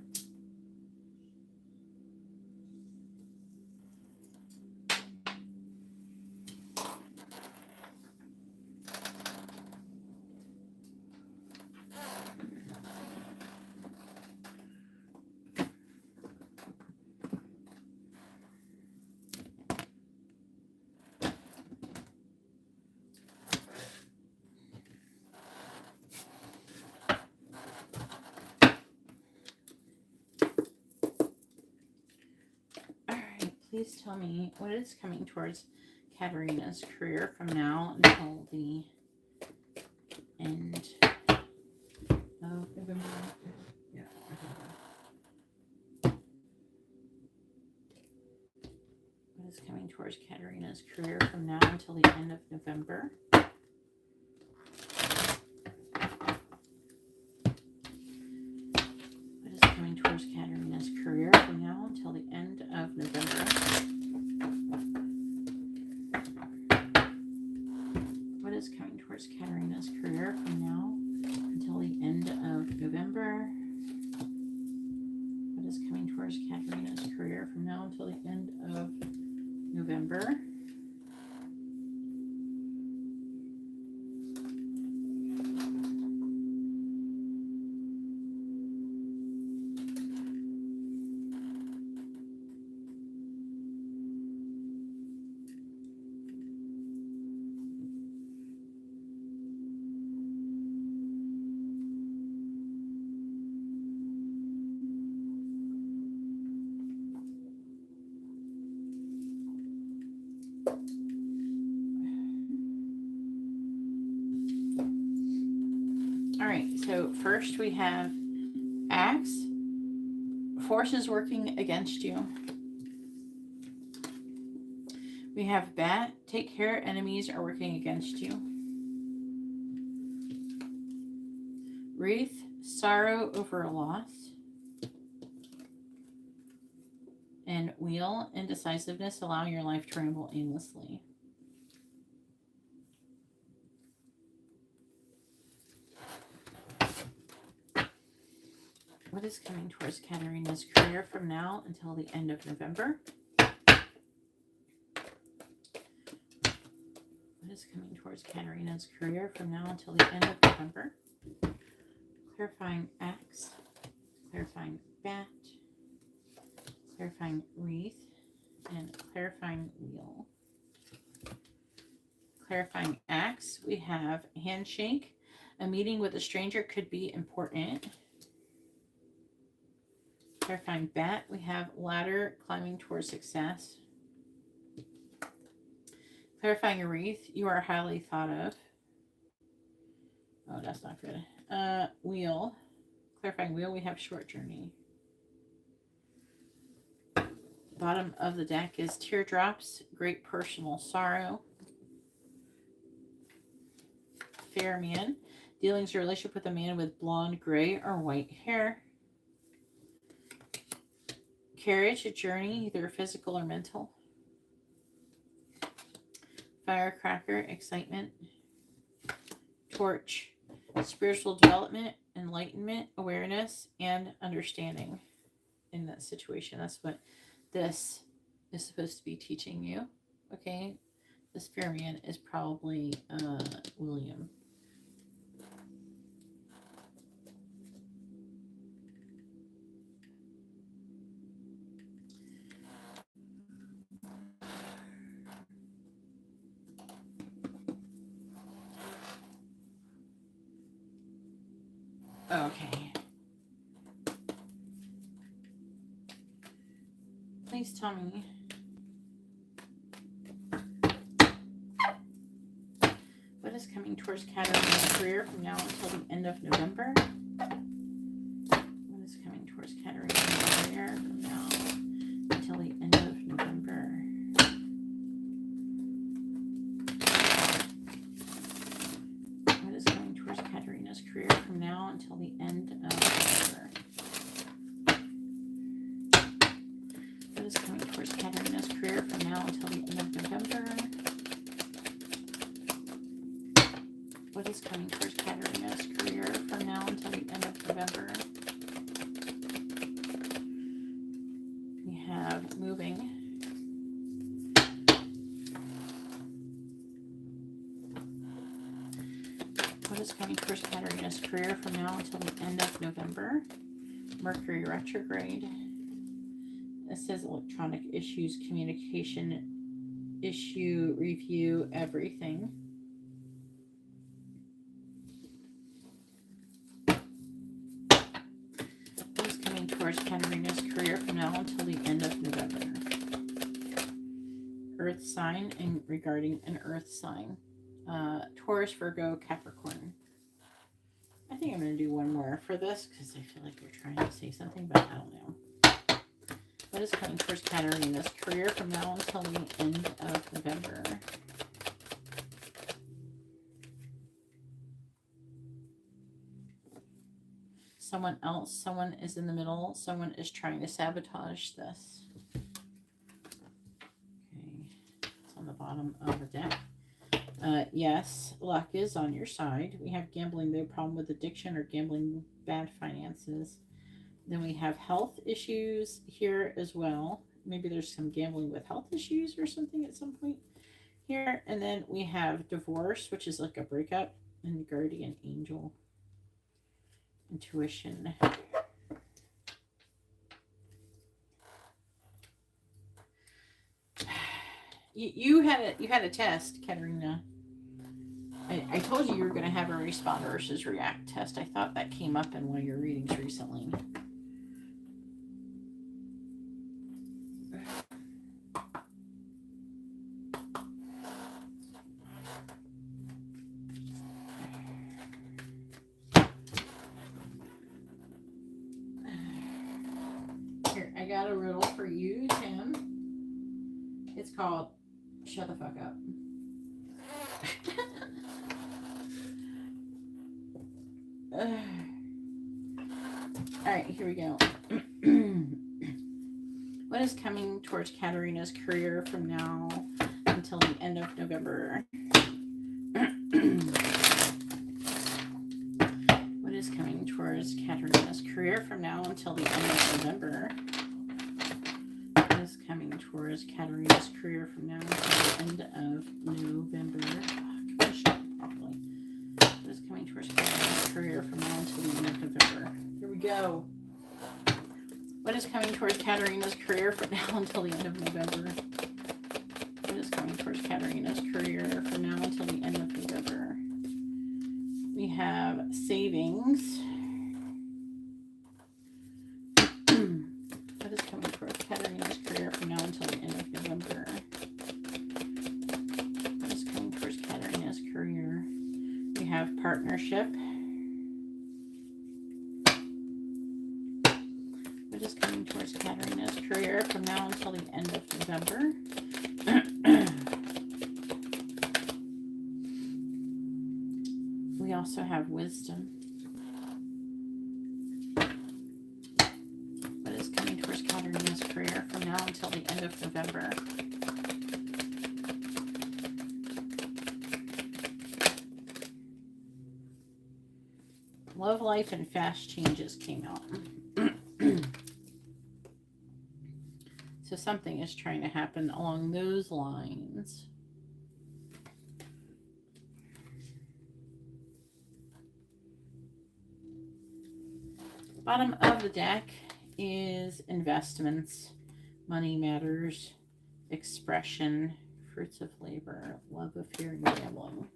Please tell me what is coming towards Katerina's career from now until the end of November. Yeah, what is coming towards Katerina's career from now until the end of November? What is coming towards Katerina's career from now until the end of November? What is coming towards Katerina's career from now until the end of November? What is coming towards Katerina's career from now until the end of November? So first we have Axe. Forces working against you. We have Bat. Take care, enemies are working against you. Wreath. Sorrow over a loss. And Wheel. Indecisiveness, allowing your life to ramble aimlessly. What is coming towards Katerina's career from now until the end of November? What is coming towards Katerina's career from now until the end of November? Clarifying Axe, clarifying Bat, clarifying Wreath, and clarifying Wheel. Clarifying Axe, we have Handshake. A meeting with a stranger could be important. Clarifying Bat, we have Ladder, climbing towards success. Clarifying Wreath, you are highly thought of. Oh, that's not good. Wheel, clarifying Wheel, we have short journey. Bottom of the deck is Teardrops, great personal sorrow. Fair Man, dealings or relationship with a man with blonde, gray, or white hair. Carriage, a journey, either physical or mental. Firecracker, excitement. Torch, spiritual development, enlightenment, awareness, and understanding. in that situation. That's what this is supposed to be teaching you. Okay, this Fairyman is probably William. Okay. Please tell me. What is coming towards Katarina's career from now until the end of November? What is coming towards Katarina's career from now until the end of November? What is coming towards Katarina's career from now until the end of November? What is coming towards Katarina's career from now until the end of November? What is coming towards Katarina's career from now until the end of November? We have moving. What is coming towards Katarina's career from now until the end of November? Mercury retrograde. It says electronic issues, communication issue, review, everything. What is coming towards Katarina's career from now until the end of November? Earth sign and regarding an earth sign. Taurus, Virgo, Capricorn. I think I'm going to do one more for this because I feel like you're trying to say something, but I don't know. What is coming towards Katarina's career from now until the end of November? Someone else, someone is in the middle, someone is trying to sabotage this. Okay, it's on the bottom of the deck. Yes, luck is on your side. We have gambling, no problem with addiction or gambling, bad finances. Then we have health issues here as well. Maybe there's some gambling with health issues or something at some point here. And then we have divorce, which is like a breakup, and guardian angel. Intuition. You had a test, Katarina. I told you were going to have a respond versus react test. I thought that came up in one of your readings recently. Here, I got a riddle for you, Tim. It's called Shut the Fuck Up. Alright, here we go. What is coming towards Katarina's career from now until the end of November? What is coming towards Katarina's career from now until the end of November? What is coming towards Katarina's career from now until the end of November? Properly. What is coming towards Katarina's career from now until the end of November? Here we go. What is coming towards Katarina's career from now until the end of November? What is coming towards Katarina's career from now until the end of November? We have savings. What is coming towards Katarina's career from now until the end of November? What is coming towards Katarina's career? We have partnership. What is coming towards Katarina's career from now until the end of November? We also have wisdom. What is coming towards Katarina's career from now until the end of November? Love life and fast changes came out. something is trying to happen along those lines. Bottom of the deck is investments, money matters, expression, fruits of labor, love, of fear, and gambling.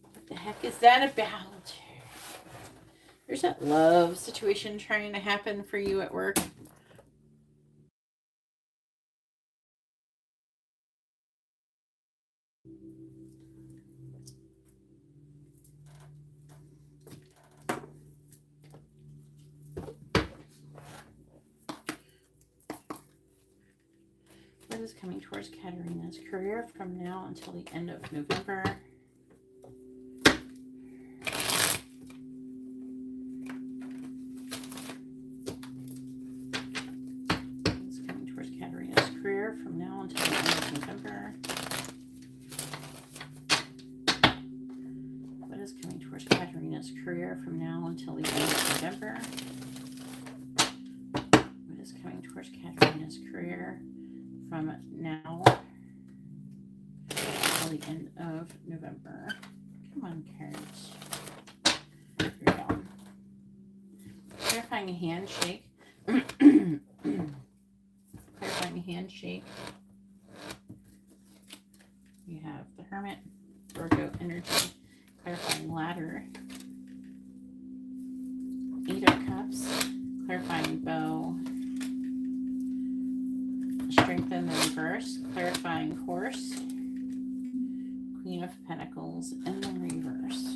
What the heck is that about? There's that love situation trying to happen for you at work. What is coming towards Katerina's career from now until the end of November? What's coming towards Katerina's career from now until the end of November? What is coming towards Katerina's career from now until the end of November? What is coming towards Katerina's career from now until the end of November? Come on, cards. Here we go. Clarifying a handshake. Clarifying a handshake. You have the Hermit, Virgo energy. Clarifying ladder. 8 of Cups. Clarifying bow. Strength in the reverse. Clarifying horse. Queen of Pentacles in the reverse.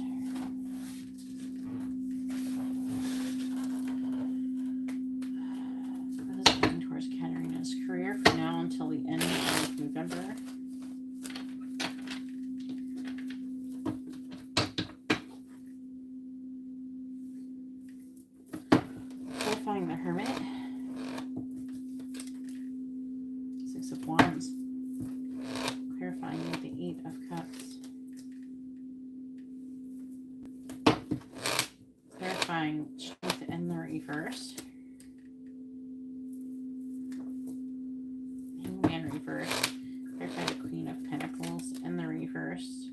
What is coming towards Katerina's career from now until the end of November? Clarifying the Hermit. 6 of Wands. Clarifying with the 8 of Cups. Clarifying strength in the reverse. Hangman reverse. Clarify the Queen of Pentacles in the reverse.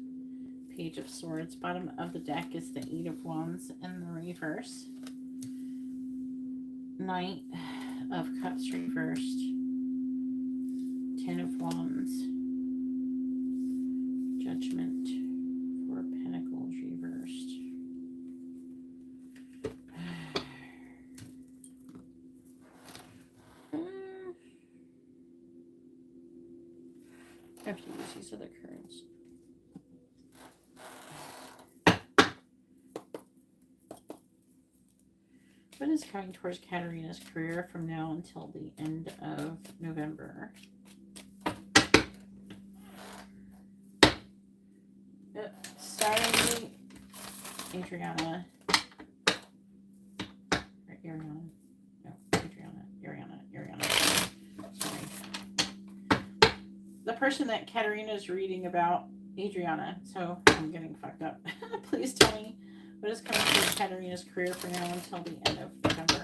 Page of Swords. Bottom of the deck is the 8 of Wands in the reverse. Knight of Cups reversed. 10 of Wands. Judgment. 4 of Pentacles reversed. I have to use these other cards. What is coming towards Katerina's career from now until the end of November? Sorry, Adriana. Or Ariana. No, Adriana. Ariana. Sorry. The person that Katerina is reading about, Adriana. So I'm getting fucked up. Please tell me what is coming towards Katerina's career from now until the end of November.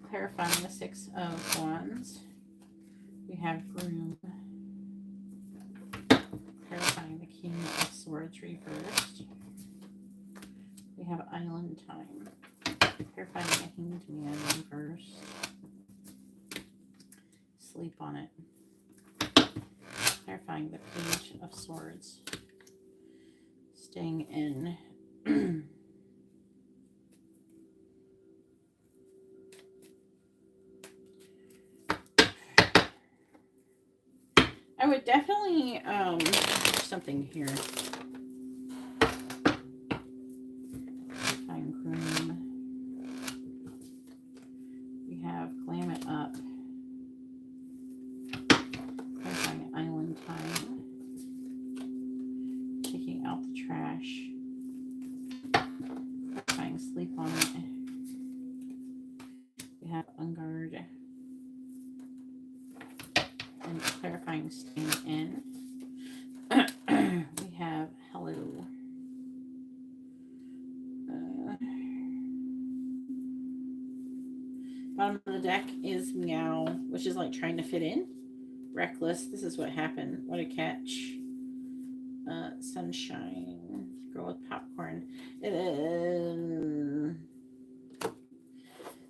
Clarifying the 6 of Wands. We have Groom. Clarifying the King of Swords reversed. We have Island Time. Clarifying the Hanged Man reversed. Sleep on it. Clarifying the Page of Swords. Staying in. I would definitely something here. Clarifying Groom. We have Glam It Up. Clarifying Island Time. Taking out the trash. Clarifying Sleep on it. We have Unguard. And clarifying Staying In. We have Hello. Bottom of the deck is meow, which is like trying to fit in. Reckless. This is what happened. What a catch. Sunshine. Girl with popcorn.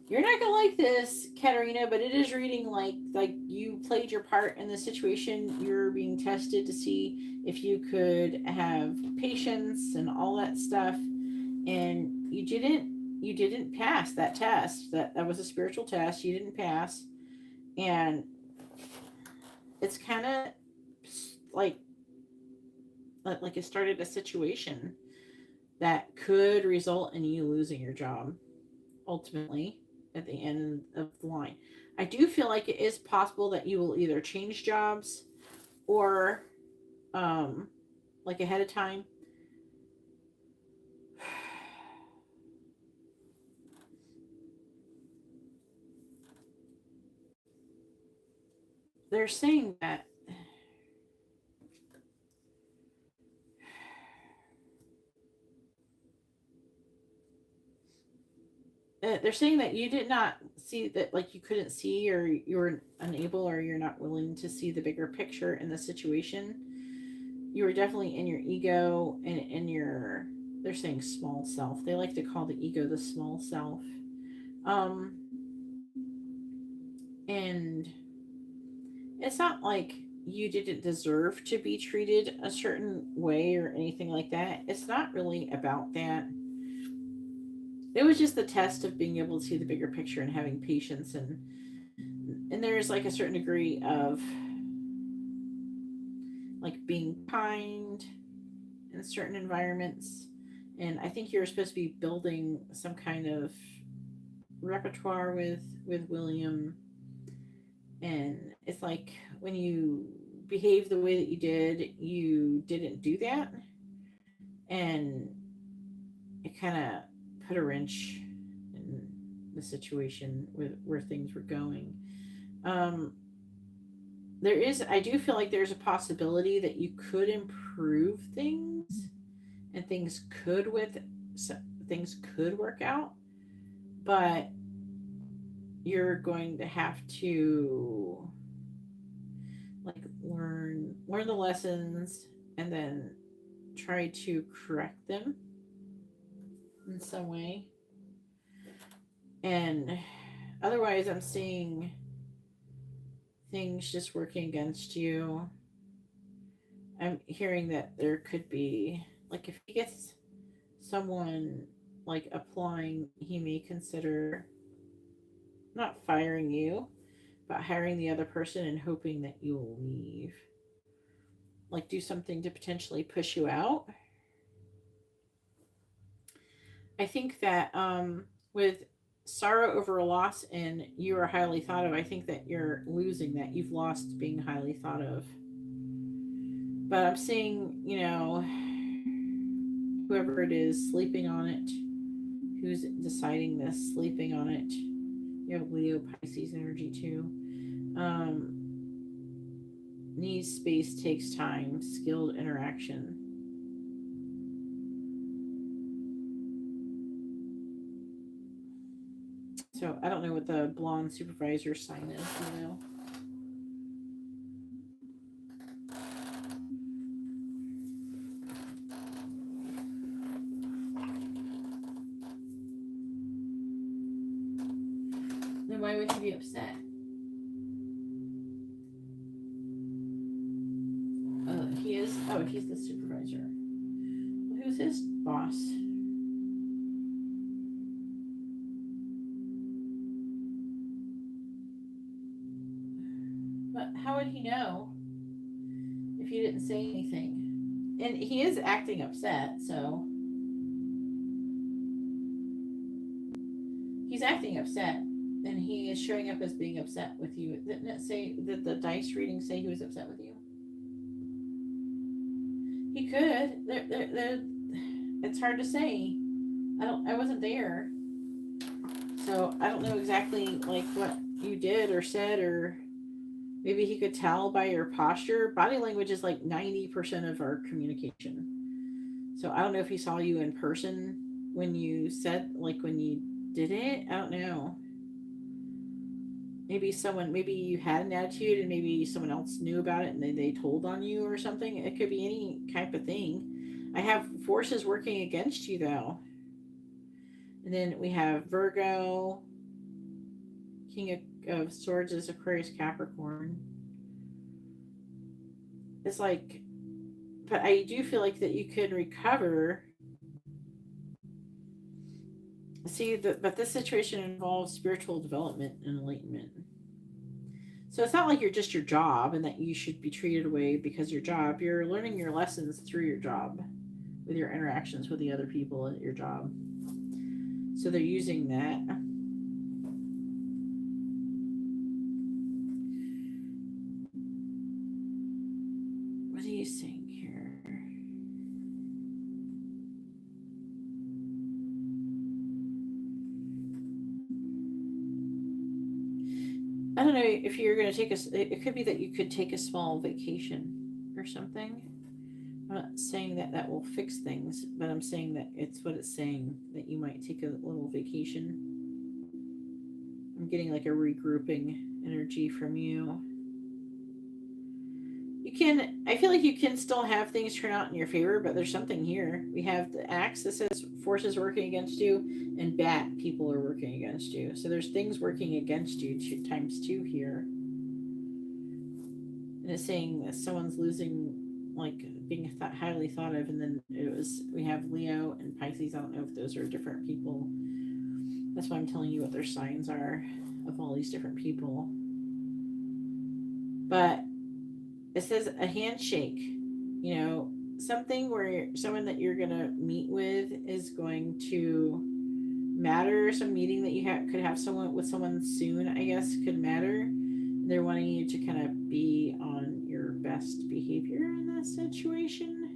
You're not gonna like this, Katarina, but it is reading like you played your part in the situation. You're being tested to see if you could have patience and all that stuff, and you didn't pass that test. That was a spiritual test. You didn't pass, and it's kind of like it started a situation that could result in you losing your job ultimately at the end of the line. I do feel like it is possible that you will either change jobs or like ahead of time. They're saying that they're saying that you did not see that, like you couldn't see, or you were unable, or you're not willing to see the bigger picture in the situation. You were definitely in your ego and in your, they're saying small self. They like to call the ego the small self. And it's not like you didn't deserve to be treated a certain way or anything like that. It's not really about that. It was just the test of being able to see the bigger picture and having patience, and there's like a certain degree of like being kind in certain environments. And I think you're supposed to be building some kind of repertoire with William, and it's like when you behave the way that you didn't do that, and it kind of put a wrench in the situation with where things were going. I do feel like there's a possibility that you could improve things, and things could work out, but you're going to have to like learn the lessons and then try to correct them in some way. And otherwise, I'm seeing things just working against you. I'm hearing that there could be, like, if he gets someone like applying, he may consider not firing you, but hiring the other person and hoping that you will leave. Like, do something to potentially push you out. I think that with sorrow over a loss and you are highly thought of, I think that you're losing that. You've lost being highly thought of. But I'm seeing, whoever it is sleeping on it, who's deciding this, sleeping on it. You have Leo Pisces energy too. Needs space, takes time, skilled interaction. So I don't know what the blonde supervisor sign is, Then why would you be upset? He's the supervisor. Well, who's his boss? But how would he know if you didn't say anything? And he is acting upset, so he's acting upset, and he is showing up as being upset with you. Didn't it say that the dice reading say he was upset with you? He could. It's hard to say. I wasn't there, so I don't know exactly like what you did or said, or maybe he could tell by your posture. Body language is like 90% of our communication. So I don't know if he saw you in person when you said, like when you did it. I don't know. maybe you had an attitude and maybe someone else knew about it and they told on you or something. It could be any type of thing. I have forces working against you though. And then we have Virgo, King of Swords is Aquarius, Capricorn. It's like, but I do feel like that you could recover. See, but this situation involves spiritual development and enlightenment. So it's not like you're just your job and that you should be treated away because your job. You're learning your lessons through your job with your interactions with the other people at your job. So they're using that. What are you saying here? I don't know if you're going to take it could be that you could take a small vacation or something. I'm not saying that that will fix things, but I'm saying that it's what it's saying, that you might take a little vacation. I'm getting like a regrouping energy from you. I feel like you can still have things turn out in your favor, but there's something here. We have the axe that says forces working against you, and bat people are working against you. So there's things working against you times 2 here. And it's saying that someone's losing, like being highly thought of, and then we have Leo and Pisces. I don't know if those are different people. That's why I'm telling you what their signs are of all these different people. But it says a handshake, something where someone that you're going to meet with is going to matter. Some meeting that you could have with someone soon, I guess, could matter. They're wanting you to kind of be on your best behavior in this situation.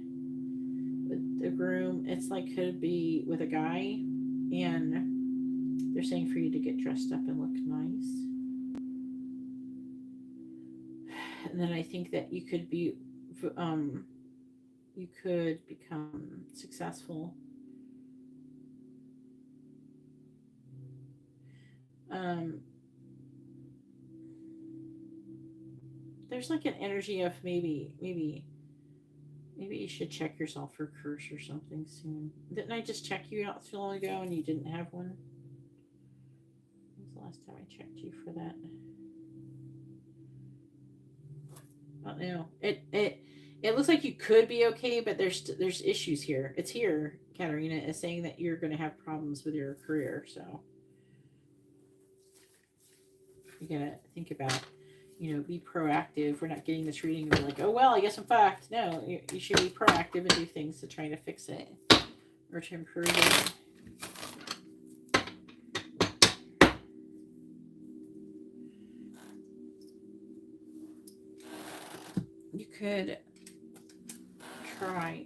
With the groom, it's like could be with a guy, and they're saying for you to get dressed up and look nice. And then I think that you could become successful. There's like an energy of maybe you should check yourself for curse or something soon. Didn't I just check you not too long ago and you didn't have one? When was the last time I checked you for that? I don't know. It looks like you could be okay, but there's issues here. It's here. Karina is saying that you're going to have problems with your career, so you gotta think about, be proactive. We're not getting this reading and be like, oh well, I guess in fact, no, you should be proactive and do things to try to fix it or to improve it. You could try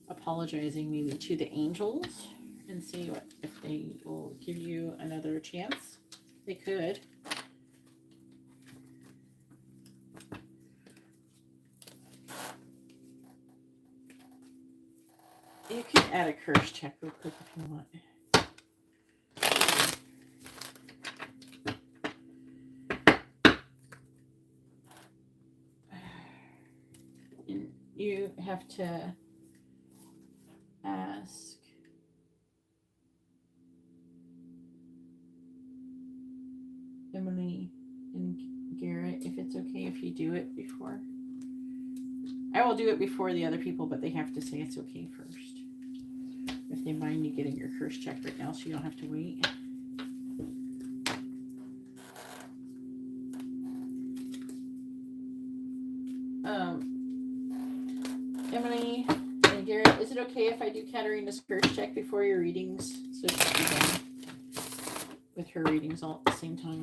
apologizing maybe to the angels and see if they will give you another chance. They could. You can add a curse check real quick if you want. And you have to ask Emily and Garrett if it's okay if you do it before. I will do it before the other people, but they have to say it's okay first. If they mind you getting your curse check right now, so you don't have to wait. Emily and Garrett, is it okay if I do Katarina's curse check before your readings? So she'll be done with her readings all at the same time.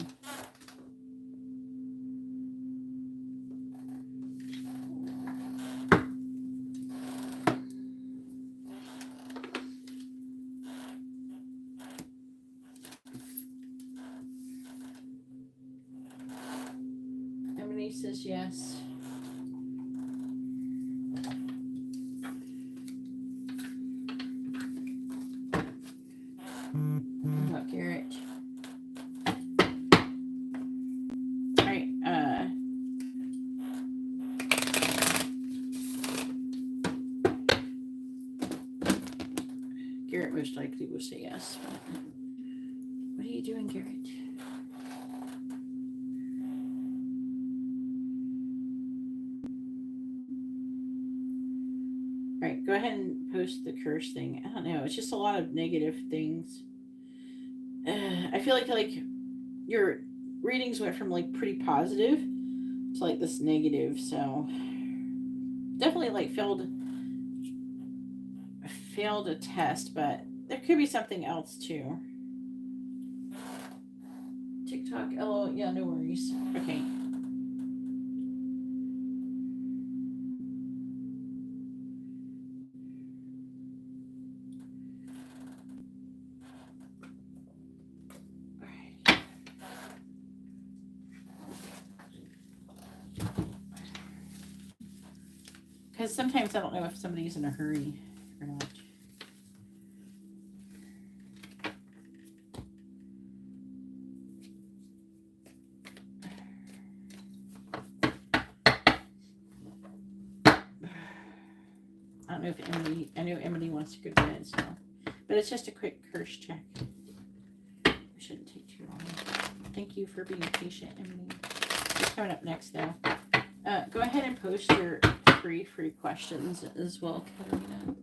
Emily says yes. What about Garrett? most likely will say yes. But what are you doing, Garrett? All right, go ahead and post the curse thing. I don't know. It's just a lot of negative things. I feel like your readings went from like pretty positive to like this negative. So definitely like failed a test, but there could be something else too. TikTok, LOL, yeah, no worries. Okay. Because sometimes I don't know if somebody's in a hurry or not. I don't know if Emily, I know Emily wants to go to bed, so. But it's just a quick curse check. It shouldn't take too long. Thank you for being patient, Emily. What's coming up next, though? Go ahead and post your free questions as well, Karina.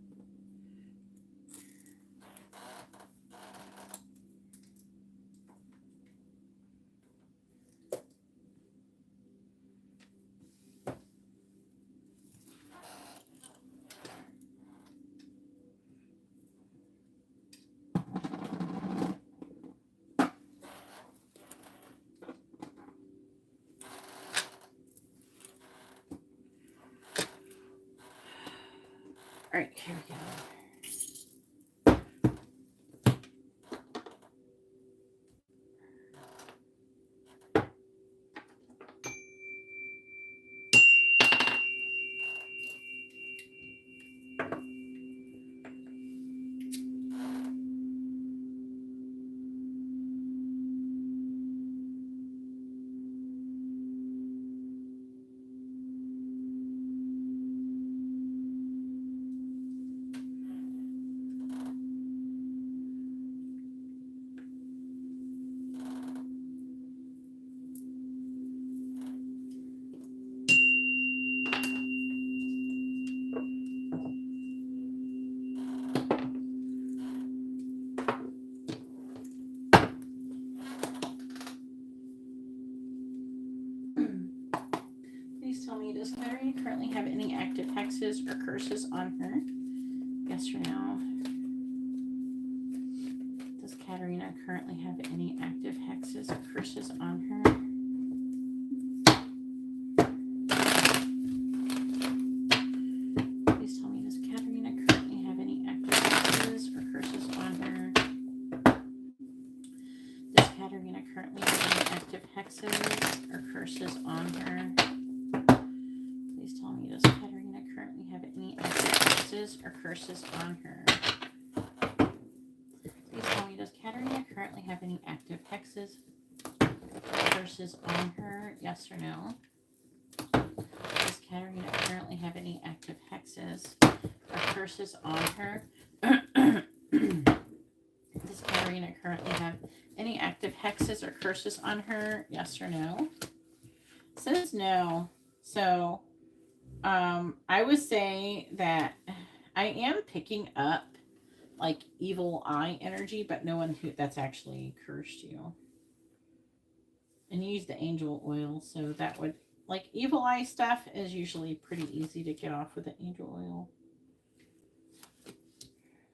All right, here we go. Please tell me, does Karina currently have any active hexes or curses on her? Yes or no? Does Katerina currently have any active hexes or curses on her? Please tell me, does Katerina currently have any active hexes or curses on her? Does Katerina currently have any active hexes or curses on her? Please tell me, does Katerina currently have any active hexes or curses on her? Please tell me, does Katerina currently have any active hexes or curses on her? Yes or no? Does Katerina currently have any active hexes or curses on her? Does Katerina currently have any active hexes or curses on her? Yes or no? It says no. So I would say that I am picking up like evil eye energy, but no one who that's actually cursed you. And you use the angel oil, so that would, like, evil eye stuff is usually pretty easy to get off with the angel oil.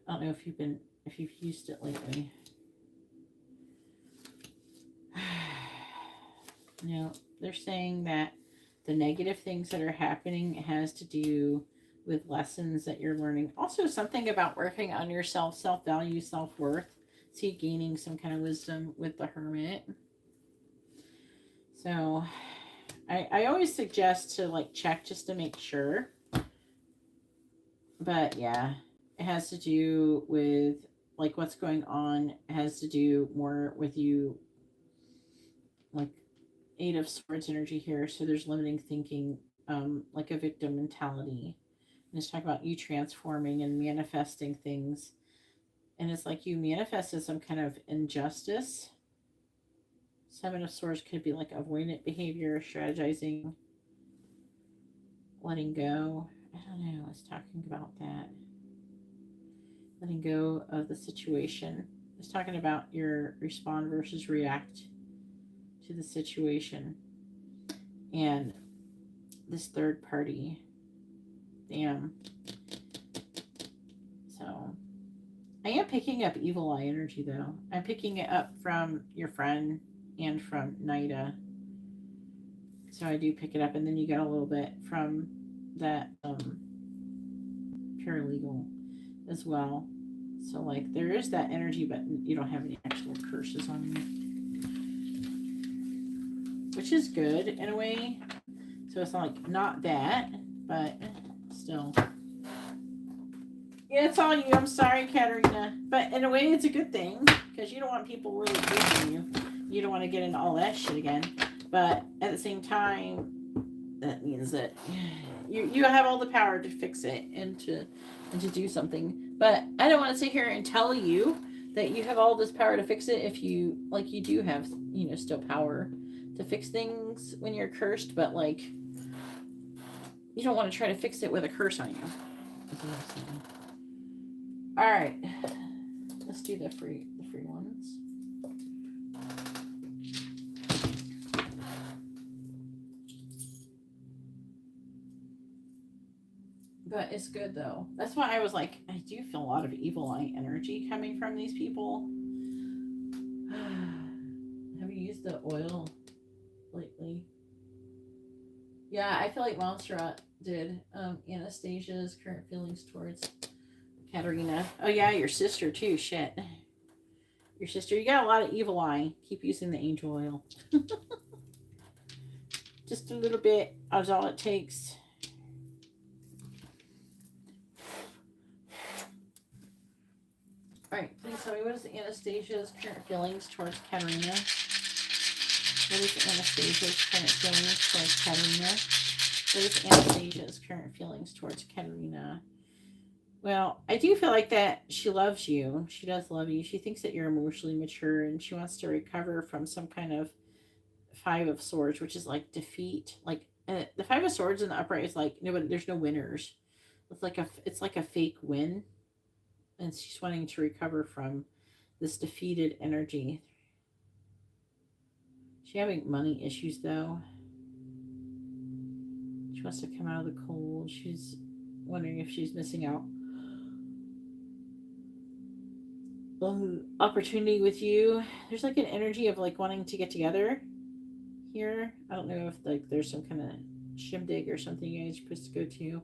I don't know if you've used it lately. No, they're saying that the negative things that are happening has to do with lessons that you're learning. Also, something about working on yourself, self-value, self-worth. See, gaining some kind of wisdom with the Hermit. So, I always suggest to like check just to make sure. But yeah, it has to do with like what's going on. It has to do more with you, like Eight of Swords energy here. So there's limiting thinking, like a victim mentality. And it's talking about you transforming and manifesting things And it's like you manifested some kind of injustice. Seven of Swords could be like avoidant behavior, strategizing, letting go. I don't know. I was talking about that. Letting go of the situation. I was talking about your respond versus react to the situation. And this third party. Damn. So I am picking up evil eye energy though. I'm picking it up from your friend and from Nida. So I do pick it up, and then you get a little bit from that paralegal as well. So like there is that energy, but you don't have any actual curses on you, which is good in a way. So it's like not that, but still. Yeah, it's on you. I'm sorry, Katarina. But in a way, it's a good thing because you don't want people really abusing you. You don't want to get into all that shit again. But at the same time, that means that you have all the power to fix it and to do something. But I don't want to sit here and tell you that you have all this power to fix it if you do have, still power to fix things when you're cursed, but like you don't want to try to fix it with a curse on you. That's what I'm saying. All right, let's do the free ones. But it's good though. That's why I was like, I do feel a lot of evil eye energy coming from these people. Have you used the oil lately? Yeah, I feel like Montserrat did. Anastasia's current feelings towards Katarina. Oh yeah, your sister too. Shit. Your sister, you got a lot of evil eye. Keep using the angel oil. Just a little bit is all it takes. All right, please tell me, what is Anastasia's current feelings towards Katarina? What is Anastasia's current feelings towards Katarina? What is Anastasia's current feelings towards Katarina? Well, I do feel like that she loves you. She does love you. She thinks that you're emotionally mature and she wants to recover from some kind of Five of Swords, which is like defeat. Like the Five of Swords in the upright is like nobody. There's no winners. It's like a fake win, and she's wanting to recover from this defeated energy. She's having money issues though. She wants to come out of the cold. She's wondering if she's missing out on opportunity with you. There's like an energy of like wanting to get together here. I don't know if like there's some kind of shindig or something you guys are supposed to go to.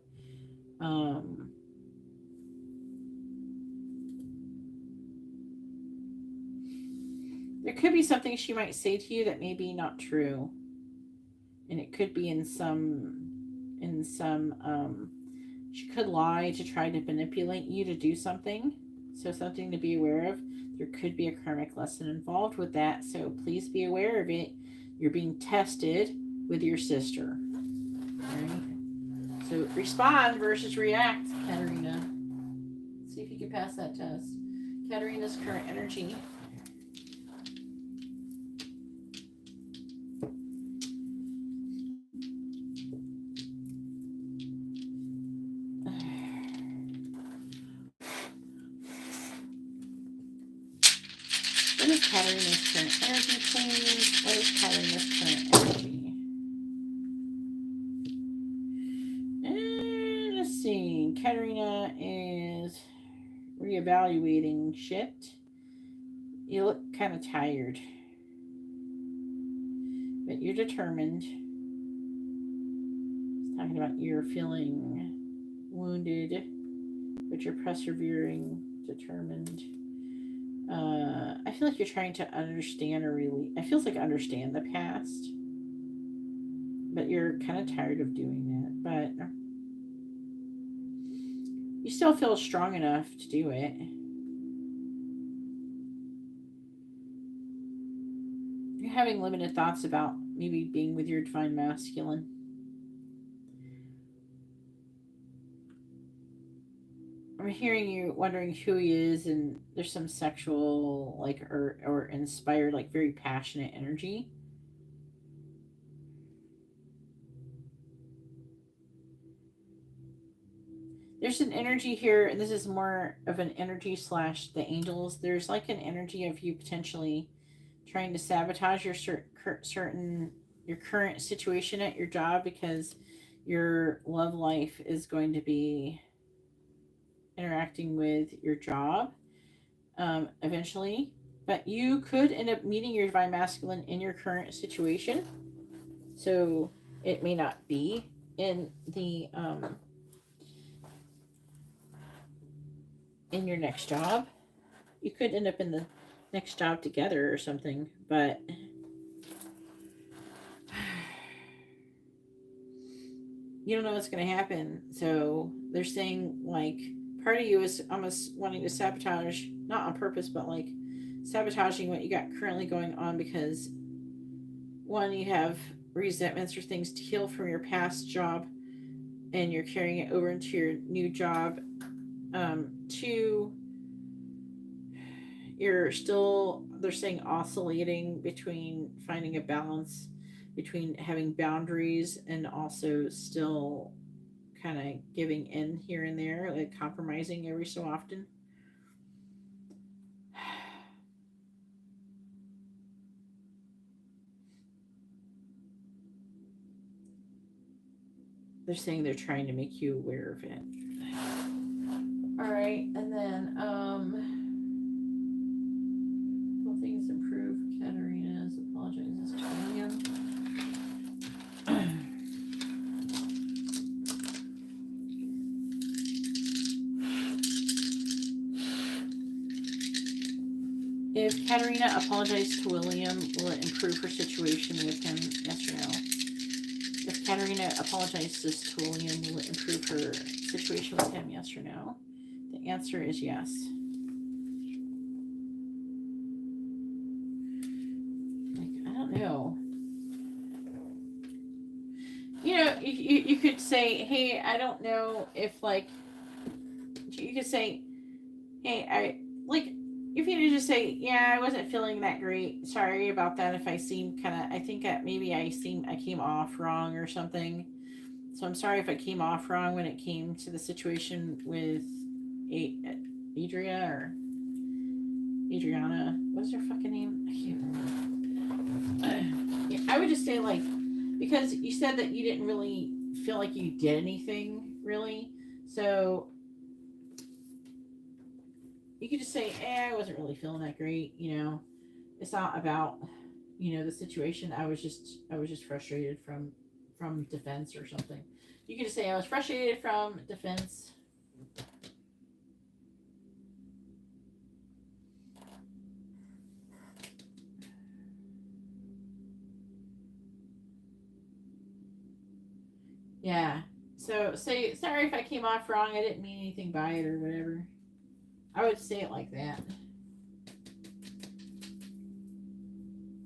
There could be something she might say to you that may be not true, and it could be in some she could lie to try to manipulate you to do something. So something to be aware of. There could be a karmic lesson involved with that, so please be aware of it. You're being tested with your sister. All right? So respond versus react, Katarina. See if you can pass that test. Katarina's current energy. What is Katarina's current energy, please? What is Katarina's current energy? And let's see. Katarina is reevaluating shit. You look kind of tired, but you're determined. It's talking about you're feeling wounded, but you're persevering, determined. I feel like you're trying to understand or really, it feels like understand the past, but you're kind of tired of doing that, but you still feel strong enough to do it. You're having limited thoughts about maybe being with your divine masculine. I'm hearing you wondering who he is, and there's some sexual, like, or inspired, like, very passionate energy. There's an energy here, and this is more of an energy slash the angels. There's like an energy of you potentially trying to sabotage your your current situation at your job because your love life is going to be interacting with your job eventually. But you could end up meeting your divine masculine in your current situation. So it may not be in the in your next job. You could end up in the next job together or something, but you don't know what's going to happen. So they're saying, like, part of you is almost wanting to sabotage, not on purpose, but like sabotaging what you got currently going on because one, you have resentments or things to heal from your past job and you're carrying it over into your new job. Two, you're still, they're saying, oscillating between finding a balance between having boundaries and also still kind of giving in here and there, like compromising every so often. They're saying they're trying to make you aware of it. All right, and then will things improve? Katarina apologizes to William. If Katarina apologized to William, will it improve her situation with him? Yes or no? If Katarina apologizes to William, will it improve her situation with him? Yes or no? The answer is yes. Like, I don't know. You know, you could say, hey, I don't know if, like, you could say, hey, if you just say, yeah, I wasn't feeling that great. Sorry about that. If I seem I think that maybe I came off wrong or something. So I'm sorry if I came off wrong when it came to the situation with Adria or Adriana. What's her fucking name? I can't remember. Yeah, I would just say, like, because you said that you didn't really feel like you did anything, really. So you could just say, I wasn't really feeling that great, you know. It's not about, you know, the situation. I was just frustrated from defense or something. You could just say I was frustrated from defense. Yeah. So say, sorry if I came off wrong. I didn't mean anything by it or whatever. I would say it like that.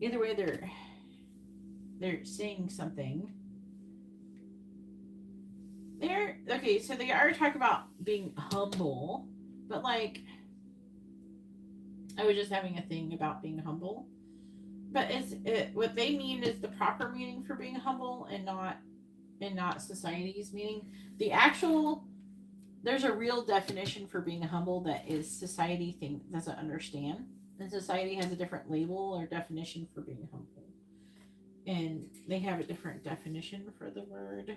Either way, they're saying something. Okay, so they are talking about being humble, but, like, I was just having a thing about being humble. But what they mean is the proper meaning for being humble and not society's meaning. There's a real definition for being humble that is society doesn't understand. And society has a different label or definition for being humble. And they have a different definition for the word.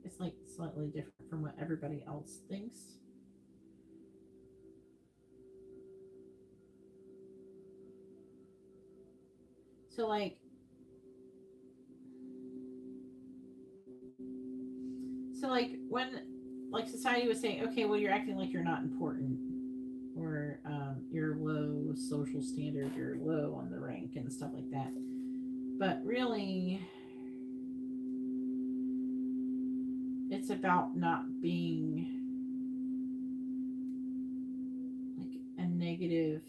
It's like slightly different from what everybody else thinks. So, like, when, like, society was saying, okay, well, you're acting like you're not important, or you're low social standard, you're low on the rank and stuff like that. But really, it's about not being like a negative.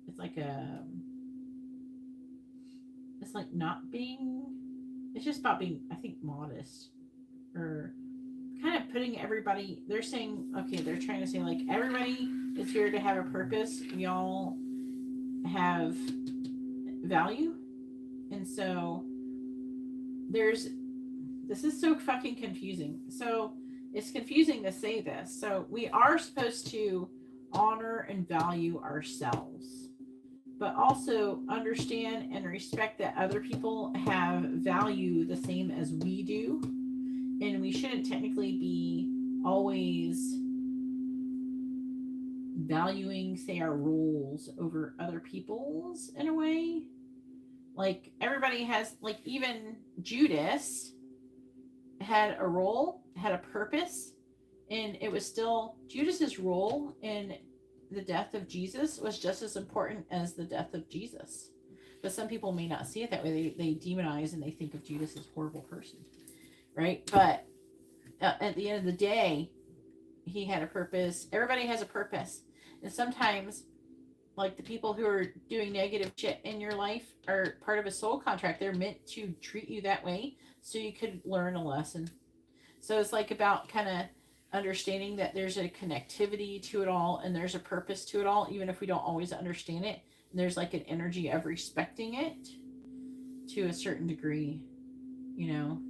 It's like not being. It's just about being, I think, modest, or kind of putting everybody, they're saying, okay, they're trying to say like everybody is here to have a purpose. We all have value. And so this is so fucking confusing. So it's confusing to say this. So we are supposed to honor and value ourselves, but also understand and respect that other people have value the same as we do. And we shouldn't technically be always valuing, say, our roles over other people's in a way. Like everybody has, like even Judas had a role, had a purpose, and it was still Judas's role in the death of Jesus was just as important as the death of Jesus. But some people may not see it that way. They demonize and they think of Judas as a horrible person, right? But at the end of the day, he had a purpose. Everybody has a purpose. And sometimes, like the people who are doing negative shit in your life are part of a soul contract. They're meant to treat you that way so you could learn a lesson. So it's like about kind of understanding that there's a connectivity to it all and there's a purpose to it all, even if we don't always understand it. And there's like an energy of respecting it to a certain degree, you know.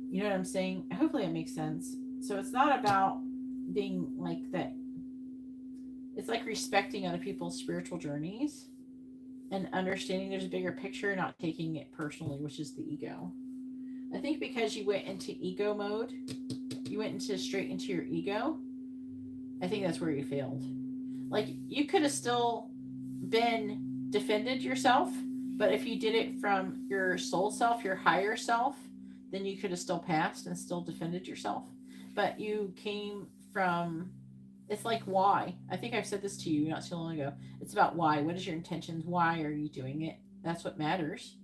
You know what I'm saying? Hopefully it makes sense. So it's not about being like that. It's like respecting other people's spiritual journeys and understanding there's a bigger picture, not taking it personally, which is the ego. I think because you went into ego mode, you went straight into your ego, I think that's where you failed. Like you could have still been defended yourself, but if you did it from your soul self, your higher self, then you could have still passed and still defended yourself. But you came from, it's like why. I think I've said this to you not so long ago. It's about why. What is your intentions? Why are you doing it? That's what matters.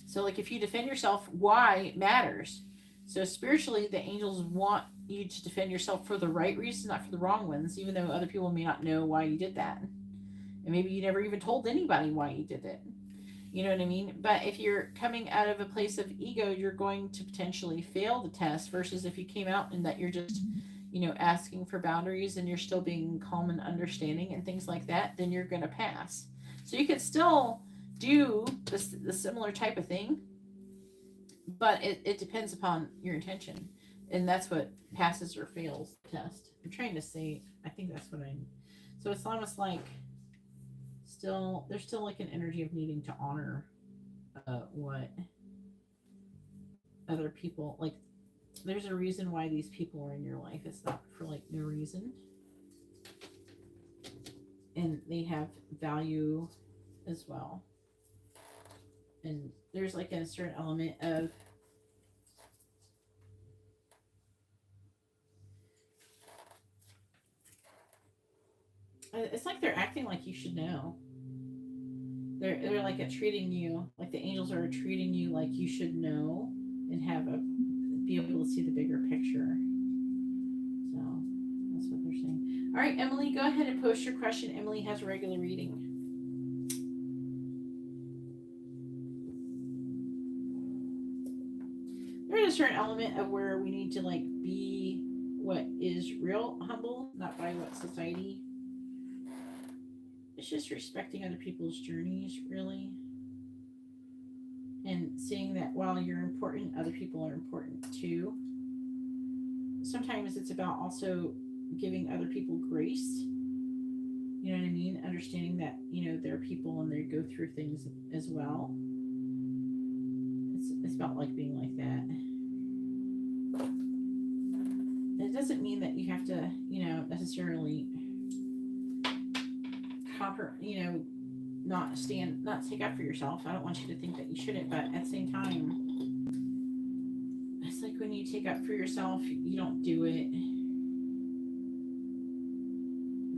So like if you defend yourself, why matters. So spiritually, the angels want you to defend yourself for the right reasons, not for the wrong ones, even though other people may not know why you did that. And maybe you never even told anybody why you did it. You know what I mean? But if you're coming out of a place of ego, you're going to potentially fail the test versus if you came out and that you're just, you know, asking for boundaries and you're still being calm and understanding and things like that, then you're going to pass. So you could still do the similar type of thing, but it depends upon your intention. And that's what passes or fails the test. I'm trying to say, I think that's what so it's almost like there's still like an energy of needing to honor what other people, like there's a reason why these people are in your life. It's not for like no reason. And they have value as well. And there's like a certain element of it's like they're acting like you should know. They're like treating you like the angels are treating you like you should know and be able to see the bigger picture. So that's what they're saying. All right, Emily, go ahead and post your question. Emily has a regular reading. There's a certain element of where we need to like be what is real humble, not by what society. It's just respecting other people's journeys, really. And seeing that while you're important, other people are important too. Sometimes it's about also giving other people grace. You know what I mean? Understanding that, you know, they're people and they go through things as well. It's about like being like that. It doesn't mean that you have to, you know, necessarily not take up for yourself. I don't want you to think that you shouldn't, but at the same time, it's like when you take up for yourself, you don't do it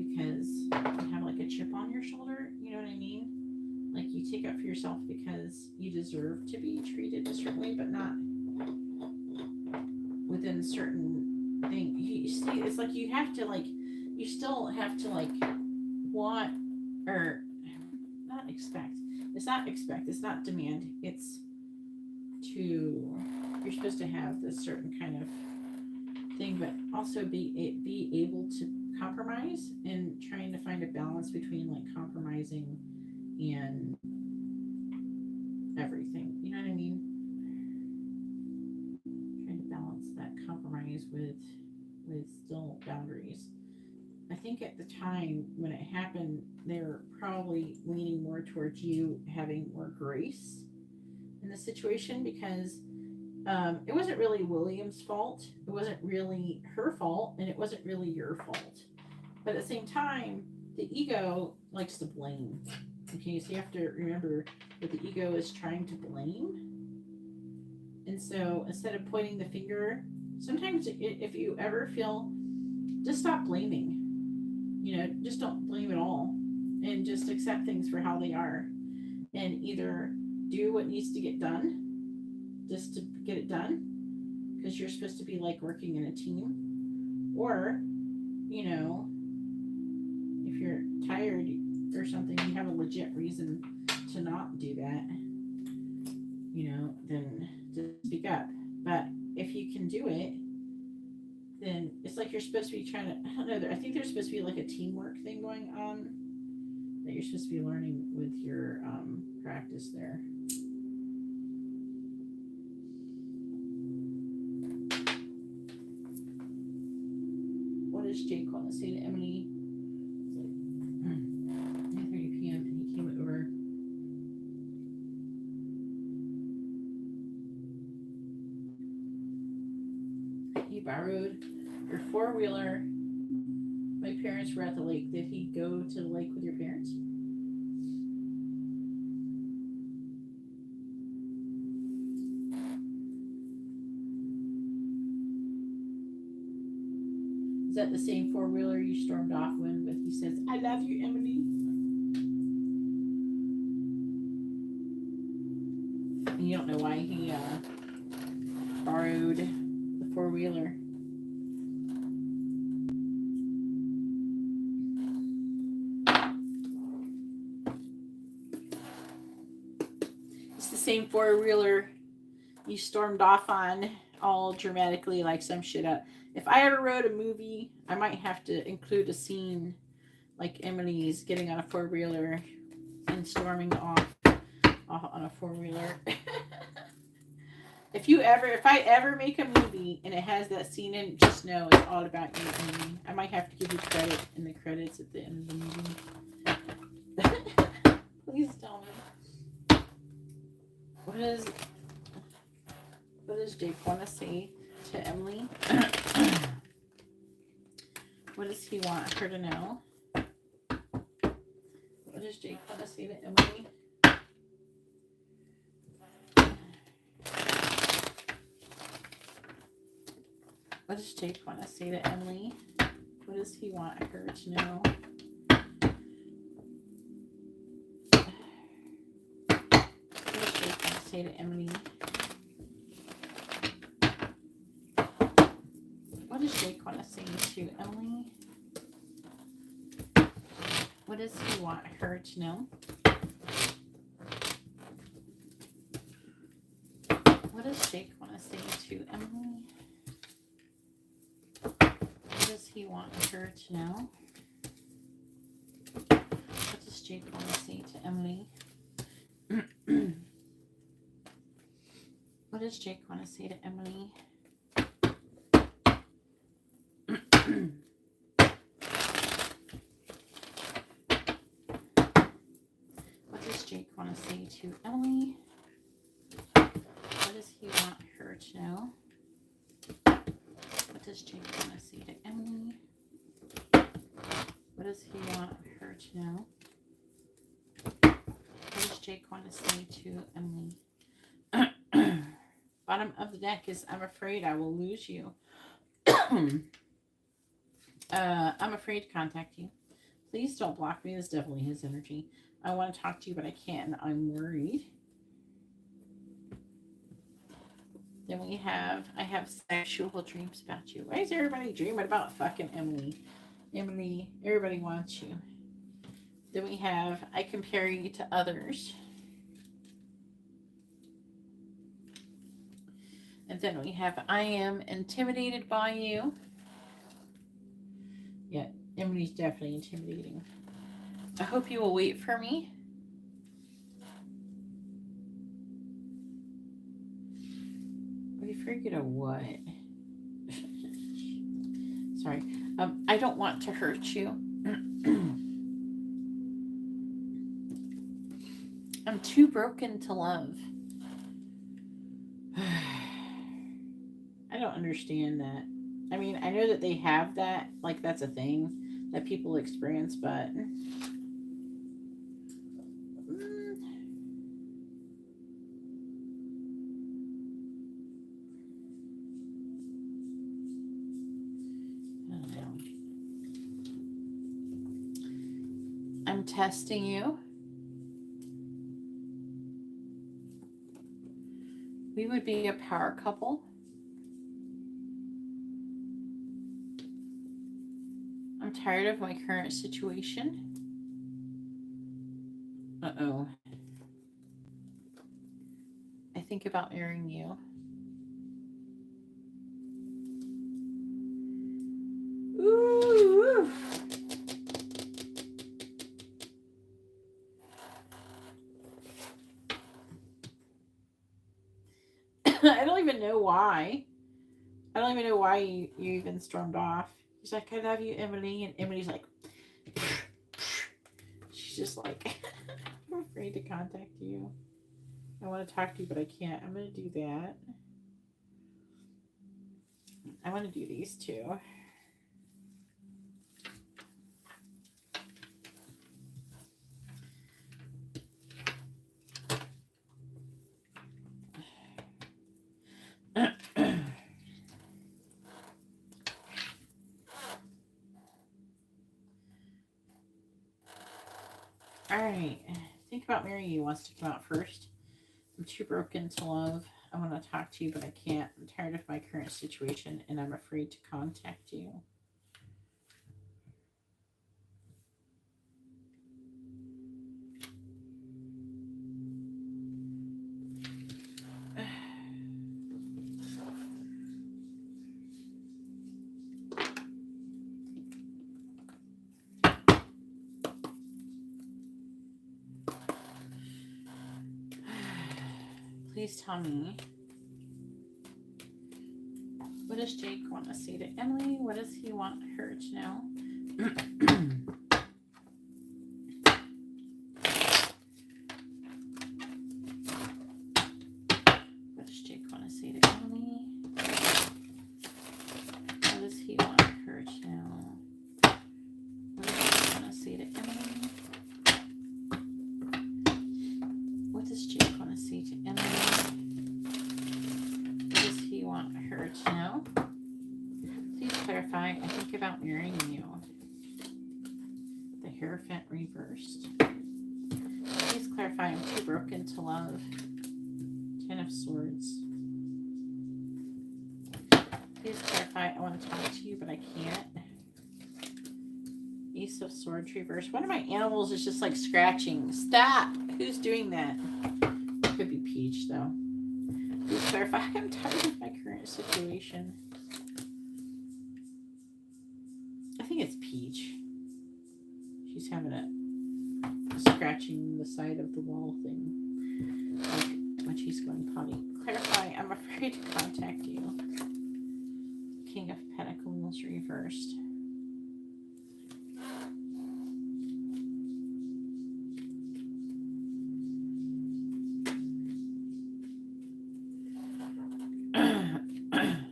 because you have like a chip on your shoulder. You know what I mean? Like you take up for yourself because you deserve to be treated a certain way, but not within a certain thing. You see, it's like you have to like, you still have to like want or not expect. It's not demand. It's you're supposed to have this certain kind of thing, but also be able to compromise and trying to find a balance between like compromising and everything. You know what I mean? Trying to balance that compromise with still boundaries. I think at the time when it happened, they were probably leaning more towards you having more grace in the situation because it wasn't really William's fault. It wasn't really her fault, and it wasn't really your fault. But at the same time, the ego likes to blame. Okay, so you have to remember that the ego is trying to blame. And so instead of pointing the finger, sometimes if you ever feel, just stop blaming. You know, just don't blame at all. And just accept things for how they are. And either do what needs to get done, just to get it done, because you're supposed to be like working in a team. Or, you know, if you're tired or something, you have a legit reason to not do that, you know, then just speak up. But if you can do it, then it's like you're supposed to be trying to, I don't know, I think there's supposed to be like a teamwork thing going on that you're supposed to be learning with your practice there. What does Jake want to say to Emily? It's like 9:30 p.m. and he came over. He borrowed your four-wheeler. My parents were at the lake. Did he go to the lake with your parents? Is that the same four-wheeler you stormed off with he says, I love you, Emily? And you don't know why he borrowed the four-wheeler. It's the same four-wheeler you stormed off on all dramatically like some shit up. If I ever wrote a movie, I might have to include a scene like Emily's getting on a four-wheeler and storming off on a four-wheeler. If I ever make a movie and it has that scene in it, just know it's all about you, Emily. I might have to give you credit in the credits at the end of the movie. Please tell me. What does Jake want to say to Emily? What does he want her to know? What does Jake want to say to Emily? What does Jake want to say to Emily? What does he want her to know? What does Jake want to say to Emily? What does Jake want to say to Emily? What does he want her to know? What does Jake want to say to Emily? What does he want her to know? What does Jake want to say to Emily? What does Jake want to say to Emily? What does Jake want to say to Emily? What does he want her to know? What does Jake want to say to Emily? What does he want her to know? What does Jake want to say to Emily? Bottom of the deck is, I'm afraid I will lose you. I'm afraid to contact you. Please don't block me. That's definitely his energy. I want to talk to you, but I can't. I'm worried. Then I have sexual dreams about you. Why is everybody dreaming about fucking Emily? Emily, everybody wants you. Then we have, I compare you to others. And then we have, I am intimidated by you. Yeah, Emily's definitely intimidating. I hope you will wait for me. Are you afraid of what? Sorry. I don't want to hurt you. I'm too broken to love. I don't understand that. I mean, I know that they have that, like that's a thing that people experience, but I don't know. I'm testing you. We would be a power couple. I'm tired of my current situation. Uh-oh. I think about marrying you. Ooh. I don't even know why. I don't even know why you even stormed off. He's like, I love you, Emily. And Emily's like, she's just like, I'm afraid to contact you. I want to talk to you, but I can't. I'm going to do that. I want to do these two. All right. Think about marrying you wants to come out first. I'm too broken to love. I want to talk to you, but I can't. I'm tired of my current situation, and I'm afraid to contact you. Please tell me, what does Jake want to say to Emily? What does he want her to know? What does Jake want to say to Emily? What does he want her to know? What does Jake want to say to Emily? What does Jake want to say to Emily? What does he want her to know? Please clarify. I think about marrying you. The Hierophant reversed. Please clarify. I'm too broken to love. Ten of Swords. Please clarify. I want to talk to you, but I can't. Ace of Swords reversed. One of my animals is just like scratching. Stop! Who's doing that? It could be Peach, though. Please clarify. I'm tired of my current situation. I think it's Peach. She's having a scratching the side of the wall thing. Like when she's going potty. Clarify. I'm afraid to contact you. King of Pentacles reversed.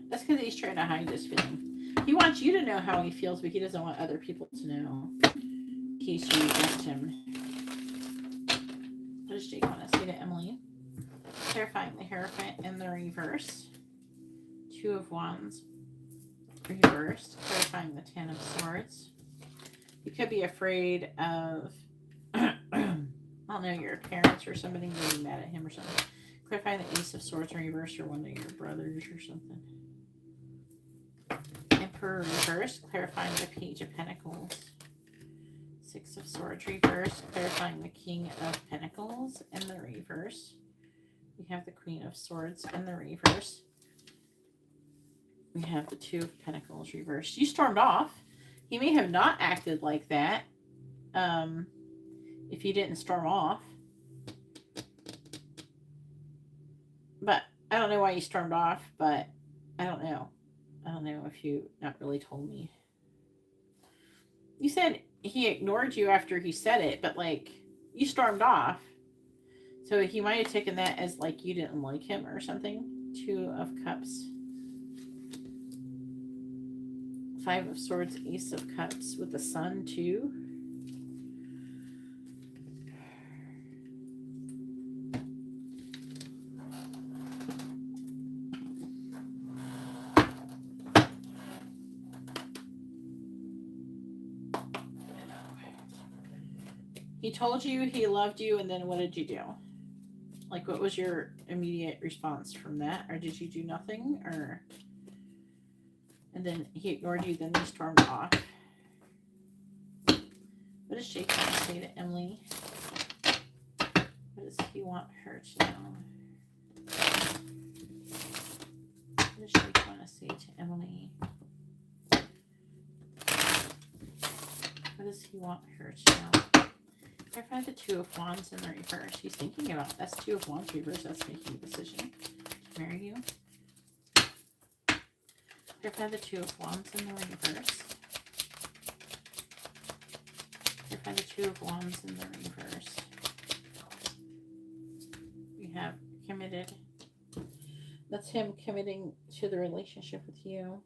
That's because he's trying to hide this feeling. He wants you to know how he feels, but he doesn't want other people to know. In case you reject him. What does Jake want to say to Emily? Clarifying the Hierophant in the reverse. Two of Wands reversed. Clarifying the Ten of Swords. You could be afraid of, I don't know, your parents or somebody getting mad at him or something. Clarifying the Ace of Swords in reverse or one of your brothers or something. Emperor reverse. Clarifying the Page of Pentacles. Six of Swords reverse. Clarifying the King of Pentacles in the reverse. We have the Queen of Swords in the reverse. We have the Two of Pentacles reversed. You stormed off. He may have not acted like that if he didn't storm off. But I don't know why you stormed off, but I don't know. I don't know if you not really told me. You said he ignored you after he said it, but like you stormed off. So he might have taken that as like you didn't like him or something. Two of Cups. Five of Swords, Ace of Cups with the Sun too. He told you he loved you, and then what did you do? Like, what was your immediate response from that? Or did you do nothing? Or... And then he ignored you, then he stormed off. What does Jake want to say to Emily? What does he want her to know? What does Jake want to say to Emily? What does he want her to know? I find the Two of Wands in the reverse. He's thinking about that's Two of Wands reverse. That's making a decision to marry you. I find the Two of Wands in the reverse. I find the Two of Wands in the reverse. We have committed. That's him committing to the relationship with you.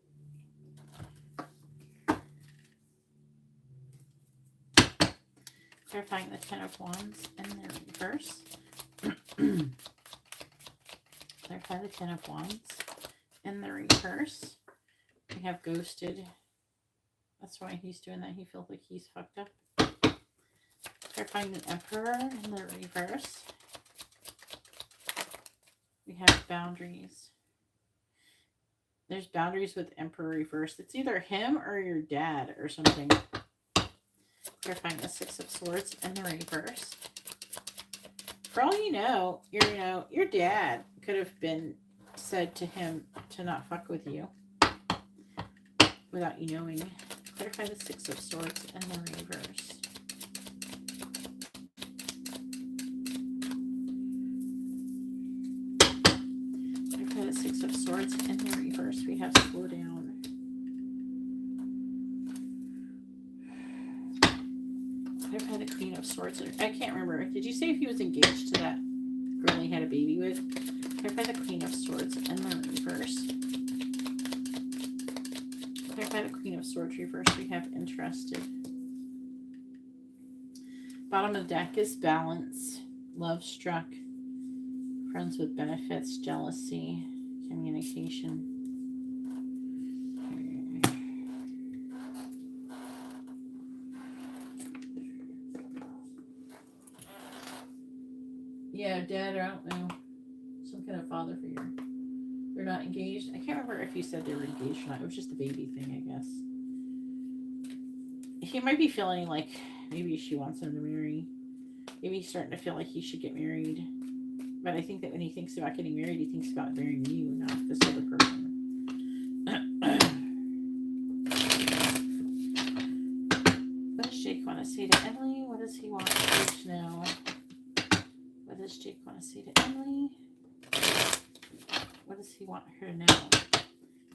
Clarifying the Ten of Wands in the reverse. Clarify the Ten of Wands in the reverse. We have ghosted. That's why he's doing that. He feels like he's fucked up. Clarifying the Emperor in the reverse. We have boundaries. There's boundaries with Emperor reversed. It's either him or your dad or something. Clarifying the Six of Swords in the reverse. For all you know, your dad could have been said to him to not fuck with you without you knowing. Clarify the Six of Swords in the reverse. Clarify the Six of Swords in the reverse. We have slow down. Clarify the Queen of Swords. I can't remember. Did you say if he was engaged to that girl he had a baby with? Clarify the Queen of Swords in the reverse. Clarify the Queen of Swords reverse. We have interested. Bottom of the deck is balance, love struck, friends with benefits, jealousy, communication. Yeah, dad, I don't know. Some kind of father figure. They're not engaged. I can't remember if you said they were engaged or not. It was just a baby thing, I guess. He might be feeling like maybe she wants him to marry. Maybe he's starting to feel like he should get married. But I think that when he thinks about getting married, he thinks about marrying you, not this other person. What does Jake want to say to Emily? What does he want her to know? What does Jake want to say to Emily? What does he want her to know?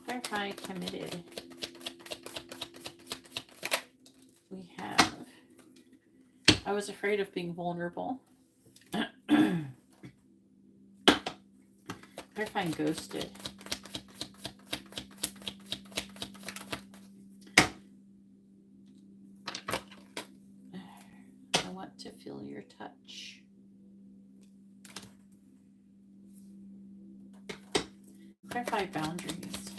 Clarify committed. We have, I was afraid of being vulnerable. Clarifying ghosted. I want to feel your touch. Clarify boundaries.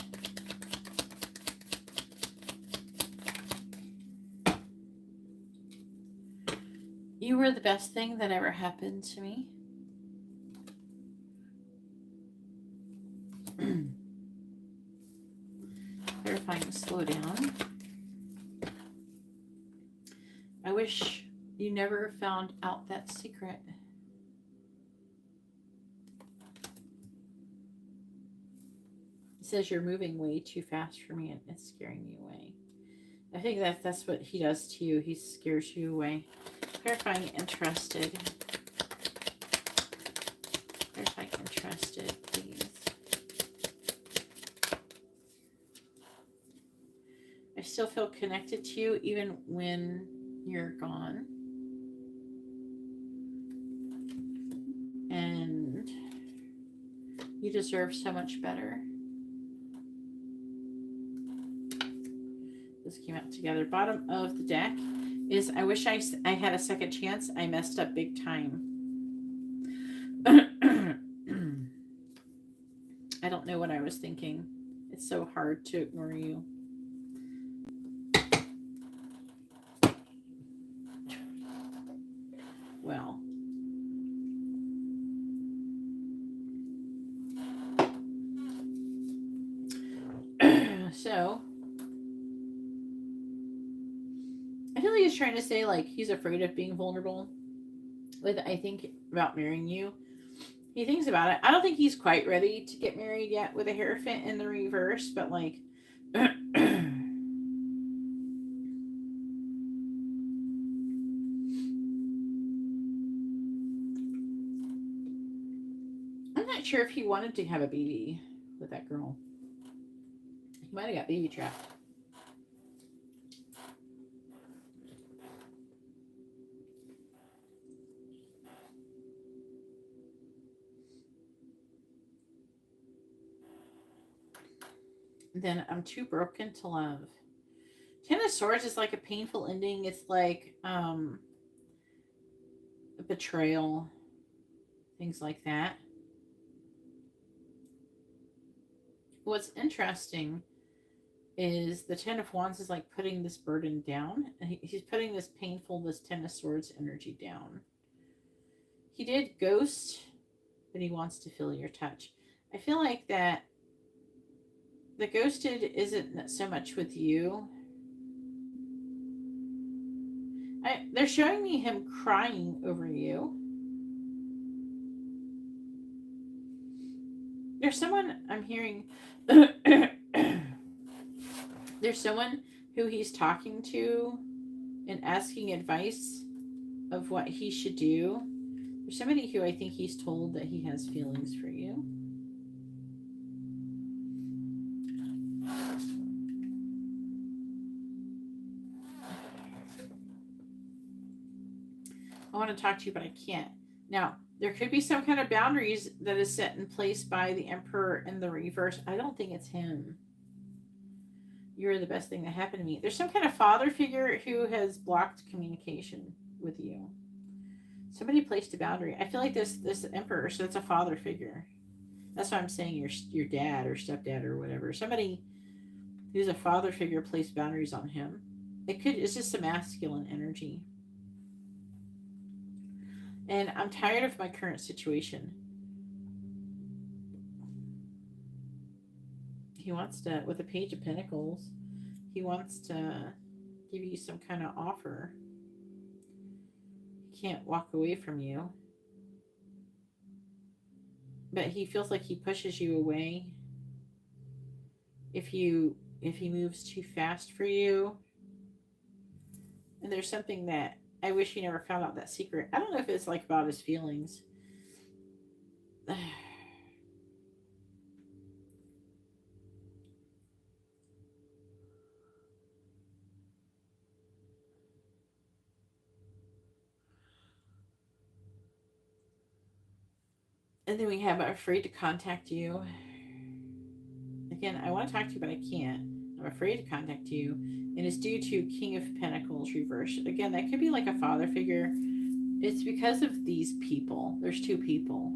You were the best thing that ever happened to me. Clarifying slow down. I wish you never found out that secret. He says you're moving way too fast for me and it's scaring me away. I think that's what he does to you. He scares you away. Clarifying interested. Clarifying interested, please. I still feel connected to you even when you're gone. And you deserve so much better. This came out together. Bottom of the deck is I wish I had a second chance. I messed up big time. I don't know what I was thinking. It's so hard to ignore you. Well. So. I feel like he's trying to say, like, he's afraid of being vulnerable. With, I think, about marrying you. He thinks about it. I don't think he's quite ready to get married yet with a Hierophant in the reverse, but, like... I'm not sure if he wanted to have a baby with that girl. He might have got baby trapped. Then I'm too broken to love. Ten of Swords is like a painful ending. It's like a betrayal. Things like that. What's interesting is the Ten of Wands is like putting this burden down. He's putting this painful, this Ten of Swords energy down. He did ghost, but he wants to feel your touch. I feel like that the ghosted isn't so much with you. They're showing me him crying over you. There's someone I'm hearing. There's someone who he's talking to and asking advice of what he should do. There's somebody who I think he's told that he has feelings for you. I want to talk to you, but I can't. Now, there could be some kind of boundaries that is set in place by the Emperor in the reverse. I don't think it's him. You're the best thing that happened to me. There's some kind of father figure who has blocked communication with you. Somebody placed a boundary. I feel like this Emperor, so it's a father figure. That's why I'm saying your dad or stepdad or whatever. Somebody who's a father figure placed boundaries on him. It's just a masculine energy. And I'm tired of my current situation. He wants to, with the Page of Pentacles, he wants to give you some kind of offer. He can't walk away from you. But he feels like he pushes you away. If he moves too fast for you. And there's something that I wish he never found out, that secret. I don't know if it's like about his feelings. And then we have afraid to contact you. Again, I want to talk to you, but I can't. I'm afraid to contact you. And it's due to King of Pentacles reverse. Again, that could be like a father figure. It's because of these people. There's two people.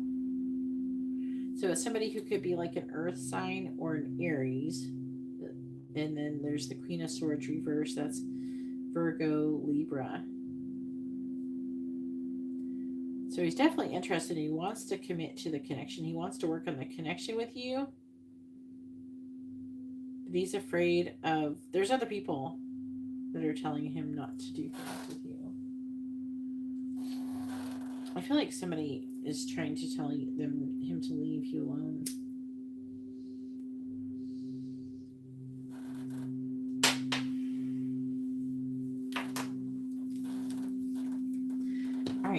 So it's somebody who could be like an earth sign or an Aries. And then there's the Queen of Swords reverse. That's Virgo, Libra. So he's definitely interested. He wants to commit to the connection. He wants to work on the connection with you. But he's afraid of... There's other people that are telling him not to do things with you. I feel like somebody is trying to tell him to leave you alone.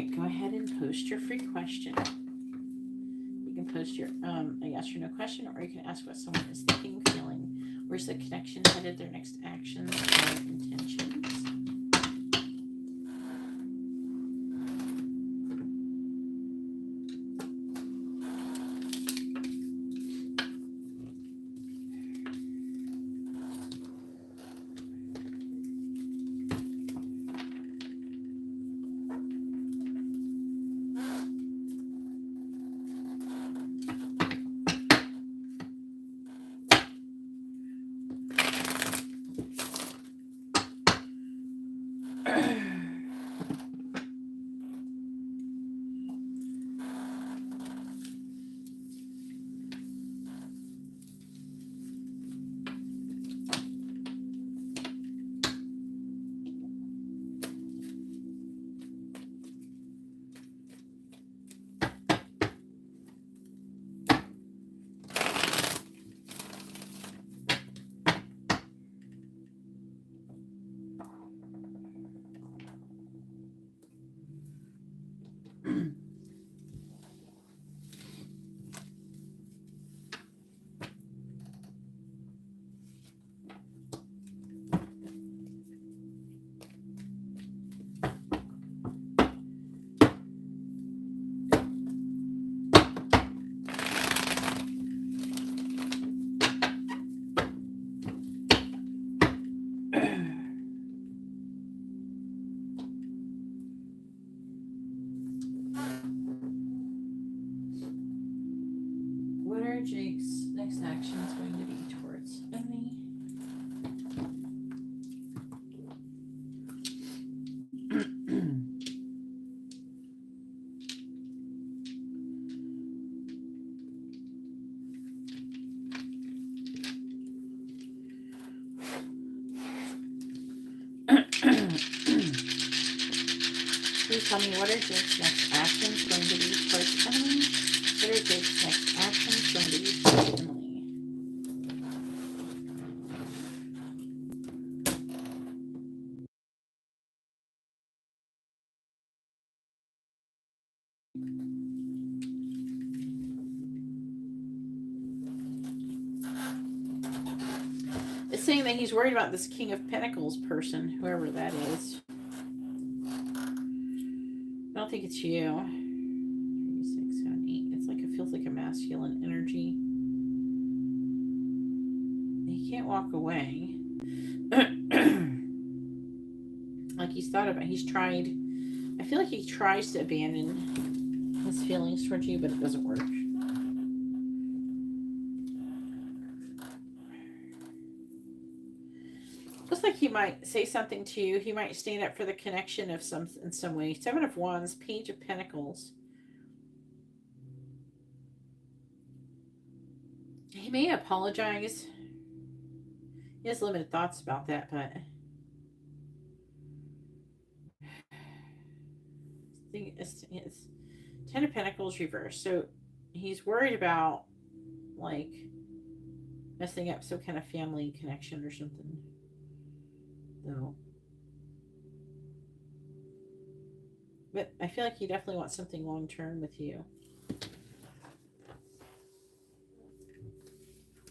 right, go ahead and post your free question. You can post your a yes or no question, or you can ask what someone is thinking, feeling. Where's the connection headed? Their next actions or intentions. What are Jake's next actions going to be towards Emily? Please tell me, what are Jake's next actions going to be towards Emily? What are Jake's next actions going to be towards Emily? It's saying that he's worried about this King of Pentacles person, whoever that is. I don't think it's you. 3, 6, 7, 8. It's like it feels like a masculine energy. He can't walk away. Like he's thought about, he's tried. I feel like he tries to abandon his feelings towards you, but it doesn't work. Looks like he might say something to you. He might stand up for the connection of in some way. 7 of Wands, Page of Pentacles. He may apologize. He has limited thoughts about that, but I think it's 10 of Pentacles reversed. So he's worried about like messing up some kind of family connection or something. Though. But I feel like he definitely wants something long term with you.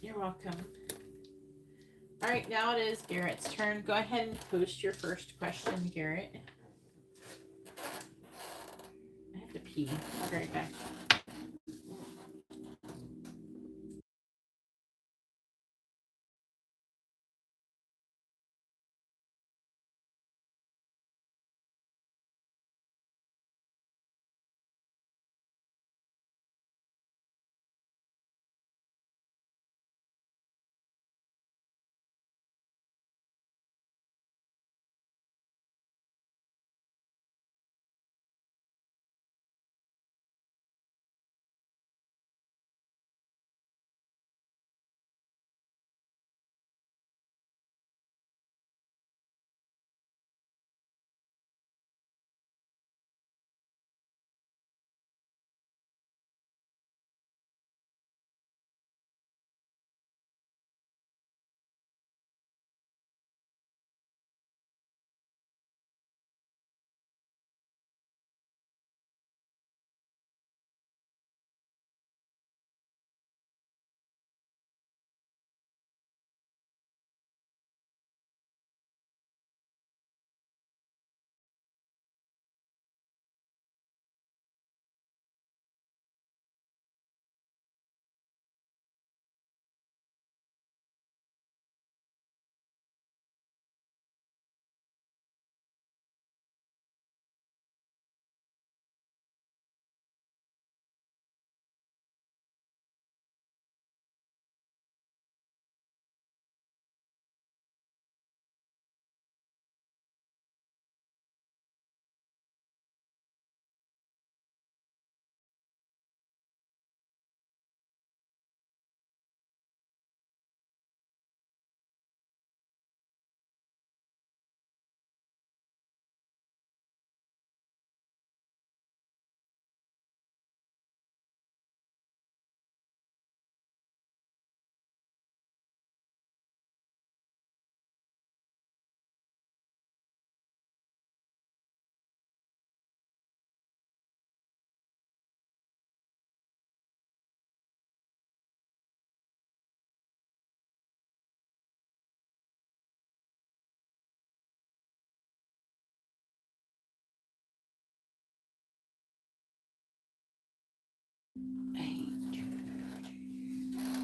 You're welcome. All right, now it is Garrett's turn. Go ahead and post your first question, Garrett. I have to pee. I'll be right back.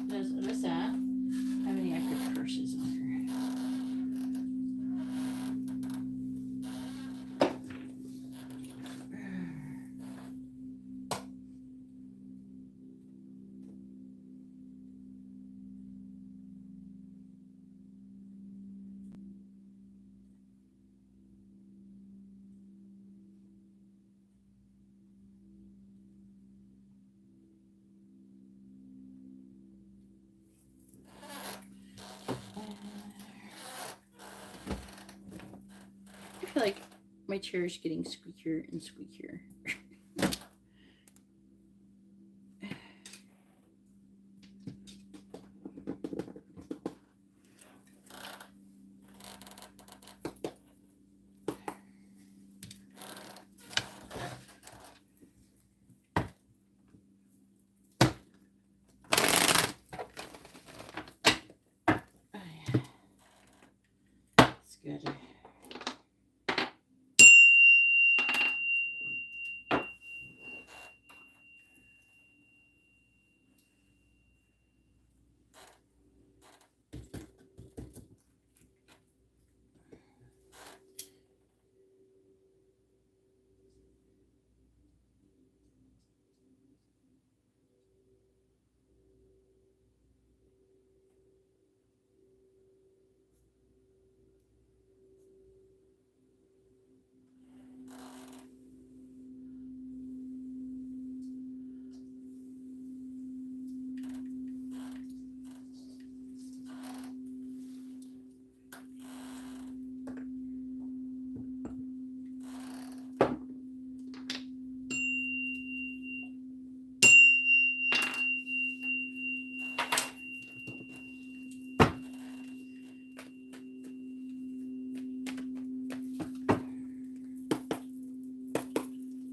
Does Alyssa have any active curses on her? I feel like my chair is getting squeakier and squeakier. That's good.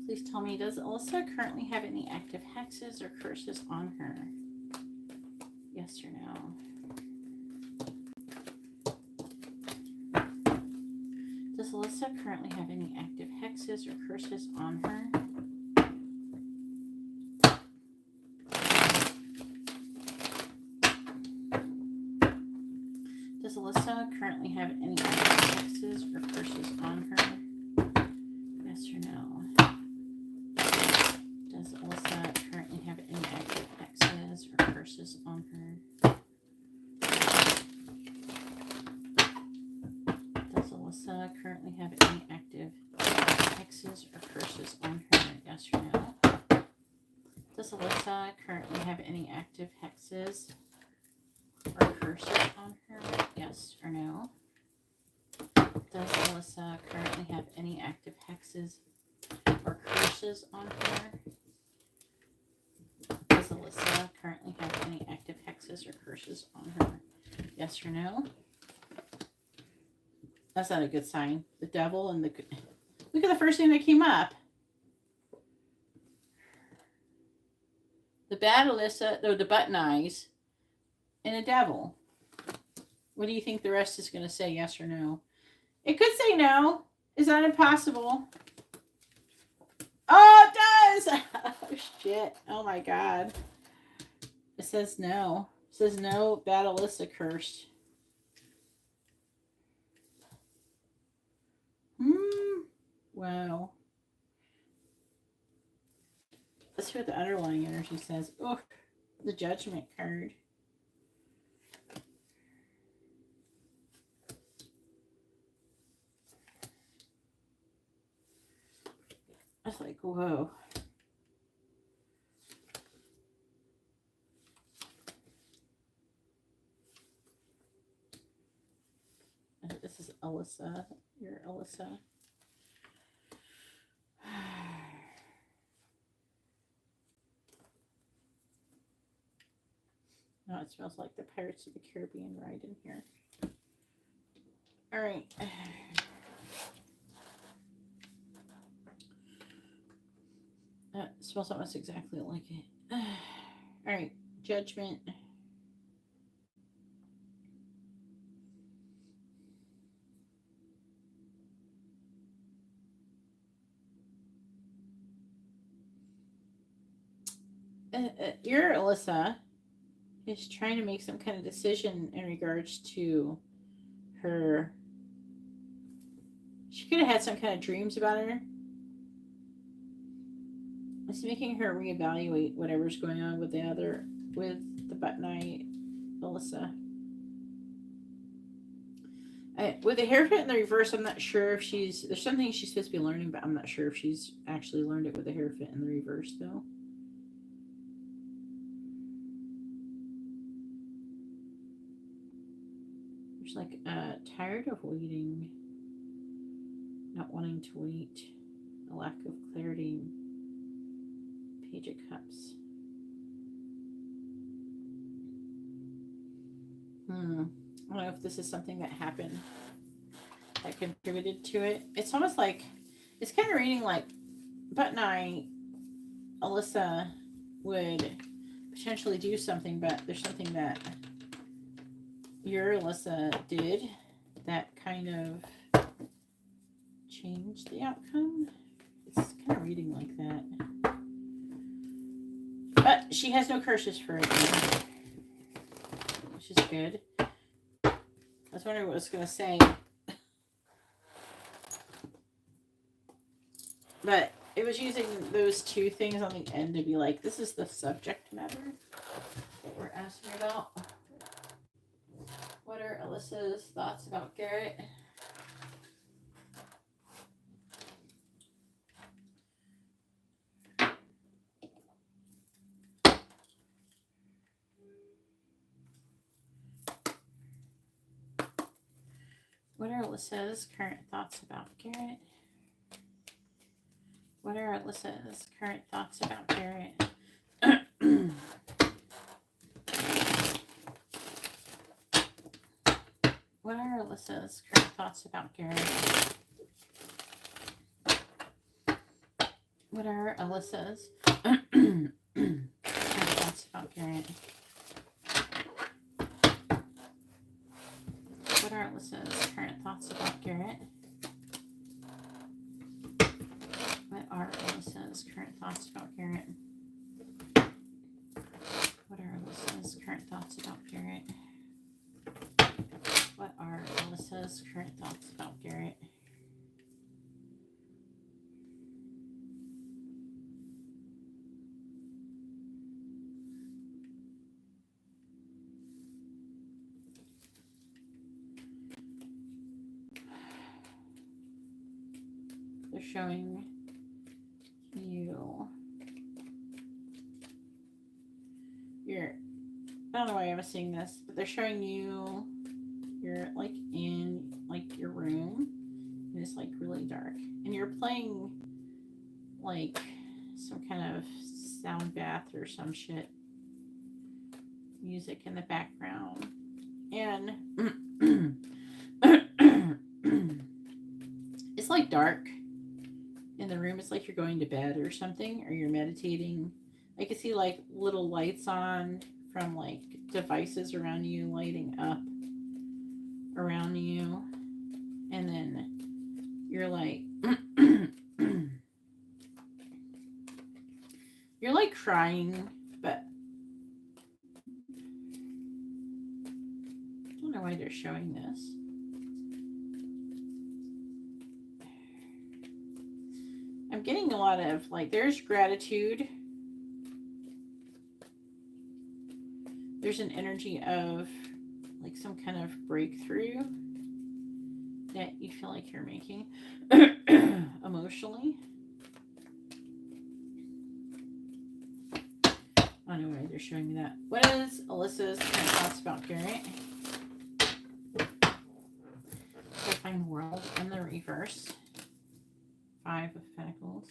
Please tell me, does Alyssa currently have any active hexes or curses on her? Yes or no? Does Alyssa currently have any active hexes or curses on her? Does Alyssa currently have any active hexes or curses on her? Yes or no? Does Alyssa currently have any active hexes or curses on her? Does Alyssa currently have any active hexes or curses on her? Yes or no? Does Alyssa currently have any active hexes or curses on her? Yes or no? Does Alyssa currently have any active hexes or curses on her? Does Alyssa currently have any active hexes or curses on her? Yes or no? That's not a good sign. The devil and the... Look at the first thing that came up. The bad Alyssa, though, the button eyes, and a devil. What do you think the rest is going to say, yes or no? It could say no. Is that impossible? Oh, it does! Oh, shit. Oh, my God. It says no. It says no, bad Alyssa cursed. Wow. Let's see what the underlying energy says. Oh, the Judgment card. I was like, whoa. This is Alyssa. You're Alyssa. No, it smells like the Pirates of the Caribbean ride in here. All right. It smells almost exactly like it. All right. Judgment. your Alyssa is trying to make some kind of decision in regards to her. She could have had some kind of dreams about her. It's making her reevaluate whatever's going on with the button eye Alyssa. With the haircut in the reverse, I'm not sure if there's something she's supposed to be learning, but I'm not sure if she's actually learned it with the haircut in the reverse, though. There's like, tired of waiting, not wanting to wait, a lack of clarity, Page of Cups. I don't know if this is something that happened that contributed to it. It's almost like, it's kind of reading like Button Eye Alyssa would potentially do something, but there's something that your Alyssa did that kind of changed the outcome. It's kind of reading like that. But she has no curses for it, which is good. I was wondering what I was going to say. But it was using those two things on the end to be like, this is the subject matter that we're asking about. What are Alyssa's thoughts about Garrett? What are Alyssa's current thoughts about Garrett? What are Alyssa's current thoughts about Garrett? What are Alyssa's current thoughts about Garrett? What are Alyssa's current thoughts about Garrett? What are Alyssa's current thoughts about Garrett? What are Alyssa's current thoughts about Garrett? What are Alyssa's current thoughts about Garrett? What are Alyssa's current thoughts about Garrett? They're showing you I don't know why I'm seeing this, but they're showing you're like in like your room and it's like really dark and you're playing like some kind of sound bath or some shit music in the background, and it's like dark in the room. It's like you're going to bed or something, or you're meditating. I can see like little lights on from like devices around you lighting up around you, and then you're like you're like crying, but I don't know why they're showing this. I'm getting a lot of like, there's gratitude. There's an energy of like some kind of breakthrough that you feel like you're making emotionally. I don't know why they're showing me that. What is Alyssa's current thoughts about Garrett? Clarifying World in the reverse. 5 of Pentacles.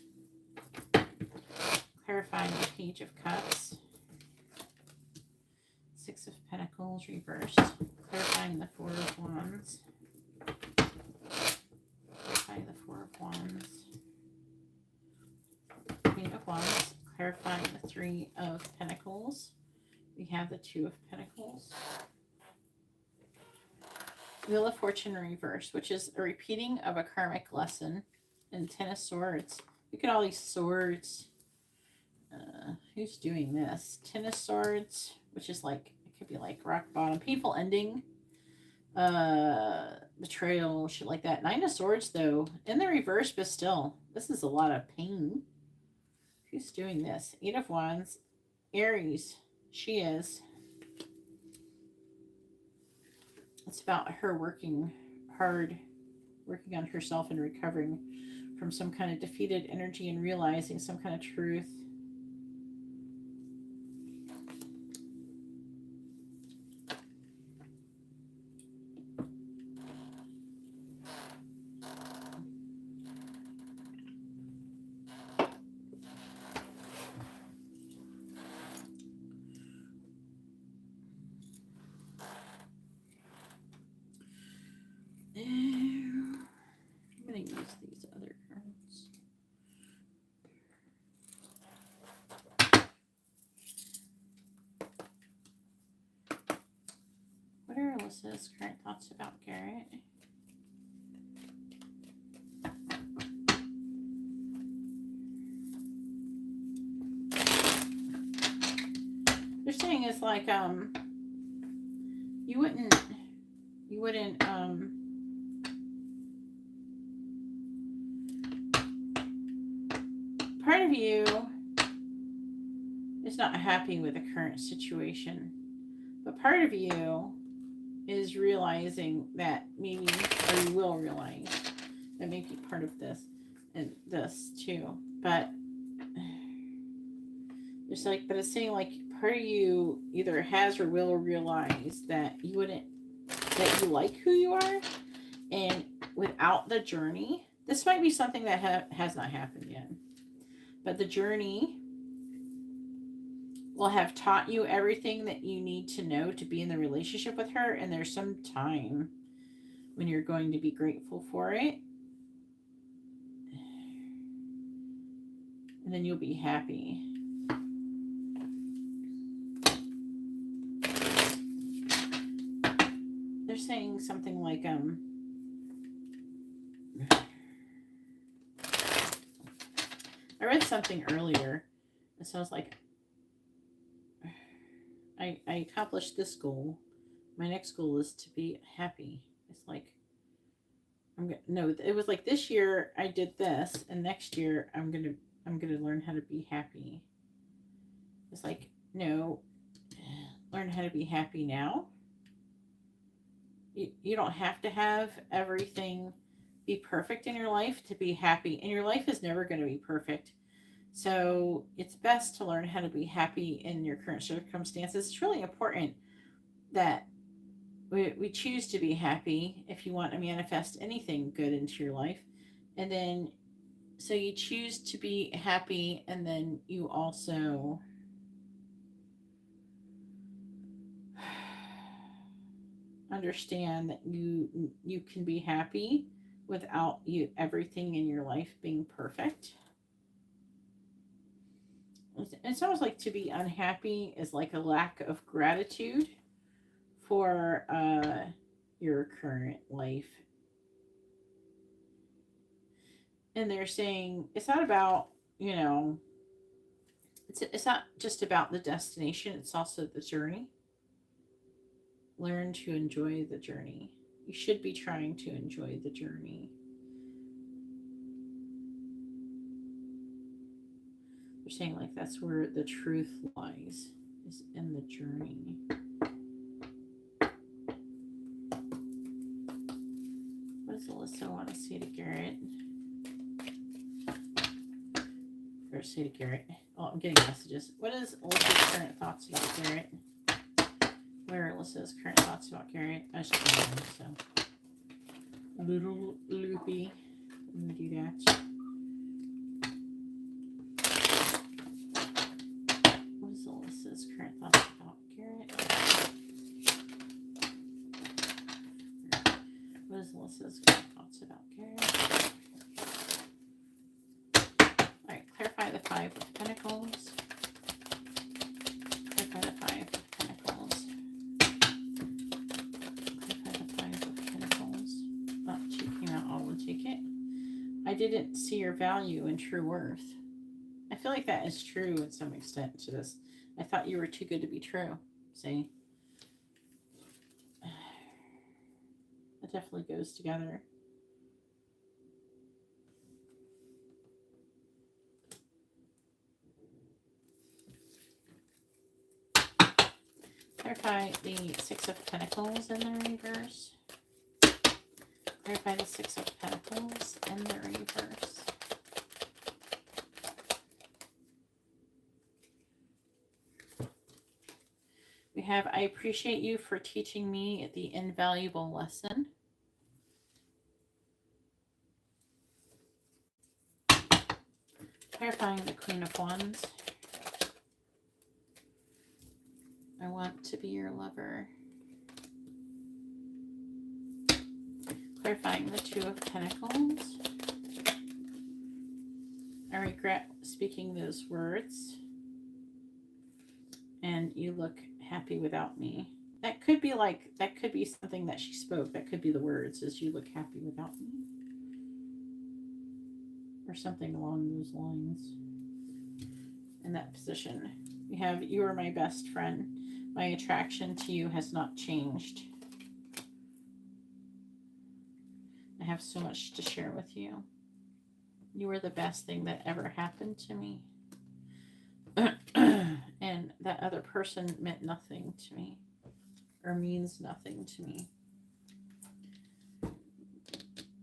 Clarifying the Page of Cups. 6 of Pentacles reversed. Clarifying the 4 of Wands. Clarifying the 4 of Wands. Queen of Wands. Clarifying the 3 of Pentacles. We have the 2 of Pentacles. Wheel of Fortune reversed, which is a repeating of a karmic lesson. And 10 of Swords. Look at all these swords. Who's doing this? Ten of Swords, which is like, it could be like rock bottom. Painful ending. Betrayal, shit like that. Nine of Swords, though, in the reverse, but still, this is a lot of pain. Who's doing this? Eight of Wands. Aries. She is. It's about her working hard, working on herself and recovering from some kind of defeated energy and realizing some kind of truth. I'm going to use these other cards. What are Alyssa's current thoughts about Garrett? They're saying it's like you wouldn't part of you is not happy with the current situation, but part of you is realizing that maybe, or you will realize that maybe part of this and this too, but it's like, but it's saying like part of you either has or will realize that you wouldn't, that you like who you are, and without the journey, this might be something that has not happened yet, but the journey will have taught you everything that you need to know to be in the relationship with her, and there's some time when you're going to be grateful for it, and then you'll be happy. They're saying something like I read something earlier, and so I was like, I accomplished this goal. My next goal is to be happy. It's like, no, it was like this year I did this, and next year I'm gonna learn how to be happy. It's like, no, learn how to be happy now. You don't have to have everything be perfect in your life to be happy, and your life is never going to be perfect. So it's best to learn how to be happy in your current circumstances. It's really important that we choose to be happy if you want to manifest anything good into your life. And then, so you choose to be happy, and then you also understand that you can be happy without everything in your life being perfect. It's almost like to be unhappy is like a lack of gratitude for your current life. And they're saying it's not about, it's not just about the destination, it's also the journey. Learn to enjoy the journey. You should be trying to enjoy the journey. They're saying like that's where the truth lies, is in the journey. What does Alyssa want to say to Garrett? Or say to Garrett. Oh, I'm getting messages. What is Alyssa's current thoughts about Garrett? Where are Alyssa's current thoughts about Garrett? I just don't know, so a little loopy. I'm gonna do that. What is Alyssa's current thoughts about Garrett? What is Alyssa's current thoughts about Garrett? Alright, clarify the Five of Pentacles. Clarify the Five of Pentacles. Clarify the Five of Pentacles. Oh, she came out. I'll take it. I didn't see your value and true worth. I feel like that is true in some extent to this. I thought you were too good to be true. See? It definitely goes together. Clarify the Six of Pentacles in the reverse. Clarify the Six of Pentacles in the reverse. We have, I appreciate you for teaching me the invaluable lesson. Clarifying the Queen of Wands. I want to be your lover. Clarifying the Two of Pentacles. I regret speaking those words. And you look happy without me. That could be like, that could be something that she spoke. That could be the words, is you look happy without me. Or something along those lines. In that position. You have, you are my best friend. My attraction to you has not changed. I have so much to share with you. You were the best thing that ever happened to me. And that other person meant nothing to me. Or means nothing to me.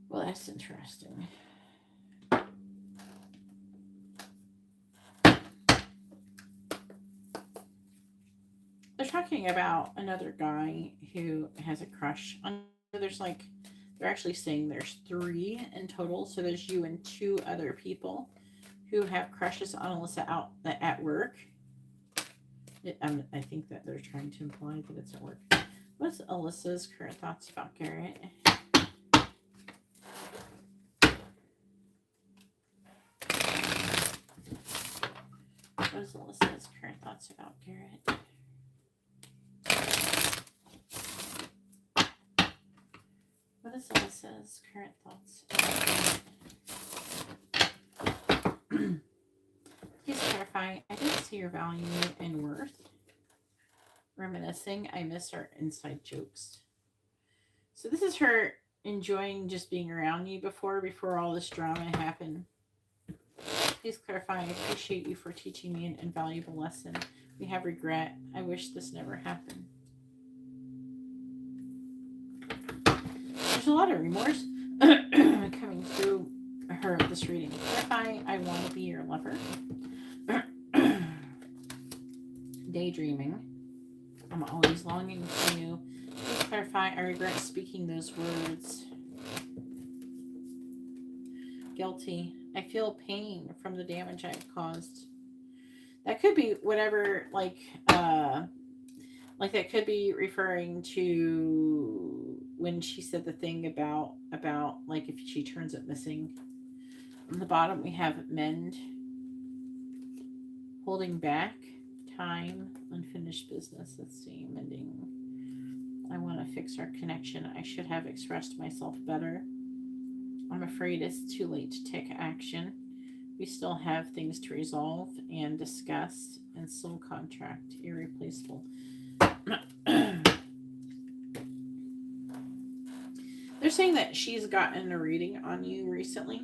Well, that's interesting. They're talking about another guy who has a crush on. There's like, they're actually saying there's 3 in total. So there's you and 2 other people who have crushes on Alyssa out at work. I think that they're trying to imply that it's at work. What's Alyssa's current thoughts about Garrett? What is Alyssa's current thoughts about Garrett? What is Alyssa's current thoughts about Garrett? Please clarify. I didn't see your value and worth. Reminiscing. I miss our inside jokes. So this is her enjoying just being around you before all this drama happened. Please clarify. I appreciate you for teaching me an invaluable lesson. We have regret. I wish this never happened. There's a lot of remorse coming through this reading. Clarify. I want to be your lover. Daydreaming. I'm always longing for you. Please clarify. I regret speaking those words. Guilty. I feel pain from the damage I've caused. That could be whatever, like that could be referring to when she said the thing about like if she turns it missing. On the bottom we have mend, holding back, time, unfinished business. Let's see, mending. I want to fix our connection. I should have expressed myself better. I'm afraid it's too late to take action. We still have things to resolve and discuss, and soul contract, irreplaceable. They're saying that she's gotten a reading on you recently.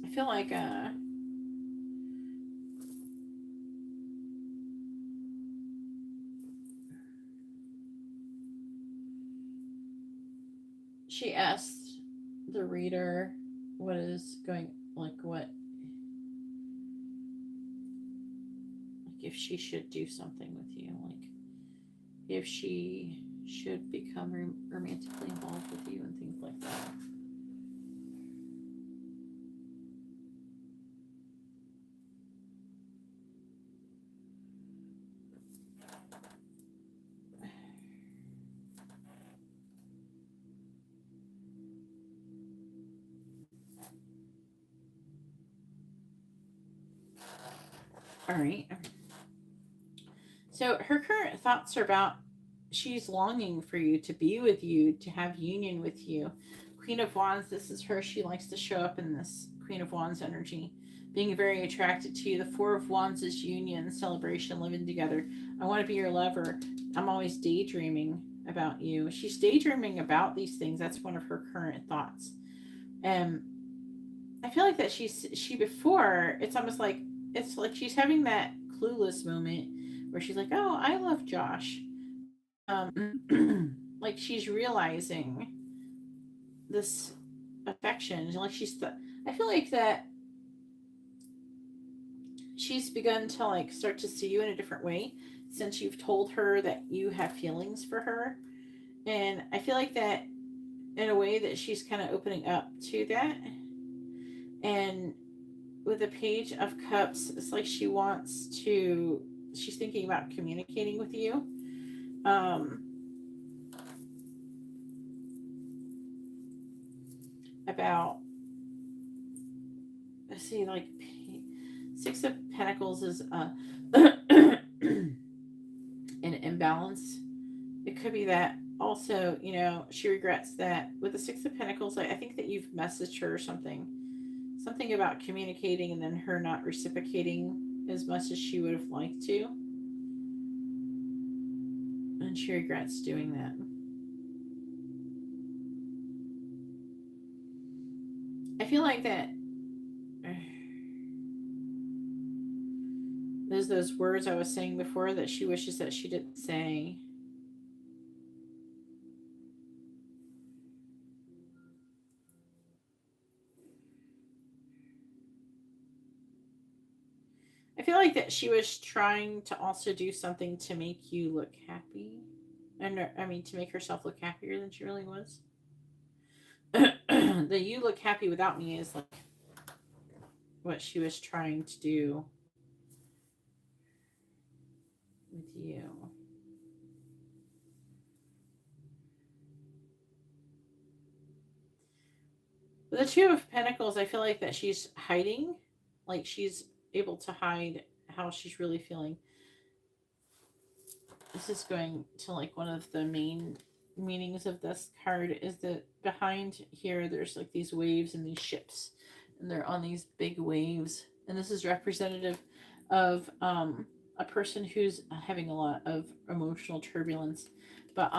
I feel like she asked the reader what is going, like if she should do something with you, like if she should become romantically involved with you and things like that. All right. So her current thoughts are about she's longing for you, to be with you, to have union with you. Queen of Wands, this is her. She likes to show up in this Queen of Wands energy, being very attracted to you. The Four of Wands is union, celebration, living together. I want to be your lover. I'm always daydreaming about you. She's daydreaming about these things. That's one of her current thoughts. And I feel like that she before, it's almost like, it's like she's having that clueless moment where she's like, oh, I love Josh. Like she's realizing this affection. Like I feel like that she's begun to like start to see you in a different way since you've told her that you have feelings for her. And I feel like that in a way that she's kind of opening up to that. And with the Page of Cups, it's like she's thinking about communicating with you. About, let's see, like Six of Pentacles is an imbalance. It could be that also, she regrets that with the Six of Pentacles. I think that you've messaged her something about communicating and then her not reciprocating as much as she would have liked to, and she regrets doing that. I feel like that there's those words I was saying before that she wishes that she didn't say. I feel like that she was trying to also do something to make you look happy. To make herself look happier than she really was. The you look happy without me is like what she was trying to do with you. With the Two of Pentacles, I feel like that she's hiding. Like she's able to hide how she's really feeling. This is going to like one of the main meanings of this card is that behind here there's like these waves and these ships, and they're on these big waves, and this is representative of a person who's having a lot of emotional turbulence. But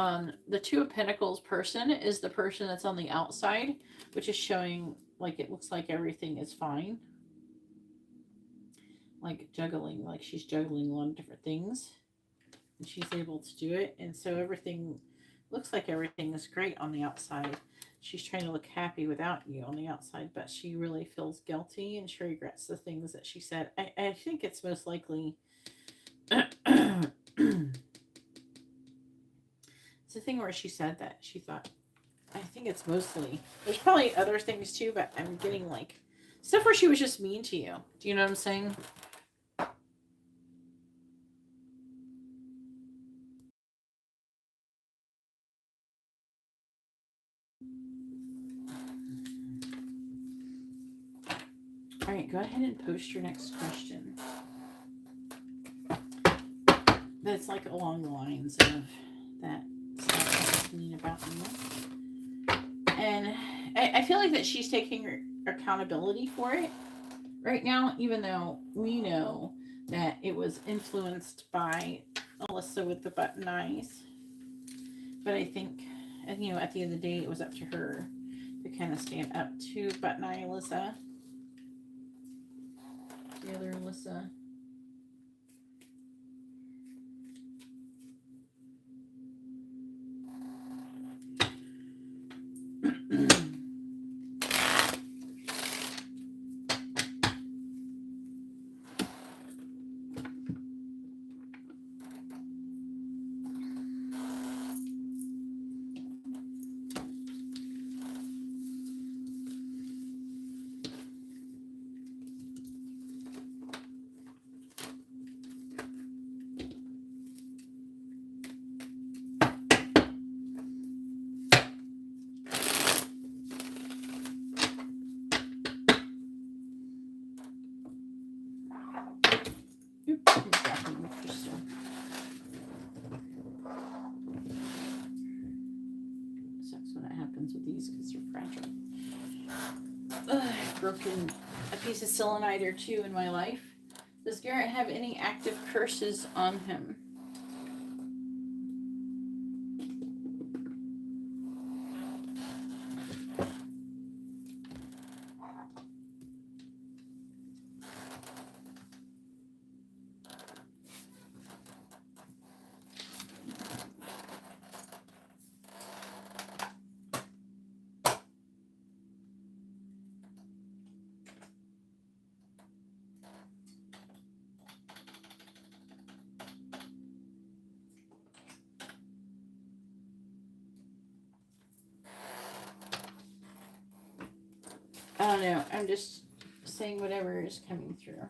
the Two of Pentacles person is the person that's on the outside, which is showing like it looks like everything is fine, like juggling, like she's juggling a lot of different things. And she's able to do it, and so everything looks like everything is great on the outside. She's trying to look happy without you on the outside, but she really feels guilty and she regrets the things that she said. I think it's most likely it's the thing where she said that she thought, I think it's mostly, there's probably other things too, but I'm getting like stuff where she was just mean to you. Do you know what I'm saying? All right, go ahead and post your next question. That's like along the lines of that stuff mean about you. And I feel like that she's taking accountability for it right now, even though we know that it was influenced by Alyssa with the button eyes. But I think, at the end of the day, it was up to her to kind of stand up to button eye Alyssa. The other Alyssa. I've broken a piece of selenite or two in my life. Does Garrett have any active curses on him? I don't know. I'm just saying whatever is coming through.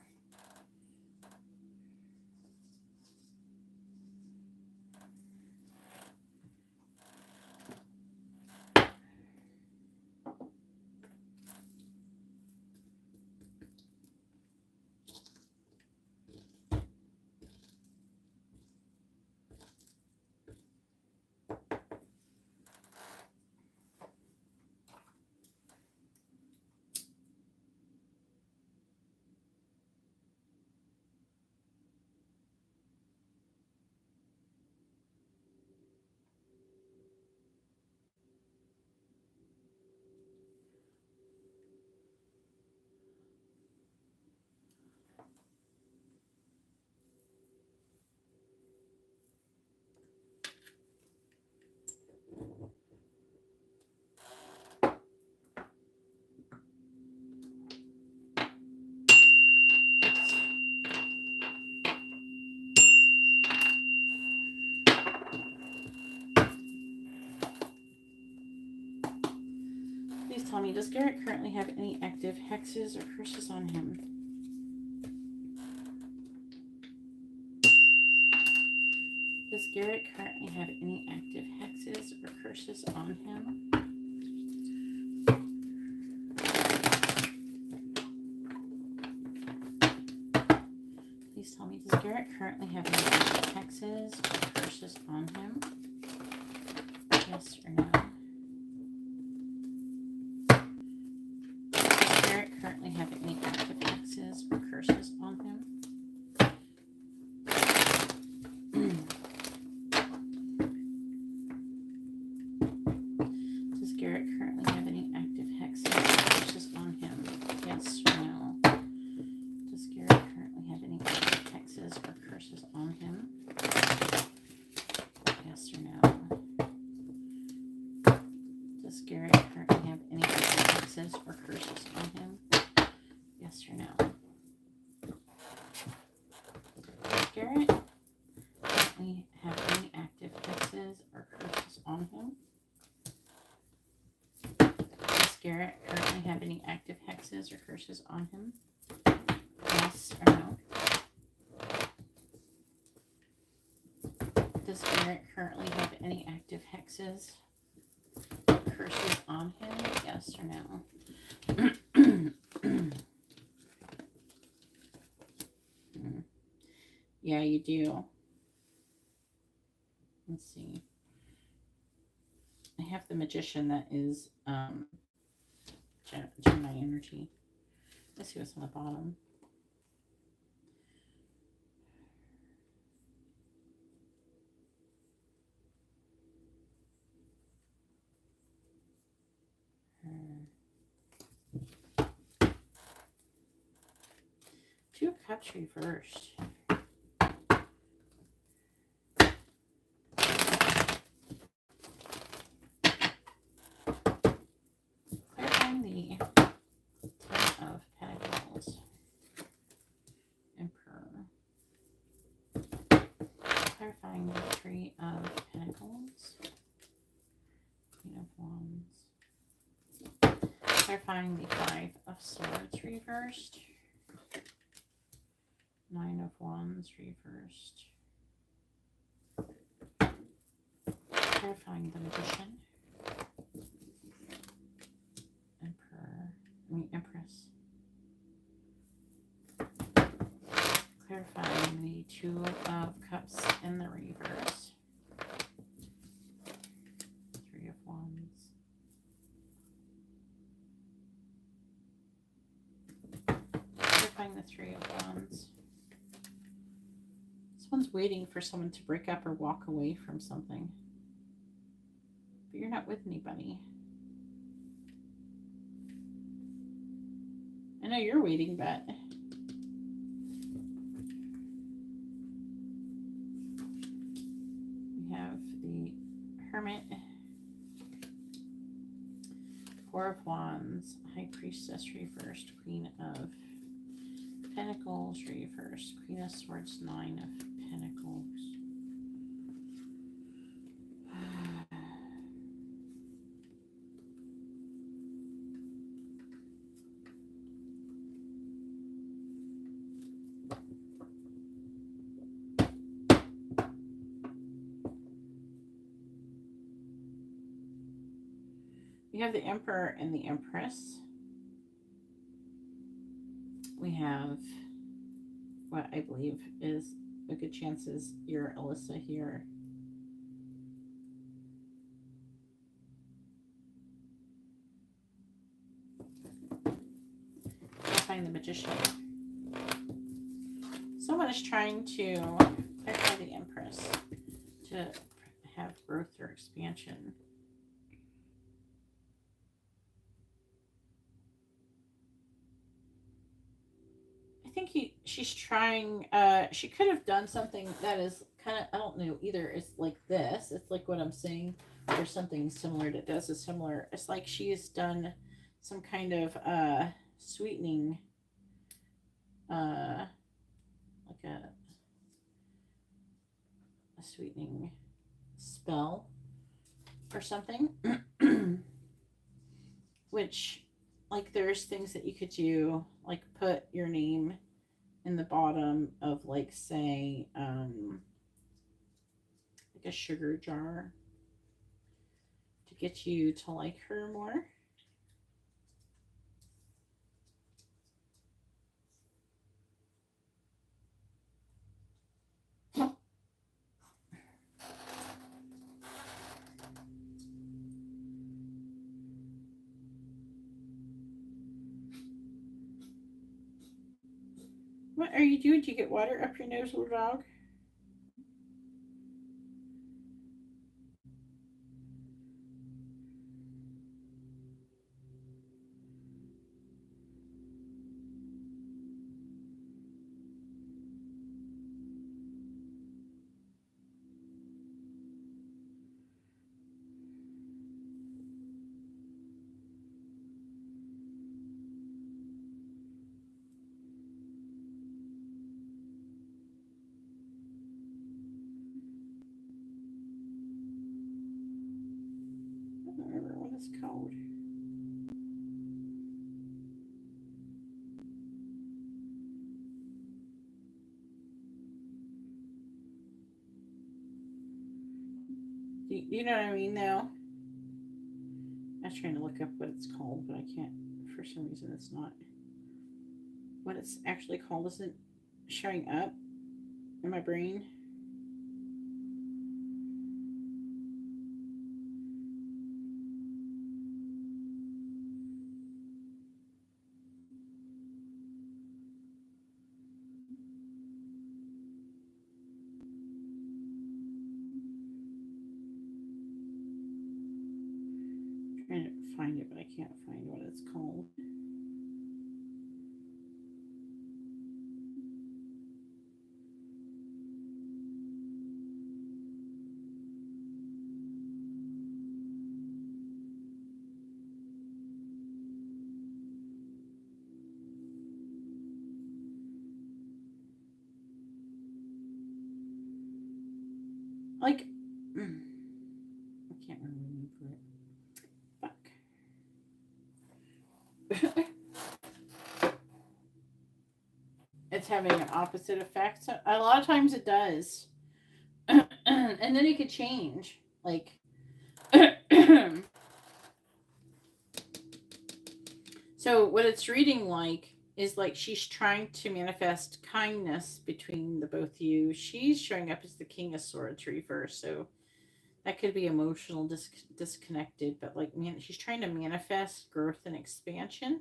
Please tell me, does Garrett currently have any active hexes or curses on him? Does Garrett currently have any active hexes or curses on him? Please tell me, does Garrett currently have any active hexes or curses on him? Yes or no? Does Garrett currently have any active hexes or curses on him? Does Garrett currently have any active hexes or curses on him? Yes or no? Does Garrett currently have any active hexes or curses on him? Yes or no? Does Garrett currently have any active hexes or curses on him? Yes or no? Does Garrett currently have any active hexes or curses on him? Does Garrett currently have any active hexes or curses on him? Yes or no? Does Garrett currently have any active hexes or curses on him? Yes or no? Yeah, you do. Let's see. I have the Magician that is Gemini energy. Let's see what's on the bottom. Two of Cups reversed. Clarifying the Ten of Pentacles. Emperor. Clarifying the Three of Pentacles. Queen of Wands. Clarifying the Five of Swords reversed. Nine of Wands reversed. Clarifying the Magician. Empress. Clarifying the Two of Cups in the reverse. Three of Wands. Find the Three of Wands. Someone's waiting for someone to break up or walk away from something. But you're not with anybody. I know you're waiting, but... we have the Hermit, Four of Wands, High Priestess reversed, Queen of Pentacles reversed, Queen of Swords, Nine of Pentacles. We have the Emperor and the Empress. We have what I believe is a good chance is your Alyssa here. I'll find the Magician. Someone is trying to clarify the Empress to have growth or expansion. I think she's trying, she could have done something that is kind of, I don't know, either it's like this, it's like what I'm saying, or something similar that does a similar, it's like she has done some kind of sweetening, like a sweetening spell or something, which, like, there's things that you could do, like put your name in the bottom of, like, say, like a sugar jar to get you to like her more. What are you doing? Do you get water up your nose, little dog? I don't remember what it's called. You know what I mean now? I was trying to look up what it's called, but I can't. For some reason, it's not. What it's actually called isn't showing up in my brain. I'm trying to find it, but I can't find what it's called. Like, I can't remember the name for it. Fuck. It's having an opposite effect. So a lot of times it does. And then it could change. Like, so what it's reading like is like she's trying to manifest kindness between the both of you. She's showing up as the King of Swords reversed, so that could be emotional, disconnected, but like, man, she's trying to manifest growth and expansion.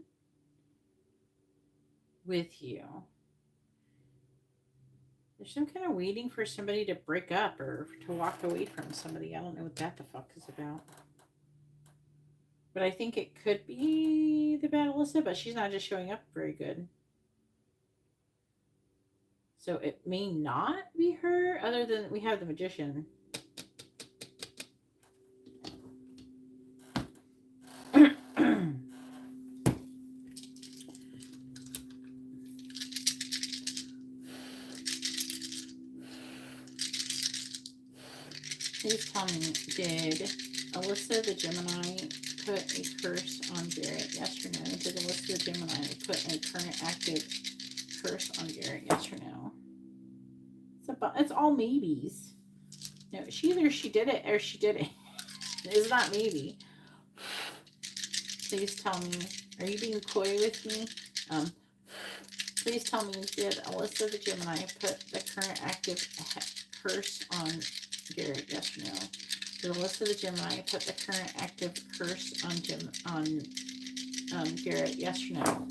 with you. There's some kind of waiting for somebody to break up or to walk away from somebody. I don't know what that the fuck is about. But I think it could be the bad Alyssa, but she's not just showing up very good. So it may not be her, other than we have the magician. Please tell me, did Alyssa the Gemini put a curse on Garrett? Yes or no? Did Alyssa the Gemini put a current active curse on Garrett? Yes or no? It's all maybes. No, either she did it or she didn't. It's not maybe. Please tell me, are you being coy with me? Please tell me, did Alyssa the Gemini put the current active curse on Garrett? Yes or no? Did Alyssa the Gemini put the current active curse on Garrett? Yes or no?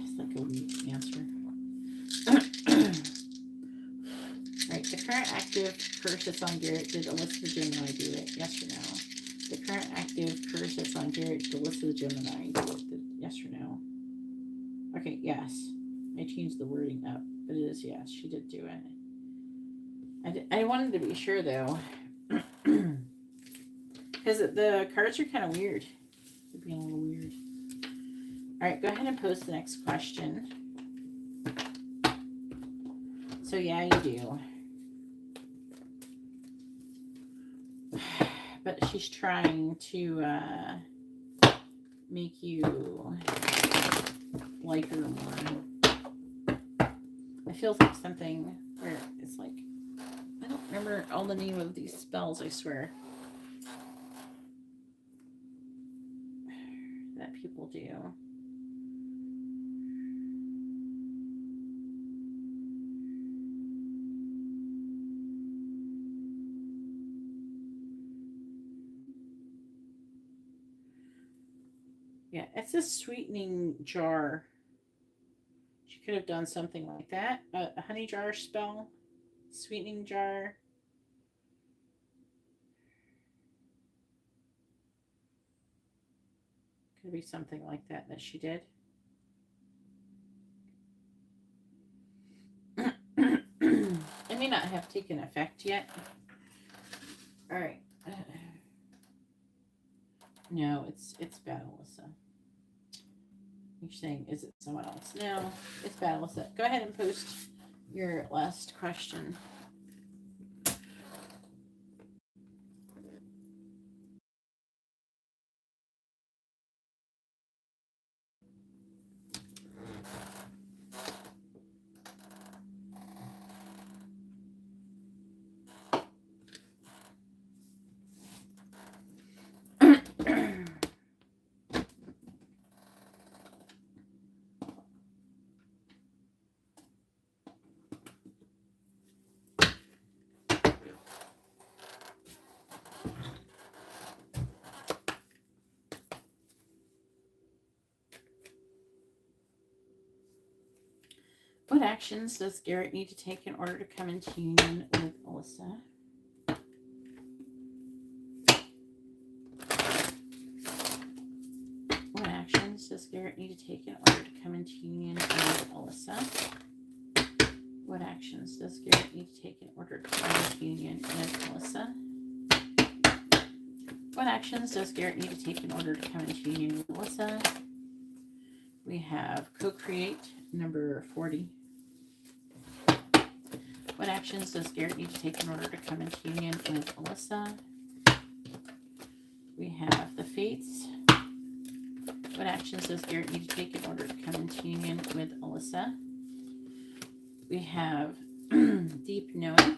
It's like a weak answer. Right, the current active curse that's on Garrett, did Alyssa the Gemini do it? Yes or no? The current active curse that's on Garrett, did Alyssa the Gemini do it? Yes or no? Okay, yes. I changed the wording up, but it is yes. She did do it. I wanted to be sure, though. Because the cards are kind of weird. They're being a little weird. All right, go ahead and post the next question. So, yeah, you do. But she's trying to make you like her more. I feel like something where it's like, I don't remember all the name of these spells, I swear, that people do. Yeah, it's a sweetening jar. She could have done something like that. A honey jar spell. Sweetening jar. Could be something like that she did. It may not have taken effect yet. All right. No, it's bad, Alyssa. You're saying, is it someone else? No, it's bad, Alyssa. Go ahead and post your last question. What actions does Garrett need to take in order to come into union with Alyssa? What actions does Garrett need to take in order to come into union with Alyssa? What actions does Garrett need to take in order to come into union with Alyssa? What actions does Garrett need to take in order to come into union with Alyssa? We have co-create number 40. What actions does Garrett need to take in order to come into union with Alyssa? We have the Fates. What actions does Garrett need to take in order to come into union with Alyssa? We have Deep Knowing.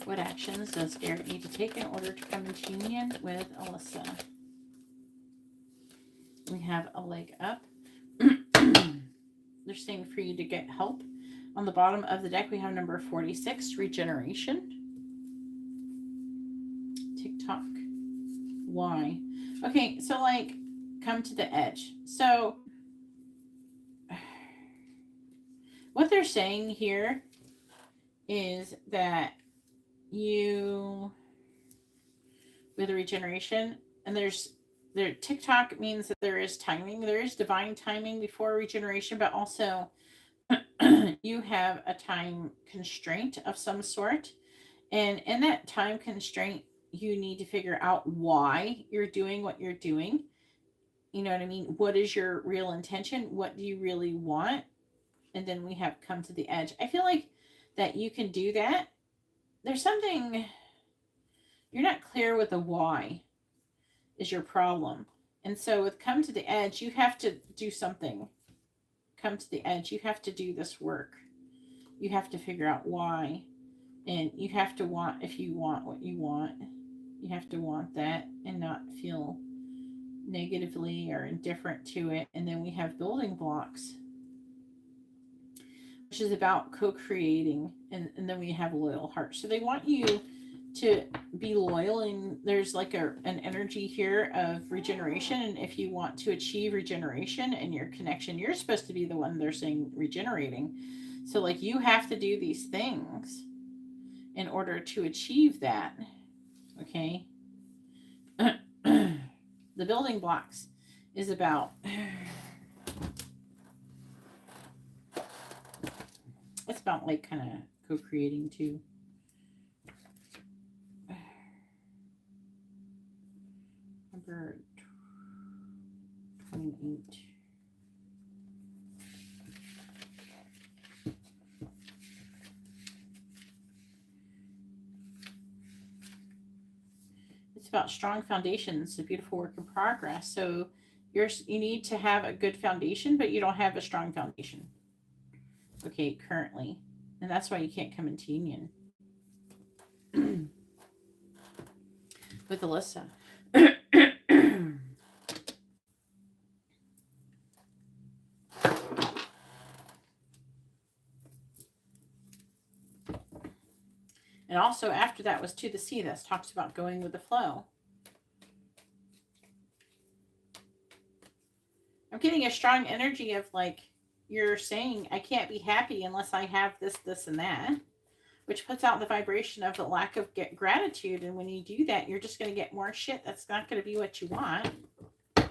What actions does Garrett need to take in order to come into union with Alyssa? We have a leg up. They're saying for you to get help. On the bottom of the deck, we have number 46, Regeneration. TikTok. Why? Okay, so like, come to the edge. So what they're saying here is that you, with regeneration, and there TikTok means that there is timing. There is divine timing before regeneration, but also you have a time constraint of some sort. And in that time constraint, you need to figure out why you're doing what you're doing. You know what I mean? What is your real intention? What do you really want? And then we have come to the edge. I feel like that you can do that. There's something you're not clear with, the why is your problem. And so with come to the edge, you have to do something. Come to the edge, you have to do this work. You have to figure out why. And you have to want, if you want what you want, you have to want that and not feel negatively or indifferent to it. And then we have building blocks, which is about co-creating. And then we have loyal heart. So they want you to be loyal, and there's like an energy here of regeneration. And if you want to achieve regeneration and your connection, you're supposed to be the one they're saying regenerating. So like you have to do these things in order to achieve that. Okay. The building blocks is about, it's about like kind of co-creating too. Number 28. It's about strong foundations, a beautiful work in progress. So you need to have a good foundation, but you don't have a strong foundation. Okay, currently. And that's why you can't come into union with Alyssa. And also after that was to the sea. That talks about going with the flow. I'm getting a strong energy of like, you're saying, I can't be happy unless I have this, this, and that, which puts out the vibration of the lack of gratitude. And when you do that, you're just going to get more shit. That's not going to be what you want. I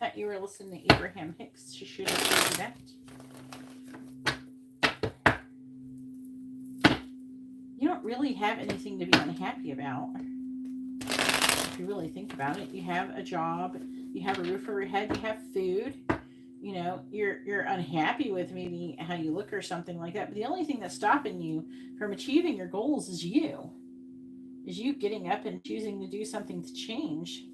thought you were listening to Abraham Hicks. She should have told you that. You don't really have anything to be unhappy about. If you really think about it, you have a job, you have a roof over your head, you have food. You know, you're unhappy with maybe how you look or something like that. But the only thing that's stopping you from achieving your goals is you getting up and choosing to do something to change.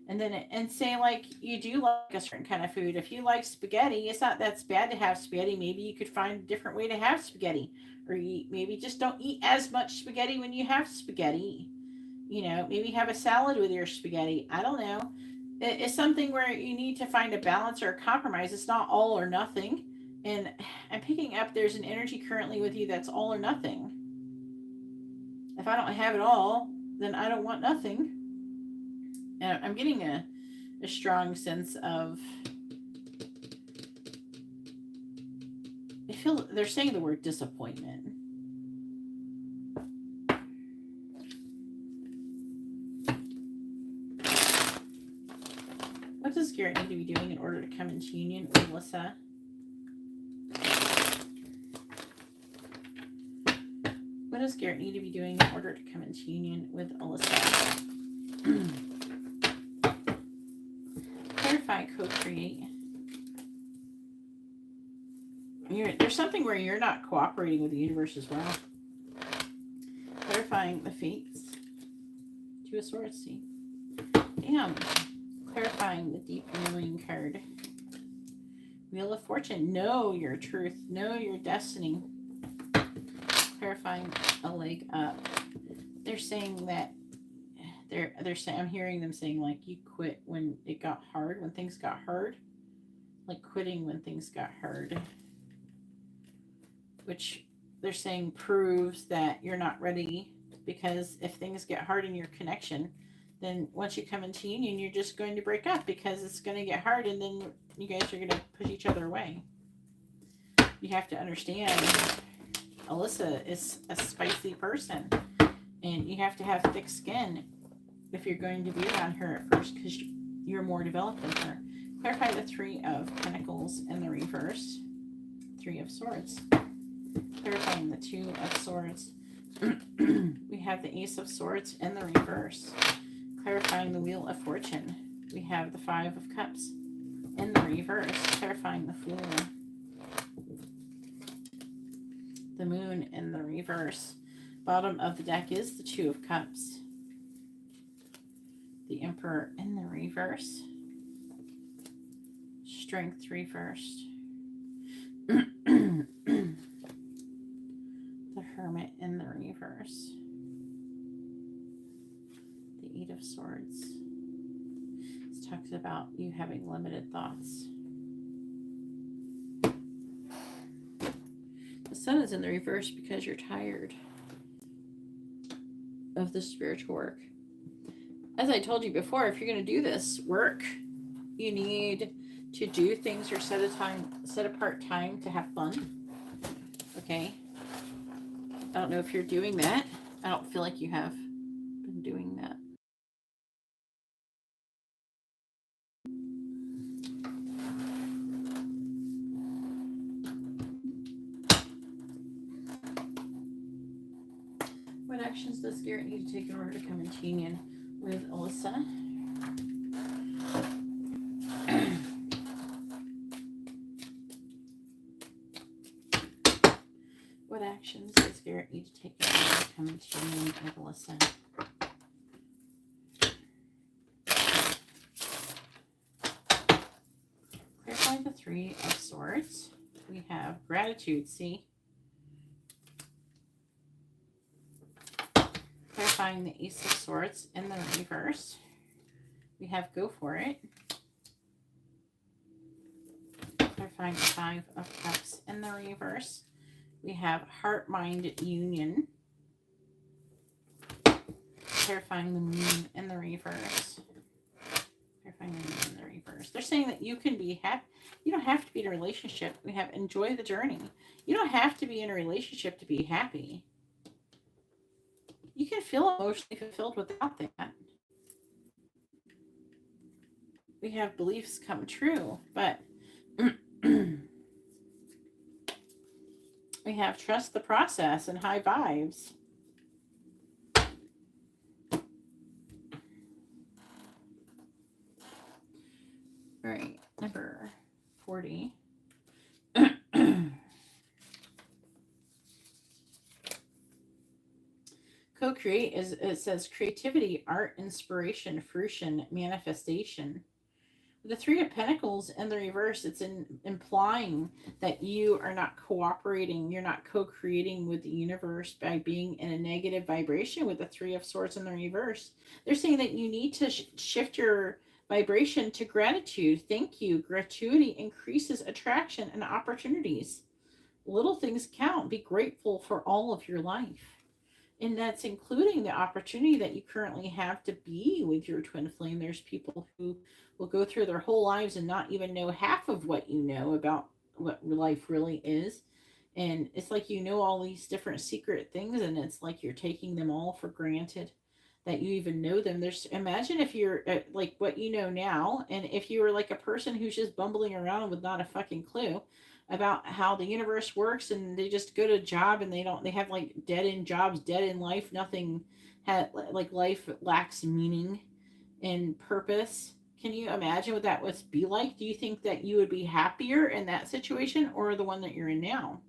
And then and say like you do like a certain kind of food. If you like spaghetti, it's not that's bad to have spaghetti. Maybe you could find a different way to have spaghetti, or maybe just don't eat as much spaghetti when you have spaghetti. You know, maybe have a salad with your spaghetti. I don't know. It's something where you need to find a balance or a compromise. It's not all or nothing. And I'm picking up there's an energy currently with you that's all or nothing. If I don't have it all, then I don't want nothing. And I'm getting a strong sense of, I feel they're saying the word disappointment. What does Garrett need to be doing in order to come into union with Alyssa? What does Garrett need to be doing in order to come into union with Alyssa? Clarify, co-create. There's something where you're not cooperating with the universe as well. Clarifying the fates. Two of Swords, see. Damn. Clarifying the deep knowing card. Wheel of Fortune. Know your truth. Know your destiny. Clarifying a leg up. They're saying that they're saying, I'm hearing them saying like you quit when it got hard, when things got hard. Like quitting when things got hard. Which they're saying proves that you're not ready, because if things get hard in your connection, then once you come into union, you're just going to break up because it's going to get hard, and then you guys are going to push each other away. You have to understand, Alyssa is a spicy person, and you have to have thick skin if you're going to be around her at first, because you're more developed than her. Clarify the 3 of Pentacles in the reverse. 3 of Swords. Clarifying the 2 of Swords. We have the Ace of Swords in the reverse. Clarifying the Wheel of Fortune. We have the 5 of Cups in the reverse. Clarifying the Fool. The Moon in the reverse. Bottom of the deck is the 2 of Cups. The Emperor in the reverse. Strength reversed. The Hermit in the reverse. The 8 of Swords. This talks about you having limited thoughts. The Sun is in the reverse because you're tired of the spiritual work. As I told you before, if you're going to do this work, you need to do things or set apart time to have fun. Okay? I don't know if you're doing that. I don't feel like you have been doing that. What actions does Garrett need to take in order to come into union with Alyssa? What actions does Garrett need to take in order to come into union with Alyssa? Clarify the 3 of Swords. We have gratitude, see? Clarifying the Ace of Swords in the reverse. We have go for it. Clarifying the 5 of Cups in the reverse. We have heart-mind union. Clarifying the Moon in the reverse. Clarifying the Moon in the reverse. They're saying that you can be happy. You don't have to be in a relationship. We have enjoy the journey. You don't have to be in a relationship to be happy. You can feel emotionally fulfilled without that. We have beliefs come true, but we have trust the process and high vibes. All right, number 40. Co-create is, it says creativity, art, inspiration, fruition, manifestation. The 3 of Pentacles in the reverse, it's implying that you are not cooperating, you're not co-creating with the universe by being in a negative vibration with the 3 of Swords in the reverse. They're saying that you need to shift your vibration to gratitude. Thank you. Gratuity increases attraction and opportunities. Little things count. Be grateful for all of your life. And that's including the opportunity that you currently have to be with your twin flame. There's people who will go through their whole lives and not even know half of what you know about what life really is. And it's like you know all these different secret things, and it's like you're taking them all for granted that you even know them. Imagine if you're like what you know now, and if you were like a person who's just bumbling around with not a fucking clue about how the universe works, and they just go to a job and they have like dead end jobs, dead end life, nothing like life lacks meaning and purpose. Can you imagine what that would be like? Do you think that you would be happier in that situation or the one that you're in now?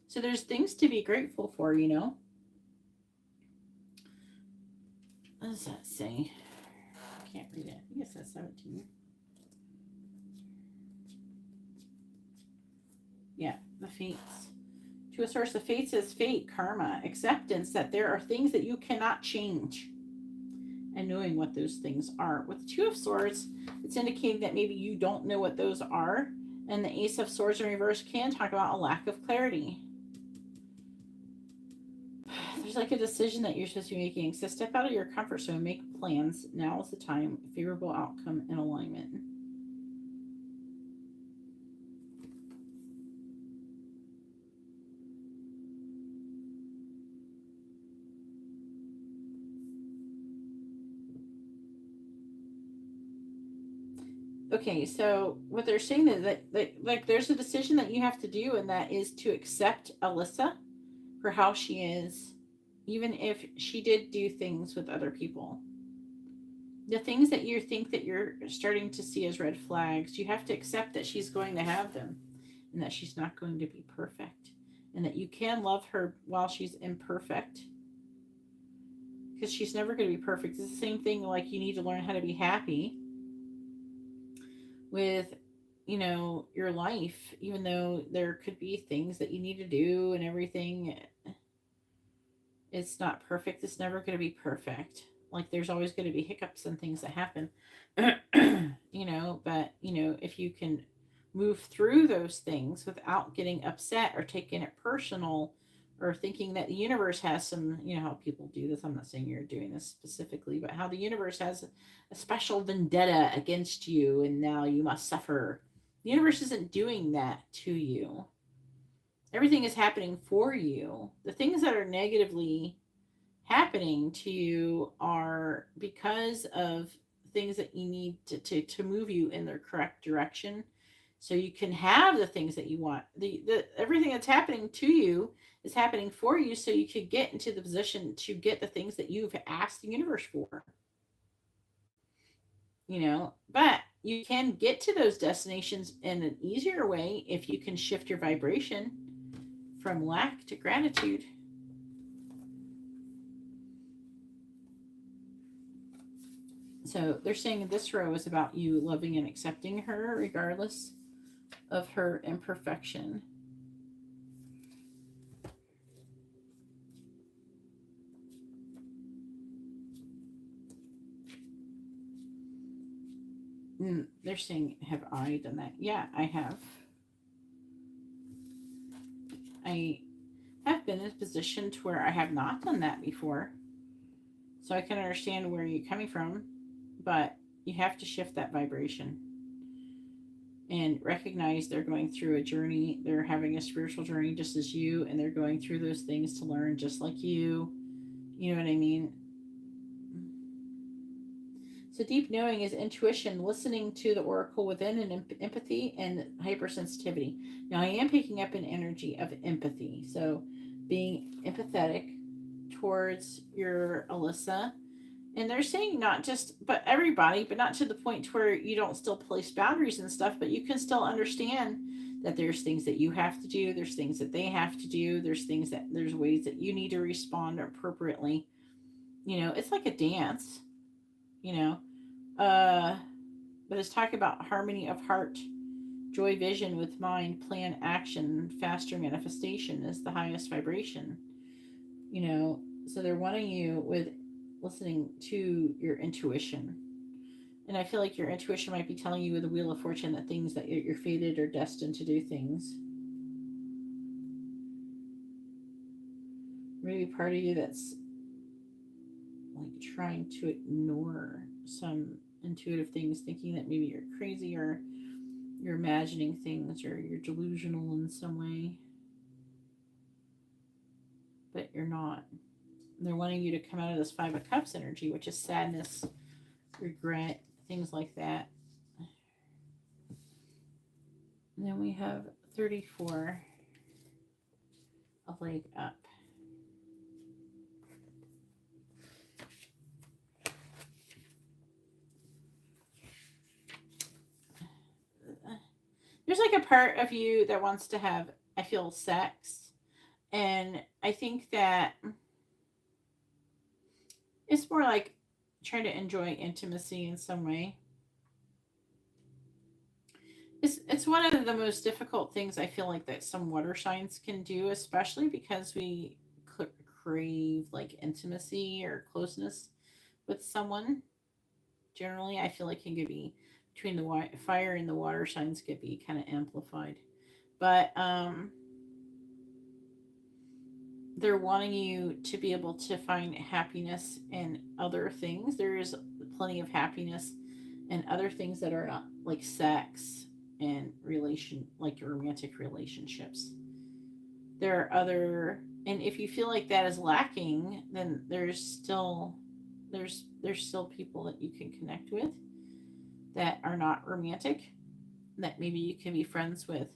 So there's things to be grateful for, you know. What does that say? I can't read it. I think it says 17. Yeah, the fates. To a source, the fates is fate, karma, acceptance that there are things that you cannot change, and knowing what those things are. With the 2 of Swords, it's indicating that maybe you don't know what those are, and the Ace of Swords in reverse can talk about a lack of clarity. There's like a decision that you're supposed to be making. So step out of your comfort zone, make plans. Now is the time. Favorable outcome and alignment. Okay, so what they're saying is that like there's a decision that you have to do, and that is to accept Alyssa for how she is, even if she did do things with other people. The things that you think that you're starting to see as red flags, you have to accept that she's going to have them, and that she's not going to be perfect, and that you can love her while she's imperfect, because she's never going to be perfect. It's the same thing, like you need to learn how to be happy with, your life, even though there could be things that you need to do and everything. It's not perfect. It's never going to be perfect. Like there's always going to be hiccups and things that happen. But if you can move through those things without getting upset or taking it personal, or thinking that the universe has some, how people do this. I'm not saying you're doing this specifically, but how the universe has a special vendetta against you and now you must suffer. The universe isn't doing that to you. Everything is happening for you. The things that are negatively happening to you are because of things that you need to move you in the correct direction, so you can have the things that you want. The everything that's happening to you is happening for you, so you could get into the position to get the things that you've asked the universe for. But you can get to those destinations in an easier way if you can shift your vibration from lack to gratitude. So they're saying this row is about you loving and accepting her regardless of her imperfection. They're saying, have I done that? Yeah, I have. I have been in a position to where I have not done that before. So I can understand where you're coming from, but you have to shift that vibration and recognize they're going through a journey. They're having a spiritual journey just as you, and they're going through those things to learn just like you. You know what I mean? So deep knowing is intuition, listening to the oracle within, and empathy and hypersensitivity. Now I am picking up an energy of empathy. So being empathetic towards your Alyssa. And they're saying not just, but everybody, but not to the point where you don't still place boundaries and stuff, but you can still understand that there's things that you have to do. There's things that they have to do. There's ways that you need to respond appropriately. It's like a dance, but it's talking about harmony of heart, joy, vision with mind, plan, action, faster manifestation is the highest vibration. So they're wanting you with listening to your intuition. And I feel like your intuition might be telling you with the Wheel of Fortune that things that you're fated or destined to do things. Maybe part of you that's like trying to ignore some intuitive things, thinking that maybe you're crazy or you're imagining things or you're delusional in some way. But you're not. They're wanting you to come out of this Five of Cups energy, which is sadness, regret, things like that. And then we have 34, a leg up. There's like a part of you that wants to have, I feel, sex. And I think that it's more like trying to enjoy intimacy in some way. It's one of the most difficult things I feel like that some water signs can do, especially because we crave like intimacy or closeness with someone. Generally, I feel like it could be between the fire and the water signs could be kind of amplified. But they're wanting you to be able to find happiness in other things. There is plenty of happiness in other things that are not like sex and like romantic relationships. There are other, and if you feel like that is lacking, then there's still people that you can connect with that are not romantic that maybe you can be friends with.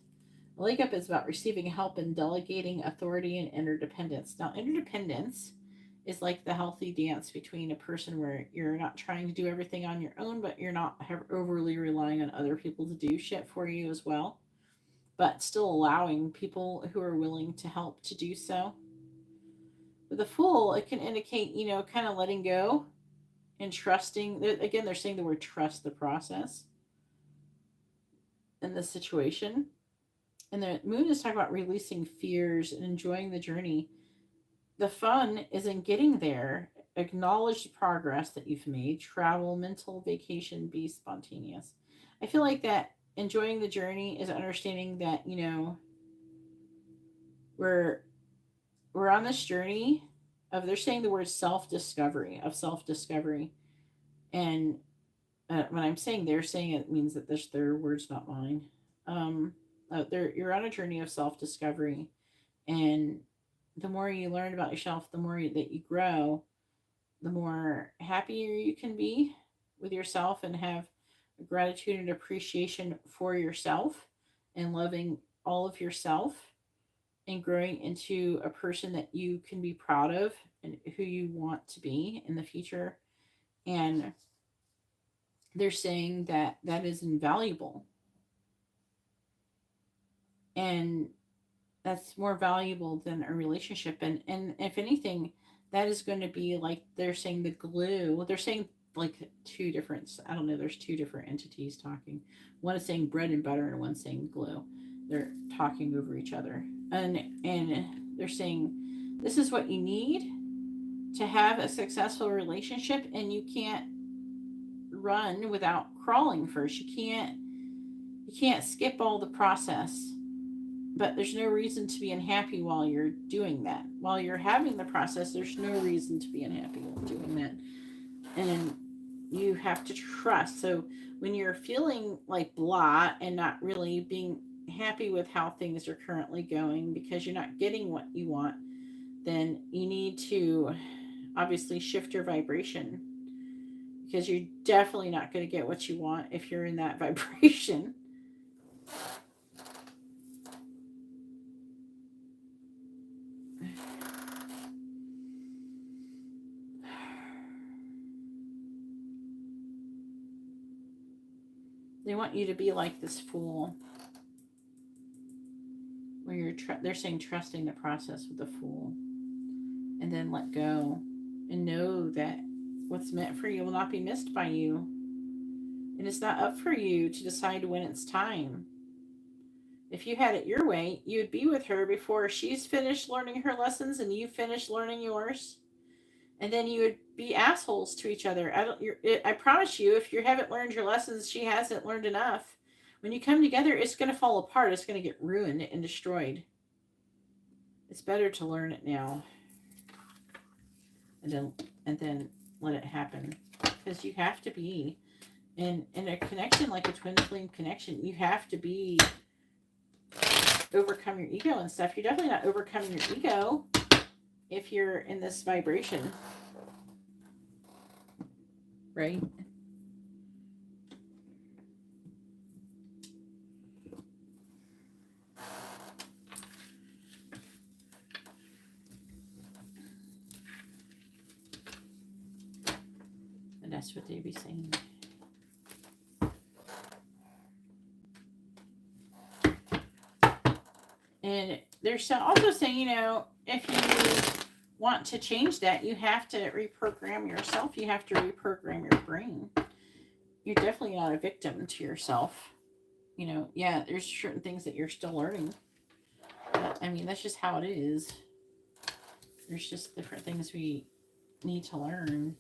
The leg up is about receiving help and delegating authority and interdependence. Now, interdependence is like the healthy dance between a person where you're not trying to do everything on your own, but you're not overly relying on other people to do shit for you as well, but still allowing people who are willing to help to do so. With a Fool, it can indicate, kind of letting go and trusting. Again, they're saying the word trust the process in this situation. And the Moon is talking about releasing fears and enjoying the journey. The fun is in getting there. Acknowledge the progress that you've made. Travel, mental vacation, be spontaneous. I feel like that enjoying the journey is understanding that, we're on this journey of, they're saying the word self-discovery. And when I'm saying they're saying, it means that there's their words, not mine. You're on a journey of self-discovery, and the more you learn about yourself, the more that you grow, the more happier you can be with yourself and have gratitude and appreciation for yourself and loving all of yourself and growing into a person that you can be proud of and who you want to be in the future. And they're saying that that is invaluable. And that's more valuable than a relationship. And if anything, that is going to be like, they're saying the glue. They're saying like two different, I don't know, there's two different entities talking. One is saying bread and butter and one's saying glue. They're talking over each other. And they're saying this is what you need to have a successful relationship, and you can't run without crawling first. You can't skip all the process. But there's no reason to be unhappy while you're doing that. While you're having the process, there's no reason to be unhappy while doing that. And you have to trust. So when you're feeling like blah and not really being happy with how things are currently going because you're not getting what you want, then you need to obviously shift your vibration, because you're definitely not going to get what you want if you're in that vibration. They want you to be like this Fool, where they're saying trusting the process with the Fool, and then let go and know that what's meant for you will not be missed by you, and it's not up for you to decide when it's time. If you had it your way, you would be with her before she's finished learning her lessons and you finish learning yours, and then you would be assholes to each other. I promise you, if you haven't learned your lessons, she hasn't learned enough. When you come together, it's going to fall apart. It's going to get ruined and destroyed. It's better to learn it now, and then let it happen, because you have to be in a connection like a twin flame connection. You have to be overcome your ego and stuff. You're definitely not overcoming your ego if you're in this vibration, right? And that's what they'd be saying. And they're also saying, if you want to change that, you have to reprogram yourself. You have to reprogram your brain. You're definitely not a victim to yourself. Yeah, there's certain things that you're still learning. But, that's just how it is. There's just different things we need to learn.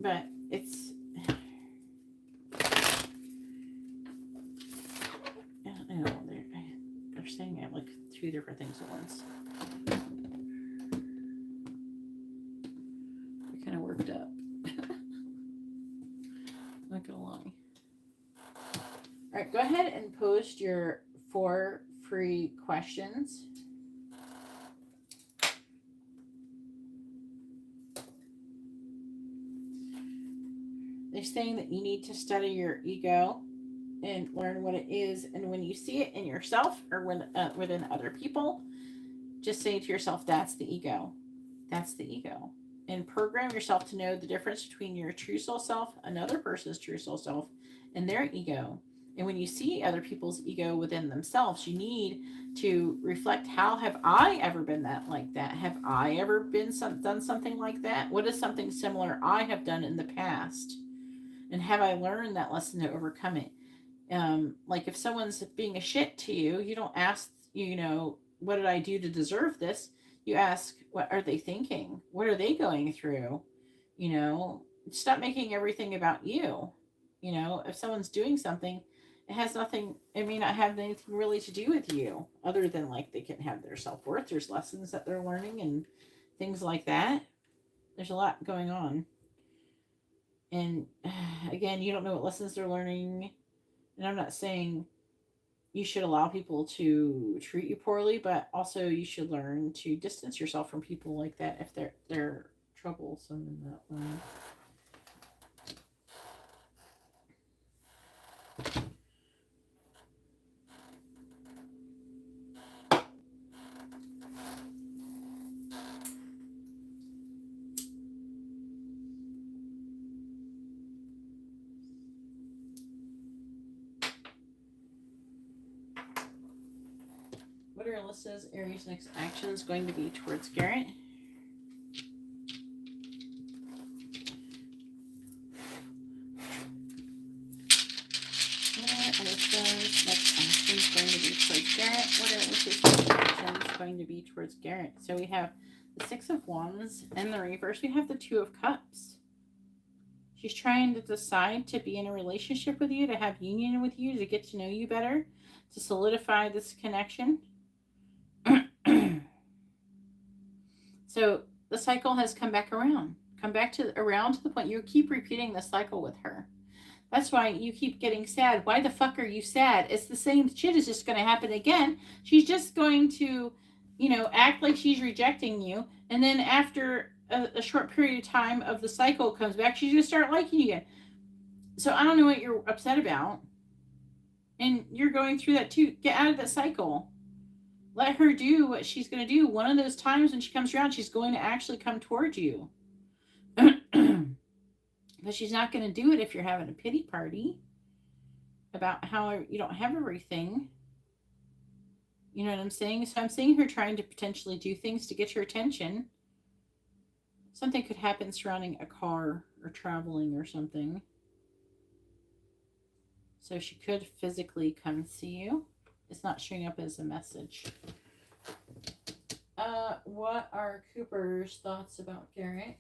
But it's, they're saying I have like two different things at once. They're kind of worked up. Not gonna lie. All right, go ahead and post your 4 free questions. They're saying that you need to study your ego and learn what it is. And when you see it in yourself or when within other people, just say to yourself, that's the ego. That's the ego. And program yourself to know the difference between your true soul self, another person's true soul self, and their ego. And when you see other people's ego within themselves, you need to reflect, how have I ever been that like that? Have I ever been done something like that? What is something similar I have done in the past? And have I learned that lesson to overcome it? Like if someone's being a shit to you, you don't ask, what did I do to deserve this? You ask, what are they thinking? What are they going through? Stop making everything about you. If someone's doing something, it has nothing, it may not have anything really to do with you, other than like they can have their self-worth. There's lessons that they're learning and things like that. There's a lot going on. And again, you don't know what lessons they're learning. And I'm not saying you should allow people to treat you poorly, but also you should learn to distance yourself from people like that if they're troublesome in that way. What are Alyssa's Aries next actions going to be towards Garrett? What are Alyssa's next actions going to be towards Garrett? What are Alyssa's next actions going to be towards Garrett? So we have the Six of Wands and the reverse. We have the Two of Cups. She's trying to decide to be in a relationship with you, to have union with you, to get to know you better, to solidify this connection. So the cycle has come back around. Around to the point you keep repeating the cycle with her. That's why you keep getting sad. Why the fuck are you sad? It's the same shit is just going to happen again. She's just going to, act like she's rejecting you. And then after a short period of time of the cycle comes back, she's going to start liking you again. So I don't know what you're upset about. And you're going through that too. Get out of that cycle. Let her do what she's going to do. One of those times when she comes around, she's going to actually come towards you. But she's not going to do it if you're having a pity party about how you don't have everything. You know what I'm saying? So I'm seeing her trying to potentially do things to get your attention. Something could happen surrounding a car or traveling or something. So she could physically come see you. It's not showing up as a message. What are Cooper's thoughts about Garrett?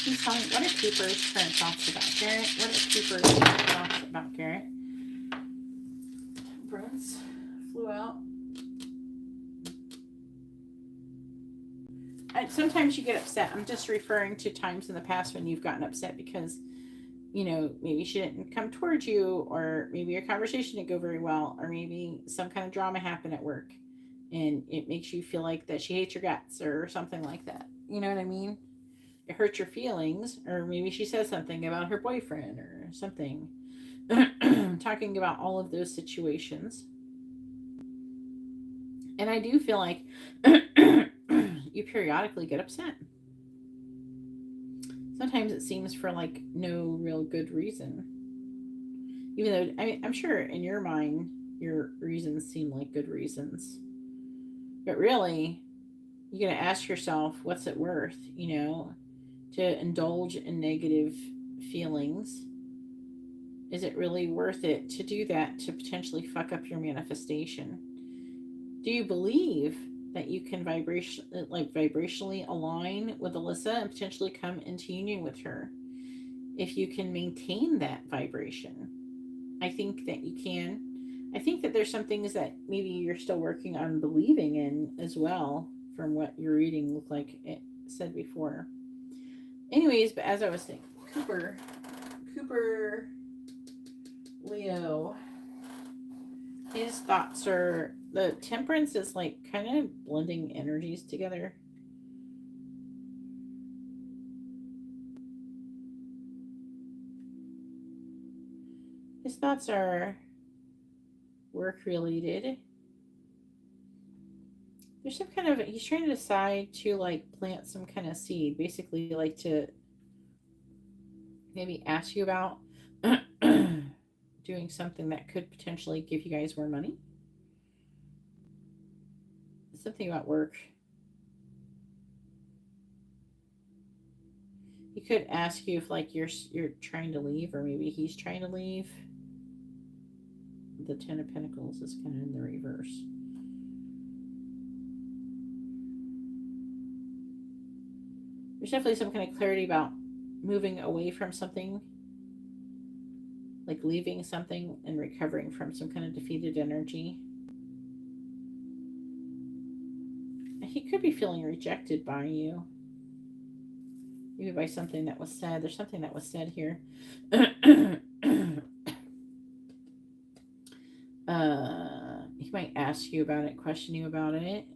Please tell me, what are Cooper's current thoughts about Garrett? What are Cooper's thoughts about Garrett? Temperance flew out. Sometimes you get upset. I'm just referring to times in the past when you've gotten upset because, maybe she didn't come towards you, or maybe your conversation didn't go very well, or maybe some kind of drama happened at work and it makes you feel like that she hates your guts or something like that. You know what I mean? It hurts your feelings, or maybe she says something about her boyfriend or something. Talking about all of those situations. And I do feel like you periodically get upset. Sometimes it seems for like no real good reason. Even though, I'm sure in your mind, your reasons seem like good reasons. But really, you got to ask yourself, what's it worth, to indulge in negative feelings? Is it really worth it to do that, to potentially fuck up your manifestation? Do you believe that you can vibrationally align with Alyssa and potentially come into union with her? If you can maintain that vibration, I think that you can. I think that there's some things that maybe you're still working on believing in as well, from what your reading looked like it said before. Anyways, but as I was saying, Cooper, Leo, his thoughts are the Temperance is like kind of blending energies together. His thoughts are work related. There's some kind of, he's trying to decide to like plant some kind of seed, basically like to maybe ask you about doing something that could potentially give you guys more money. Something about work. He could ask you if like you're trying to leave, or maybe he's trying to leave. The Ten of Pentacles is kind of in the reverse. There's definitely some kind of clarity about moving away from something, like leaving something and recovering from some kind of defeated energy. He could be feeling rejected by you. Maybe by something that was said. There's something that was said here. He might ask you about it, question you about it.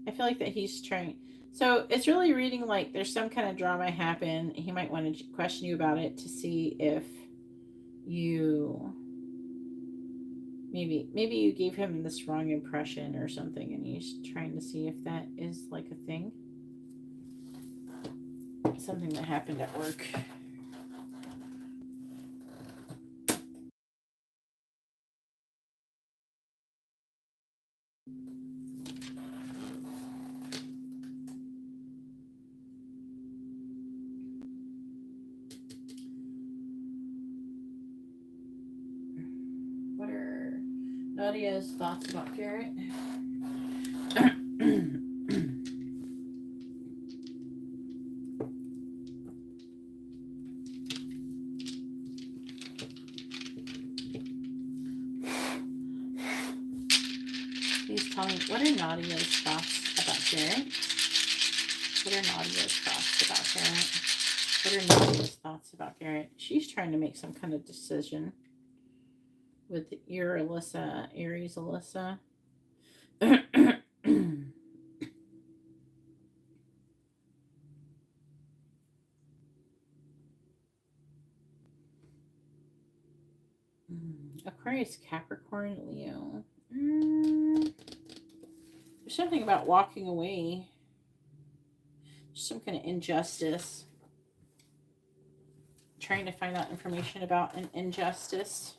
I feel like that he's trying. So it's really reading like there's some kind of drama happen. He might want to question you about it to see if you maybe you gave him this wrong impression or something, and he's trying to see if that is like a thing. Something that happened at work. What are Nadia's thoughts about Garrett? Please tell me, what are Nadia's thoughts about Garrett? What are Nadia's thoughts about Garrett? What are Nadia's thoughts about Garrett? She's trying to make some kind of decision with your Alyssa, Aries Alyssa. Aquarius, Capricorn, Leo. There's something about walking away. Some kind of injustice. Trying to find out information about an injustice.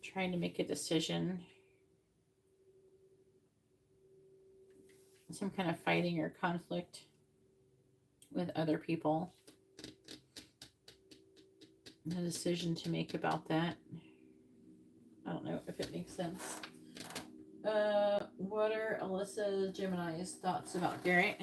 Trying to make a decision. Some kind of fighting or conflict with other people. A decision to make about that. I don't know if it makes sense. What are Alyssa Gemini's thoughts about Garrett?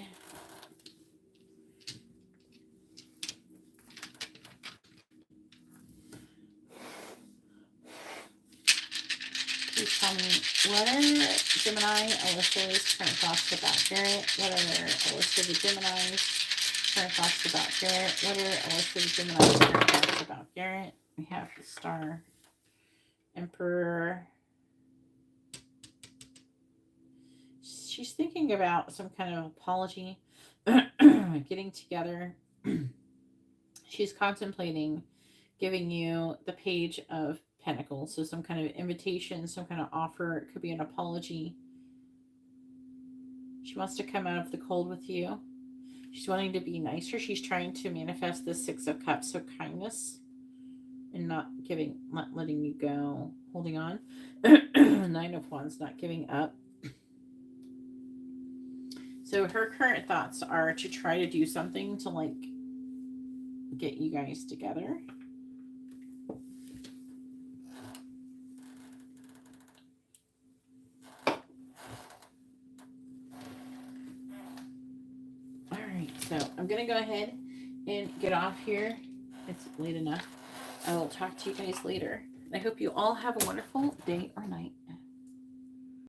Please tell me, what are Gemini Alyssa's current thoughts about Garrett? What are Alyssa the Gemini's current thoughts about Garrett? What are Alyssa the Gemini's current thoughts about Garrett? We have the Star, Emperor. She's thinking about some kind of apology, getting together. She's contemplating giving you the Page of Pentacles. So some kind of invitation, some kind of offer. It could be an apology. She wants to come out of the cold with you. She's wanting to be nicer. She's trying to manifest the Six of Cups, so kindness. And not letting you go, holding on. Nine of Wands, not giving up. So her current thoughts are to try to do something to like get you guys together. All right, so I'm going to go ahead and get off here. It's late enough. I will talk to you guys later. I hope you all have a wonderful day or night.